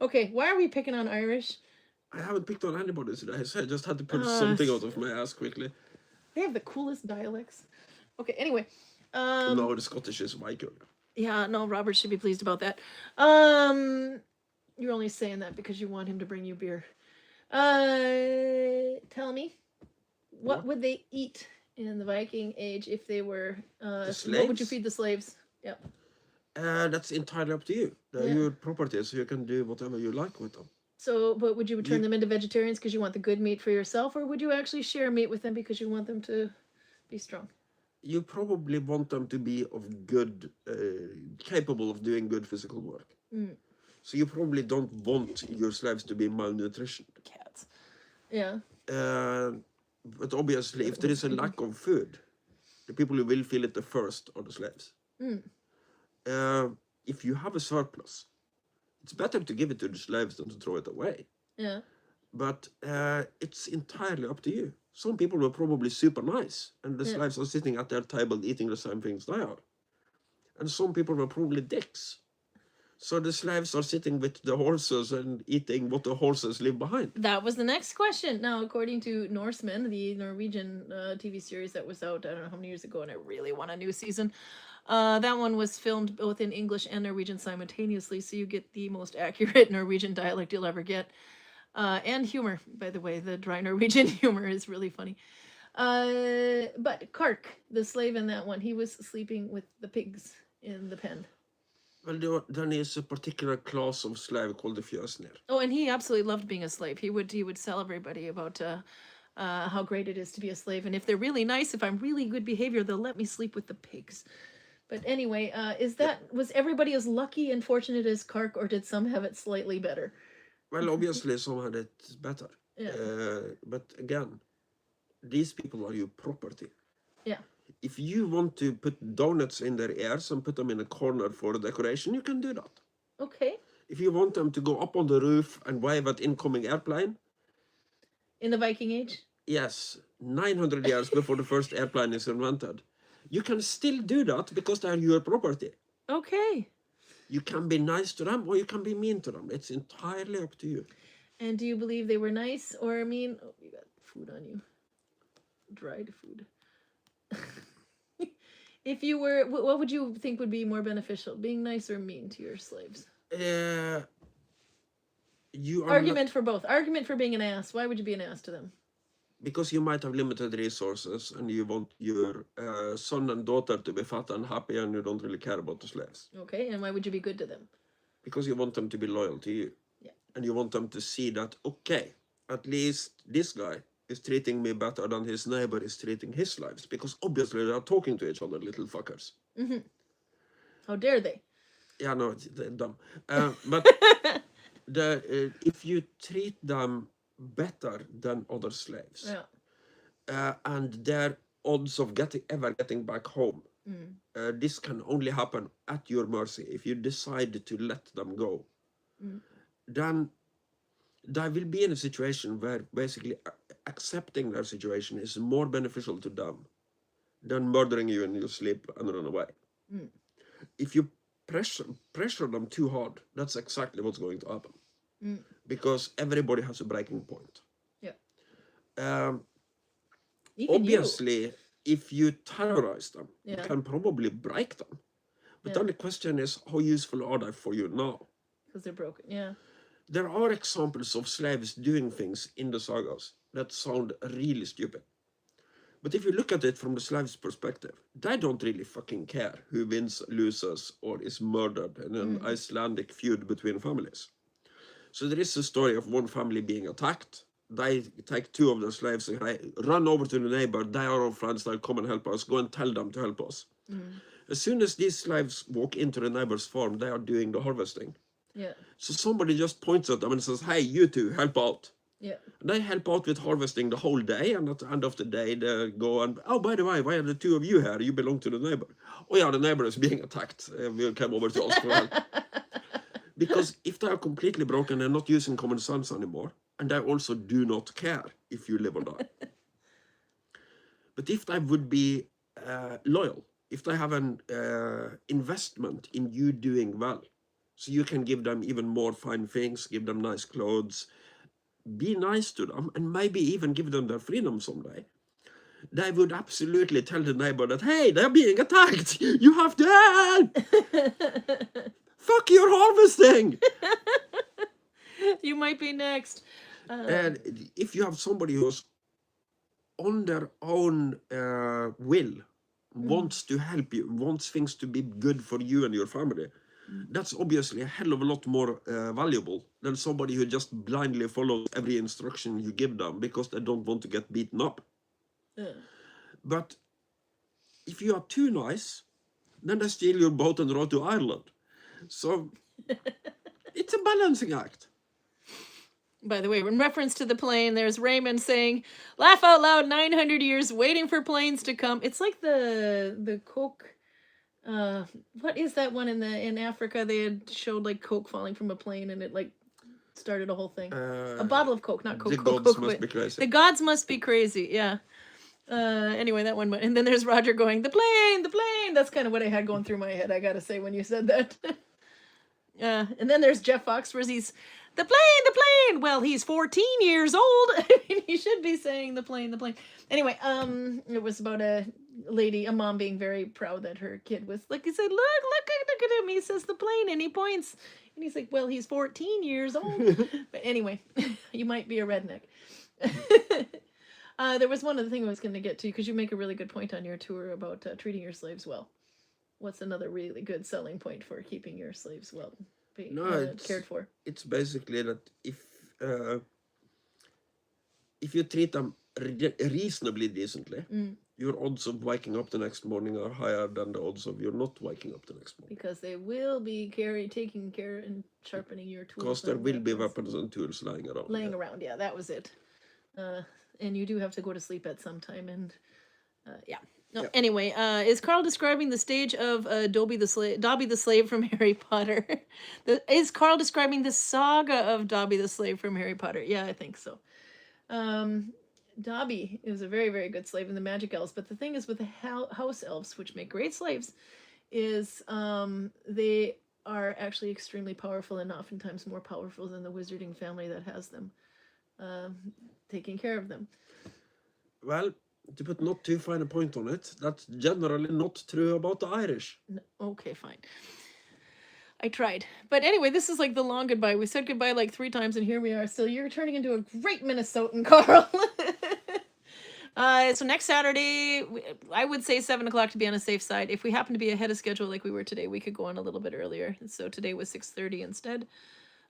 Speaker 1: Okay, why are we picking on Irish?
Speaker 2: I haven't picked on anybody today, so I just had to pull something out of my ass quickly.
Speaker 1: They have the coolest dialects. Okay, anyway.
Speaker 2: No, the Scottish is Viking.
Speaker 1: Yeah, no, Robert should be pleased about that. You're only saying that because you want him to bring you beer. Tell me, what would they eat in the Viking age if they were... what would you feed the slaves? Yep.
Speaker 2: That's entirely up to you. They're your property, so you can do whatever you like with them.
Speaker 1: So, but would you turn them into vegetarians because you want the good meat for yourself, or would you actually share meat with them because you want them to be strong?
Speaker 2: You probably want them to be of good, capable of doing good physical work. So you probably don't want your slaves to be malnutrition.
Speaker 1: Cats. Yeah.
Speaker 2: But obviously, if there is a lack of food, the people who will feel it the first are the slaves. If you have a surplus, it's better to give it to the slaves than to throw it away.
Speaker 1: Yeah.
Speaker 2: But it's entirely up to you. Some people were probably super nice, and the slaves are sitting at their table eating the same things they are. And some people were probably dicks. So the slaves are sitting with the horses and eating what the horses leave behind.
Speaker 1: That was the next question. Now, according to Norsemen, the Norwegian TV series that was out, I don't know how many years ago, and I really want a new season. That one was filmed both in English and Norwegian simultaneously, so you get the most accurate Norwegian dialect you'll ever get. And humor, by the way. The dry Norwegian humor is really funny. But Kark, the slave in that one, he was sleeping with the pigs in the pen.
Speaker 2: Well, then is a particular class of slave called the fjøsnir.
Speaker 1: Oh, and he absolutely loved being a slave. He would tell everybody about how great it is to be a slave, and if they're really nice, if I'm really good behavior, they'll let me sleep with the pigs. But anyway, was everybody as lucky and fortunate as Kark, or did some have it slightly better?
Speaker 2: Well, obviously some had it better.
Speaker 1: Yeah.
Speaker 2: But again, these people are your property.
Speaker 1: Yeah.
Speaker 2: If you want to put donuts in their ears and put them in a corner for decoration, you can do that.
Speaker 1: Okay.
Speaker 2: If you want them to go up on the roof and wave at incoming airplane.
Speaker 1: In the Viking Age?
Speaker 2: Yes, 900 years before the first airplane is invented. You can still do that because they are your property.
Speaker 1: Okay.
Speaker 2: You can be nice to them or you can be mean to them. It's entirely up to you.
Speaker 1: And do you believe they were nice or mean? Oh, you got food on you. Dried food. If you were, what would you think would be more beneficial? Being nice or mean to your slaves? Argument for both. Argument for being an ass. Why would you be an ass to them?
Speaker 2: Because you might have limited resources and you want your son and daughter to be fat and happy and you don't really care about the slaves.
Speaker 1: Okay, and why would you be good to them?
Speaker 2: Because you want them to be loyal to you.
Speaker 1: Yeah.
Speaker 2: And you want them to see that, okay, at least this guy is treating me better than his neighbor is treating his slaves. Because obviously they are talking to each other, little fuckers.
Speaker 1: Mm-hmm. How dare they?
Speaker 2: Yeah, no, they're dumb. But if you treat them better than other slaves, and their odds of ever getting back home, this can only happen at your mercy. If you decide to let them go, then they will be in a situation where basically accepting their situation is more beneficial to them than murdering you in your sleep and run away. If you pressure them too hard, that's exactly what's going to happen. Because everybody has a breaking point. Yeah. Obviously, if you terrorize them, you can probably break them. But then the question is, how useful are they for you now?
Speaker 1: Because they're broken, yeah.
Speaker 2: There are examples of slaves doing things in the sagas that sound really stupid. But if you look at it from the slave's perspective, they don't really fucking care who wins, loses, or is murdered in an Icelandic feud between families. So there is a story of one family being attacked. They take two of their slaves and run over to the neighbor. They are our friends. They'll come and help us. Go and tell them to help us. As soon as these slaves walk into the neighbor's farm, they are doing the harvesting.
Speaker 1: Yeah.
Speaker 2: So somebody just points at them and says, hey, you two, help out.
Speaker 1: Yeah.
Speaker 2: And they help out with harvesting the whole day. And at the end of the day, they go and, oh, by the way, why are the two of you here? You belong to the neighbor. Oh, yeah, the neighbor is being attacked. We'll come over to ask for help. Because if they are completely broken, they're not using common sense anymore. And they also do not care if you live or die. But if they would be loyal, if they have an investment in you doing well, so you can give them even more fine things, give them nice clothes, be nice to them, and maybe even give them their freedom someday, they would absolutely tell the neighbor that, hey, they're being attacked. You have to help. Fuck your harvesting.
Speaker 1: You might be next.
Speaker 2: And if you have somebody who's on their own will, wants to help you, wants things to be good for you and your family, that's obviously a hell of a lot more valuable than somebody who just blindly follows every instruction you give them because they don't want to get beaten up. But if you are too nice, then they steal your boat and row to Ireland. So it's a balancing act.
Speaker 1: By the way, in reference to the plane, there's Raymond saying, laugh out loud, 900 years waiting for planes to come. It's like the Coke, what is that one in Africa? They had showed like Coke falling from a plane and it like started a whole thing. A bottle of Coke, not Coke.
Speaker 2: The
Speaker 1: Coke,
Speaker 2: gods
Speaker 1: Coke,
Speaker 2: must be crazy.
Speaker 1: The gods must be crazy, yeah. Anyway, that one. And then there's Roger going, the plane, the plane. That's kind of what I had going through my head, I gotta say, when you said that. And then there's Jeff Foxworthy. He's, the plane, the plane. Well, he's 14 years old. I mean, he should be saying the plane, the plane. Anyway, it was about a lady, a mom being very proud that her kid was, like, he said, look at him. He says the plane, and he points. And he's like, well, he's 14 years old. But anyway, you might be a redneck. There was one other thing I was going to get to, because you make a really good point on your tour about treating your slaves well. What's another really good selling point for keeping your slaves well being cared for?
Speaker 2: It's basically that if you treat them reasonably decently, your odds of waking up the next morning are higher than the odds of you not waking up the next morning.
Speaker 1: Because they will be taking care and sharpening your tools.
Speaker 2: Because there will be weapons and tools lying around.
Speaker 1: Yeah, that was it. And you do have to go to sleep at some time, and yeah. No, yeah. Anyway, is Karl describing the stage of Dobby the Slave from Harry Potter? Is Karl describing the saga of Dobby the Slave from Harry Potter? Yeah, I think so. Dobby is a very, very good slave in the magic elves, but the thing is with the house elves, which make great slaves, is they are actually extremely powerful and oftentimes more powerful than the wizarding family that has them taking care of them.
Speaker 2: Well, to put not too fine a point on it, that's generally not true about the Irish.
Speaker 1: No, okay, fine. I tried. But anyway, this is like the long goodbye. We said goodbye like 3 times, and here we are still. You're turning into a great Minnesotan, Karl. So next Saturday, I would say 7 o'clock to be on a safe side. If we happen to be ahead of schedule like we were today, we could go on a little bit earlier. So today was 6:30 instead.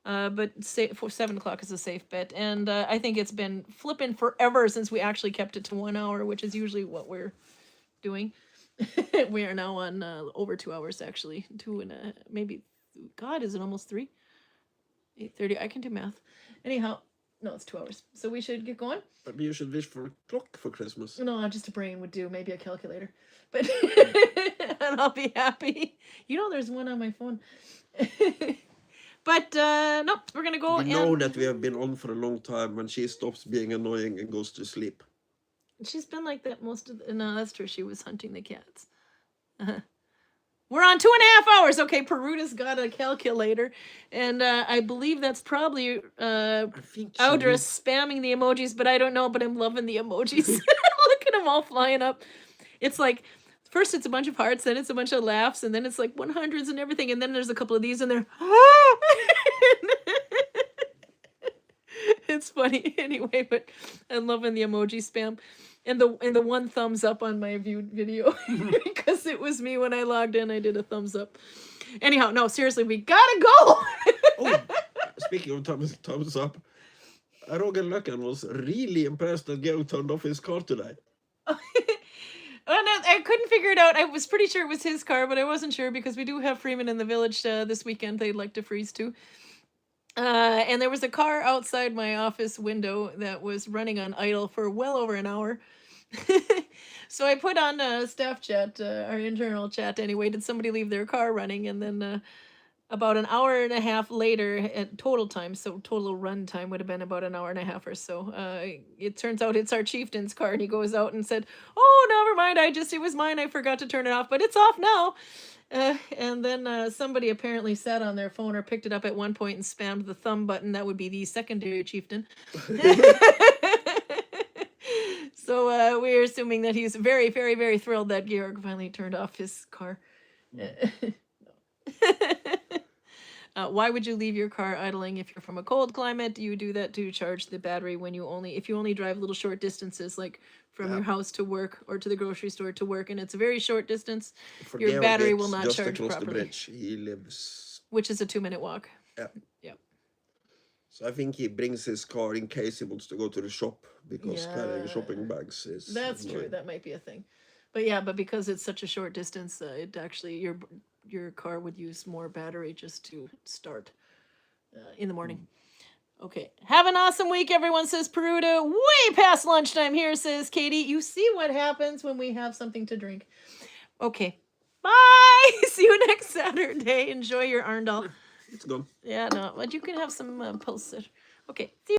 Speaker 1: But for 7 o'clock is a safe bet. And I think it's been flipping forever since we actually kept it to 1 hour, which is usually what we're doing. We are now on over 2 hours, actually. 2 and maybe, God, is it almost 3? 8:30, I can do math. Anyhow, no, it's 2 hours. So we should get going.
Speaker 2: Maybe you should wish for a clock for Christmas.
Speaker 1: No, just a brain would do. Maybe a calculator. But and I'll be happy. You know there's one on my phone. But, nope, we're going to go
Speaker 2: We know that we have been on for a long time when she stops being annoying and goes to sleep.
Speaker 1: She's been like that most of the... No, that's true. She was hunting the cats. We're on 2.5 hours. Okay, Peruta's got a calculator. And I believe that's probably Audra spamming the emojis, but I don't know, but I'm loving the emojis. Look at them all flying up. It's like... First, it's a bunch of hearts, then it's a bunch of laughs, and then it's like 100s and everything, and then there's a couple of these, and they're... It's funny anyway, but I'm loving the emoji spam. And the one thumbs up on my viewed video, because it was me when I logged in, I did a thumbs up. Anyhow, no, seriously, we gotta go!
Speaker 2: Oh, speaking of thumbs up, Roger Lucken was really impressed that Georg turned off his car today.
Speaker 1: Oh, no, I couldn't figure it out. I was pretty sure it was his car, but I wasn't sure because we do have Freeman in the village this weekend. They'd like to freeze too. And there was a car outside my office window that was running on idle for well over an hour. So I put on staff chat, our internal chat anyway, did somebody leave their car running? And then about an hour and a half later at total time, so total run time would have been about an hour and a half or so. It turns out it's our chieftain's car, and he goes out and said, oh, never mind, it was mine, I forgot to turn it off, but it's off now. And then somebody apparently sat on their phone or picked it up at one point and spammed the thumb button. That would be the secondary chieftain. So we're assuming that he's very, very, very thrilled that Georg finally turned off his car. Why would you leave your car idling if you're from a cold climate? You do that to charge the battery if you only drive little short distances, like from your house to work or to the grocery store to work, and it's a very short distance. Your battery will not
Speaker 2: just
Speaker 1: charge
Speaker 2: across
Speaker 1: properly.
Speaker 2: The bridge. He lives
Speaker 3: which is a 2-minute walk.
Speaker 2: Yeah.
Speaker 3: Yep.
Speaker 2: So I think he brings his car in case he wants to go to the shop, because carrying shopping bags is
Speaker 3: That's true.
Speaker 2: annoying.
Speaker 3: That might be a thing. But yeah, but because it's such a short distance, it actually your car would use more battery just to start in the morning. Okay. Have an awesome week, everyone, says Peruta. Way past lunchtime here, says Katie. You see what happens when we have something to drink. Okay. Bye. See you next Saturday. Enjoy your Arndal.
Speaker 2: It's gone.
Speaker 3: Yeah, no, but you can have some pulse. Okay. See you.